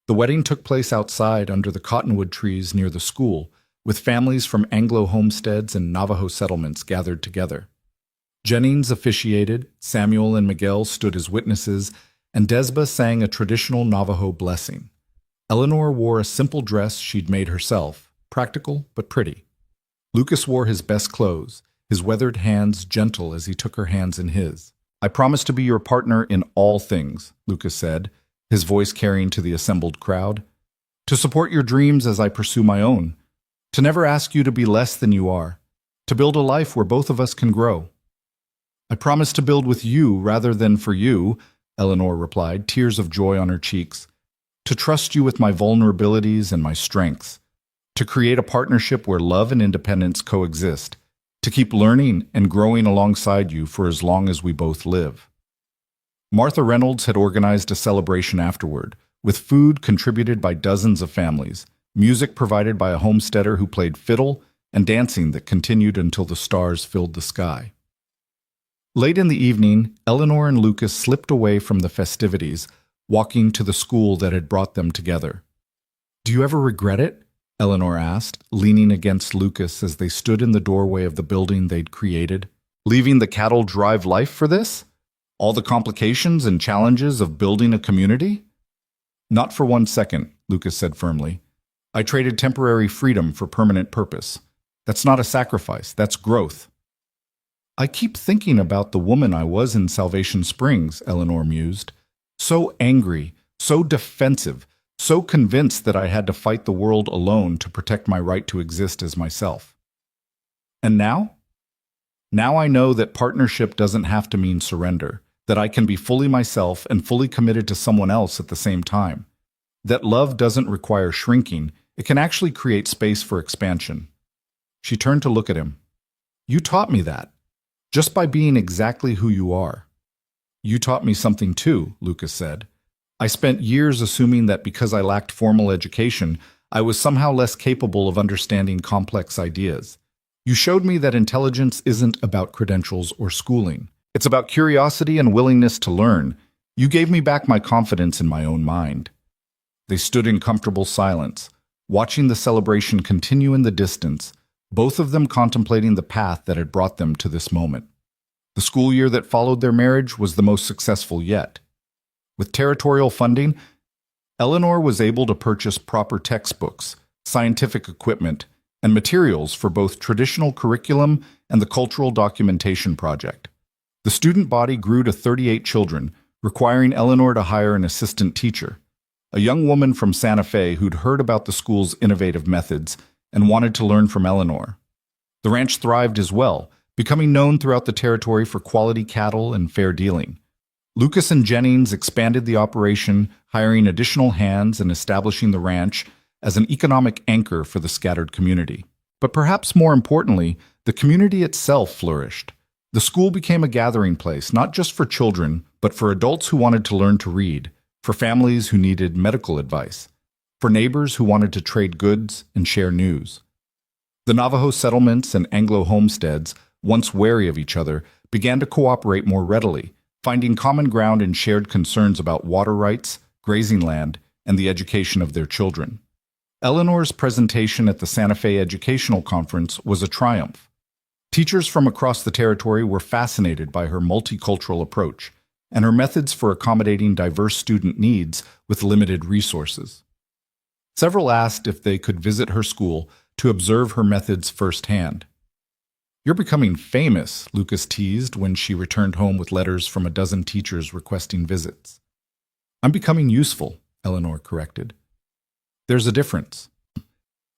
The wedding took place outside under the cottonwood trees near the school, with families from Anglo homesteads and Navajo settlements gathered together. Jennings officiated, Samuel and Miguel stood as witnesses, and Desba sang a traditional Navajo blessing. Eleanor wore a simple dress she'd made herself, practical but pretty. Lucas wore his best clothes, his weathered hands gentle as he took her hands in his. I promise to be your partner in all things, Lucas said, his voice carrying to the assembled crowd. To support your dreams as I pursue my own. To never ask you to be less than you are. To build a life where both of us can grow. I promise to build with you rather than for you, Eleanor replied, tears of joy on her cheeks. To trust you with my vulnerabilities and my strengths. To create a partnership where love and independence coexist. To keep learning and growing alongside you for as long as we both live. Martha Reynolds had organized a celebration afterward, with food contributed by dozens of families, music provided by a homesteader who played fiddle, and dancing that continued until the stars filled the sky. Late in the evening, Eleanor and Lucas slipped away from the festivities, walking to the school that had brought them together. Do you ever regret it? Eleanor asked, leaning against Lucas as they stood in the doorway of the building they'd created. Leaving the cattle drive life for this? All the complications and challenges of building a community? Not for 1 second, Lucas said firmly. I traded temporary freedom for permanent purpose. That's not a sacrifice, that's growth. I keep thinking about the woman I was in Salvation Springs, Eleanor mused. So angry, so defensive, so convinced that I had to fight the world alone to protect my right to exist as myself. And now? Now I know that partnership doesn't have to mean surrender, that I can be fully myself and fully committed to someone else at the same time. That love doesn't require shrinking, it can actually create space for expansion. She turned to look at him. You taught me that, just by being exactly who you are. You taught me something too, Lucas said. I spent years assuming that because I lacked formal education, I was somehow less capable of understanding complex ideas. You showed me that intelligence isn't about credentials or schooling. It's about curiosity and willingness to learn. You gave me back my confidence in my own mind. They stood in comfortable silence, watching the celebration continue in the distance, both of them contemplating the path that had brought them to this moment. The school year that followed their marriage was the most successful yet. With territorial funding, Eleanor was able to purchase proper textbooks, scientific equipment, and materials for both traditional curriculum and the cultural documentation project. The student body grew to 38 children, requiring Eleanor to hire an assistant teacher, a young woman from Santa Fe who'd heard about the school's innovative methods and wanted to learn from Eleanor. The ranch thrived as well, becoming known throughout the territory for quality cattle and fair dealing. Lucas and Jennings expanded the operation, hiring additional hands and establishing the ranch as an economic anchor for the scattered community. But perhaps more importantly, the community itself flourished. The school became a gathering place, not just for children, but for adults who wanted to learn to read, for families who needed medical advice, for neighbors who wanted to trade goods and share news. The Navajo settlements and Anglo homesteads, once wary of each other, began to cooperate more readily, finding common ground in shared concerns about water rights, grazing land, and the education of their children. Eleanor's presentation at the Santa Fe Educational Conference was a triumph. Teachers from across the territory were fascinated by her multicultural approach and her methods for accommodating diverse student needs with limited resources. Several asked if they could visit her school to observe her methods firsthand. You're becoming famous, Lucas teased when she returned home with letters from a dozen teachers requesting visits. I'm becoming useful, Eleanor corrected. There's a difference.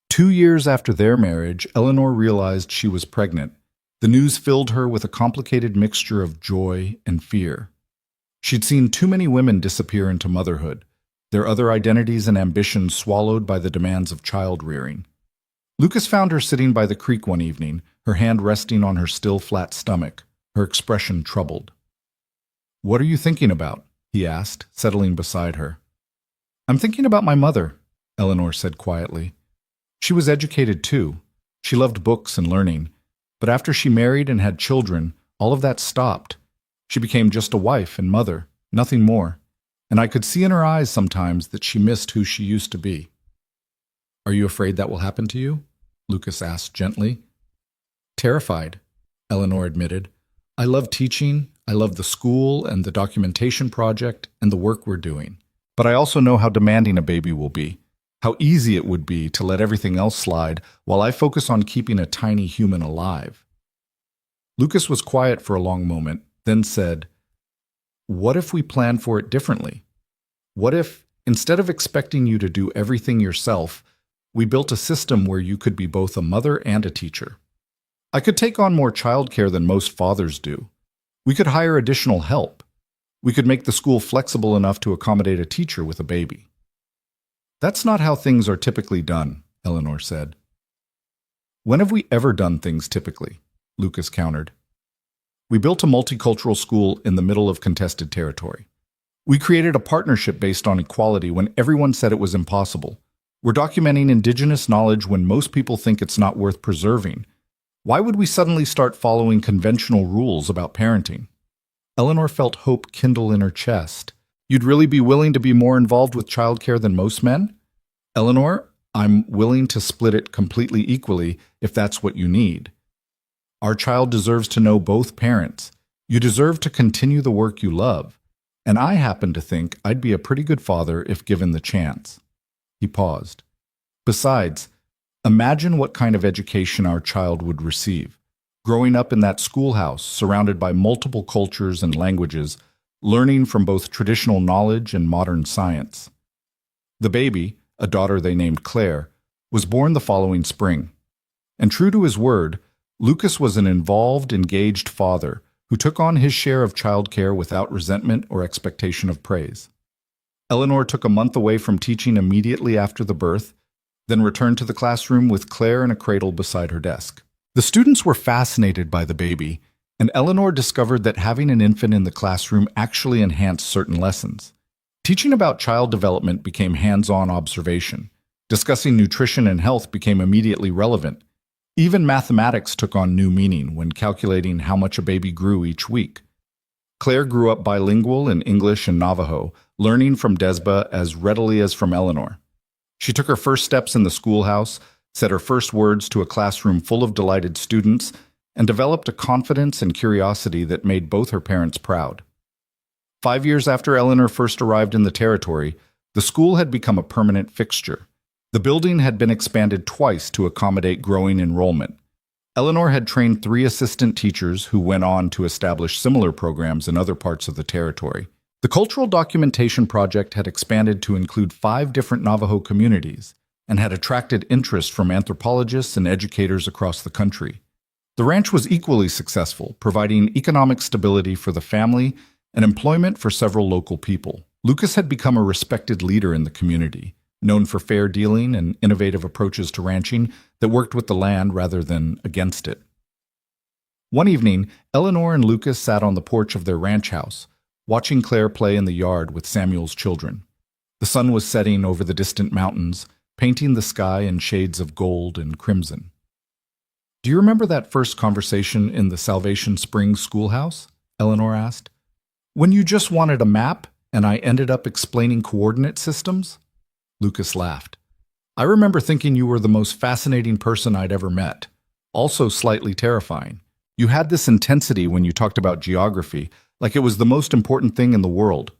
2 years after their marriage, Eleanor realized she was pregnant. The news filled her with a complicated mixture of joy and fear. She'd seen too many women disappear into motherhood, their other identities and ambitions swallowed by the demands of child-rearing. Lucas found her sitting by the creek one evening, her hand resting on her still flat stomach, her expression troubled. "What are you thinking about?" he asked, settling beside her. "I'm thinking about my mother," Eleanor said quietly. She was educated too. She loved books and learning. But after she married and had children, all of that stopped. She became just a wife and mother, nothing more. And I could see in her eyes sometimes that she missed who she used to be. "Are you afraid that will happen to you?" Lucas asked gently. "Terrified," Eleanor admitted. "I love teaching, I love the school and the documentation project and the work we're doing. But I also know how demanding a baby will be, how easy it would be to let everything else slide while I focus on keeping a tiny human alive." Lucas was quiet for a long moment, then said, "What if we plan for it differently? What if, instead of expecting you to do everything yourself, we built a system where you could be both a mother and a teacher? I could take on more childcare than most fathers do. We could hire additional help. We could make the school flexible enough to accommodate a teacher with a baby." "That's not how things are typically done," Eleanor said. "When have we ever done things typically?" Lucas countered. "We built a multicultural school in the middle of contested territory. We created a partnership based on equality when everyone said it was impossible. We're documenting indigenous knowledge when most people think it's not worth preserving. Why would we suddenly start following conventional rules about parenting?" Eleanor felt hope kindle in her chest. "You'd really be willing to be more involved with childcare than most men?" "Eleanor, I'm willing to split it completely equally if that's what you need. Our child deserves to know both parents. You deserve to continue the work you love. And I happen to think I'd be a pretty good father if given the chance." He paused. "Besides, imagine what kind of education our child would receive. Growing up in that schoolhouse, surrounded by multiple cultures and languages, learning from both traditional knowledge and modern science." The baby, a daughter they named Claire, was born the following spring. And true to his word, Lucas was an involved, engaged father who took on his share of childcare without resentment or expectation of praise. Eleanor took a month away from teaching immediately after the birth, then returned to the classroom with Claire in a cradle beside her desk. The students were fascinated by the baby, and Eleanor discovered that having an infant in the classroom actually enhanced certain lessons. Teaching about child development became hands-on observation. Discussing nutrition and health became immediately relevant. Even mathematics took on new meaning when calculating how much a baby grew each week. Claire grew up bilingual in English and Navajo, learning from Desba as readily as from Eleanor. She took her first steps in the schoolhouse, said her first words to a classroom full of delighted students, and developed a confidence and curiosity that made both her parents proud. 5 years after Eleanor first arrived in the territory, the school had become a permanent fixture. The building had been expanded twice to accommodate growing enrollment. Eleanor had trained 3 assistant teachers who went on to establish similar programs in other parts of the territory. The cultural documentation project had expanded to include 5 different Navajo communities and had attracted interest from anthropologists and educators across the country. The ranch was equally successful, providing economic stability for the family and employment for several local people. Lucas had become a respected leader in the community, known for fair dealing and innovative approaches to ranching that worked with the land rather than against it. One evening, Eleanor and Lucas sat on the porch of their ranch house, watching Claire play in the yard with Samuel's children. The sun was setting over the distant mountains, painting the sky in shades of gold and crimson. "Do you remember that first conversation in the Salvation Springs schoolhouse?" Eleanor asked. "When you just wanted a map and I ended up explaining coordinate systems?" Lucas laughed. "I remember thinking you were the most fascinating person I'd ever met, also slightly terrifying. You had this intensity when you talked about geography, like it was the most important thing in the world."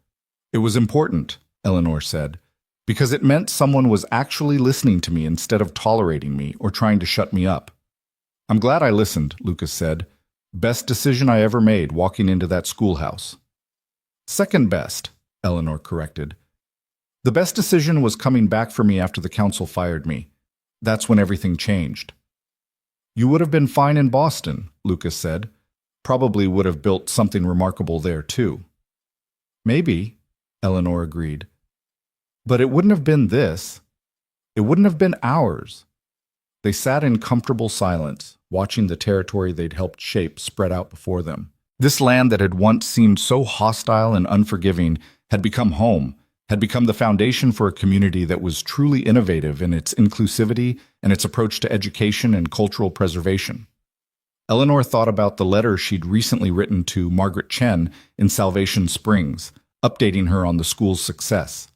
"It was important," Eleanor said, "because it meant someone was actually listening to me instead of tolerating me or trying to shut me up." "I'm glad I listened," Lucas said. "Best decision I ever made walking into that schoolhouse." "Second best," Eleanor corrected. The best decision was coming back for me after the council fired me. That's when everything changed. You would have been fine in Boston, Lucas said. Probably would have built something remarkable there, too. Maybe, Eleanor agreed. But it wouldn't have been this. It wouldn't have been ours. They sat in comfortable silence, watching the territory they'd helped shape spread out before them. This land that had once seemed so hostile and unforgiving had become home, had become the foundation for a community that was truly innovative in its inclusivity and its approach to education and cultural preservation. Eleanor thought about the letter she'd recently written to Margaret Chen in Salvation Springs, updating her on the school's success.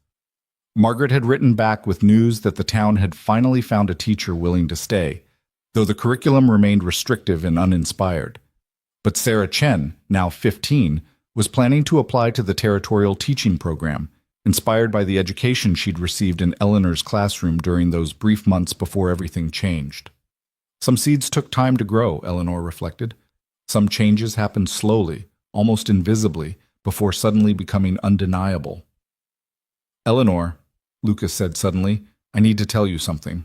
Margaret had written back with news that the town had finally found a teacher willing to stay, though the curriculum remained restrictive and uninspired. But Sarah Chen, now 15, was planning to apply to the territorial teaching program, inspired by the education she'd received in Eleanor's classroom during those brief months before everything changed. Some seeds took time to grow, Eleanor reflected. Some changes happened slowly, almost invisibly, before suddenly becoming undeniable. Eleanor, Lucas said suddenly, I need to tell you something.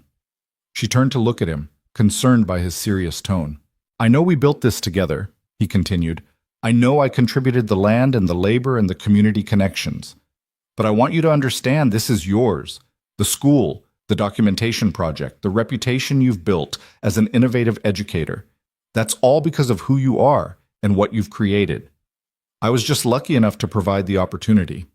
She turned to look at him, concerned by his serious tone. I know we built this together, he continued. I know I contributed the land and the labor and the community connections. But I want you to understand this is yours. The school, the documentation project, the reputation you've built as an innovative educator. That's all because of who you are and what you've created. I was just lucky enough to provide the opportunity.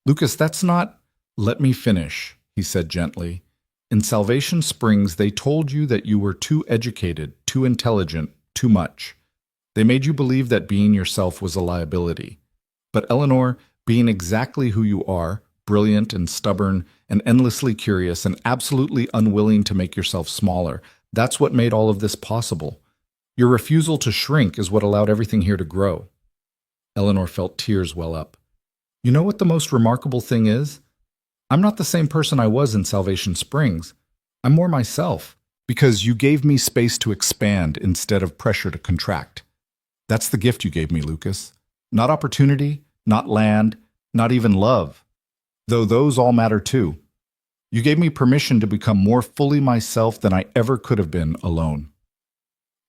Lucas, that's not... Let me finish, he said gently. In Salvation Springs, they told you that you were too educated, too intelligent, too much. They made you believe that being yourself was a liability. But Eleanor, being exactly who you are, brilliant and stubborn and endlessly curious and absolutely unwilling to make yourself smaller, that's what made all of this possible. Your refusal to shrink is what allowed everything here to grow. Eleanor felt tears well up. You know what the most remarkable thing is? I'm not the same person I was in Salvation Springs. I'm more myself, because you gave me space to expand instead of pressure to contract. That's the gift you gave me, Lucas. Not opportunity, not land, not even love. Though those all matter too. You gave me permission to become more fully myself than I ever could have been alone.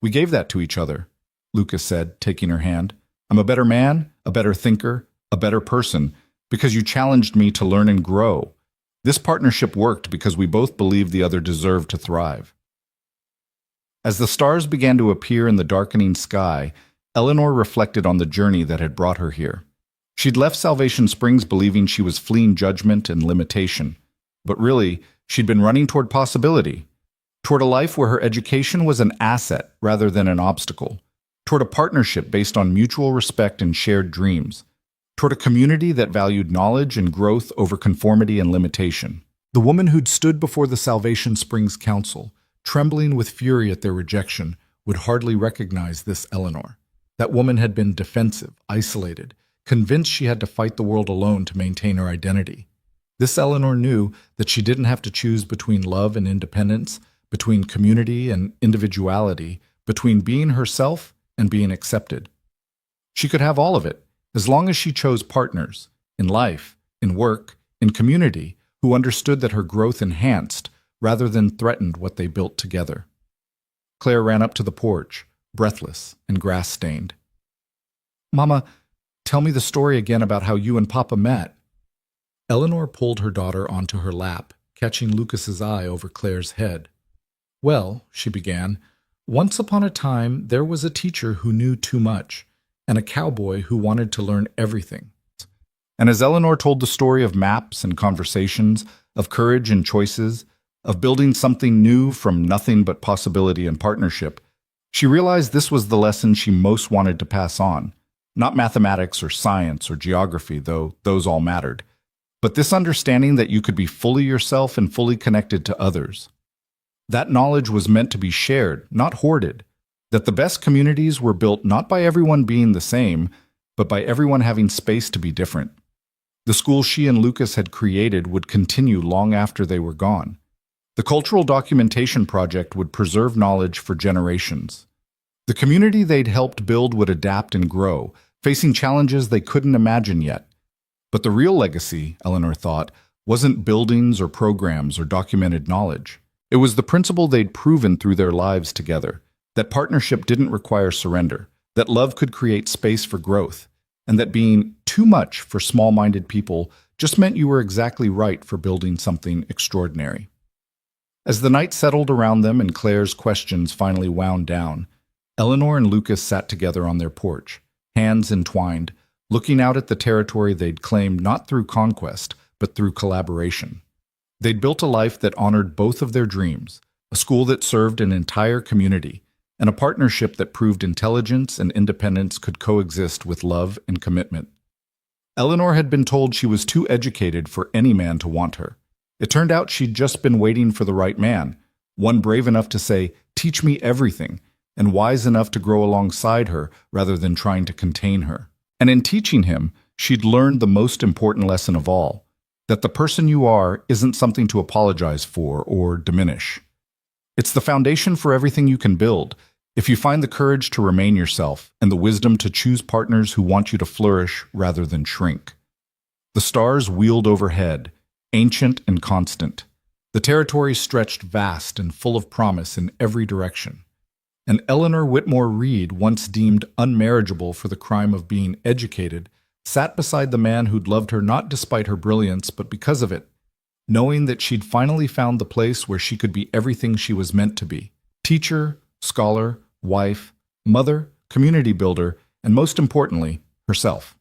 We gave that to each other, Lucas said, taking her hand. I'm a better man, a better thinker, a better person, because you challenged me to learn and grow. This partnership worked because we both believed the other deserved to thrive. As the stars began to appear in the darkening sky, Eleanor reflected on the journey that had brought her here. She'd left Salvation Springs believing she was fleeing judgment and limitation, but really, she'd been running toward possibility, toward a life where her education was an asset rather than an obstacle, toward a partnership based on mutual respect and shared dreams, toward a community that valued knowledge and growth over conformity and limitation. The woman who'd stood before the Salvation Springs Council, trembling with fury at their rejection, would hardly recognize this Eleanor. That woman had been defensive, isolated, convinced she had to fight the world alone to maintain her identity. This Eleanor knew that she didn't have to choose between love and independence, between community and individuality, between being herself and being accepted. She could have all of it, as long as she chose partners, in life, in work, in community, who understood that her growth enhanced rather than threatened what they built together. Claire ran up to the porch, breathless and grass-stained. Mama, tell me the story again about how you and Papa met. Eleanor pulled her daughter onto her lap, catching Lucas's eye over Claire's head. Well, she began, once upon a time there was a teacher who knew too much, and a cowboy who wanted to learn everything. And as Eleanor told the story of maps and conversations, of courage and choices, of building something new from nothing but possibility and partnership, she realized this was the lesson she most wanted to pass on. Not mathematics or science or geography, though those all mattered, but this understanding that you could be fully yourself and fully connected to others. That knowledge was meant to be shared, not hoarded, that the best communities were built not by everyone being the same, but by everyone having space to be different. The school she and Lucas had created would continue long after they were gone. The Cultural Documentation Project would preserve knowledge for generations. The community they'd helped build would adapt and grow, facing challenges they couldn't imagine yet. But the real legacy, Eleanor thought, wasn't buildings or programs or documented knowledge. It was the principle they'd proven through their lives together, that partnership didn't require surrender, that love could create space for growth, and that being too much for small-minded people just meant you were exactly right for building something extraordinary. As the night settled around them and Claire's questions finally wound down, Eleanor and Lucas sat together on their porch, hands entwined, looking out at the territory they'd claimed not through conquest, but through collaboration. They'd built a life that honored both of their dreams, a school that served an entire community, and a partnership that proved intelligence and independence could coexist with love and commitment. Eleanor had been told she was too educated for any man to want her. It turned out she'd just been waiting for the right man, one brave enough to say, "Teach me everything," and wise enough to grow alongside her rather than trying to contain her. And in teaching him, she'd learned the most important lesson of all, that the person you are isn't something to apologize for or diminish. It's the foundation for everything you can build, if you find the courage to remain yourself and the wisdom to choose partners who want you to flourish rather than shrink. The stars wheeled overhead, ancient and constant. The territory stretched vast and full of promise in every direction. And Eleanor Whitmore Reed, once deemed unmarriageable for the crime of being educated, sat beside the man who'd loved her not despite her brilliance, but because of it, knowing that she'd finally found the place where she could be everything she was meant to be: teacher, scholar, wife, mother, community builder, and most importantly, herself.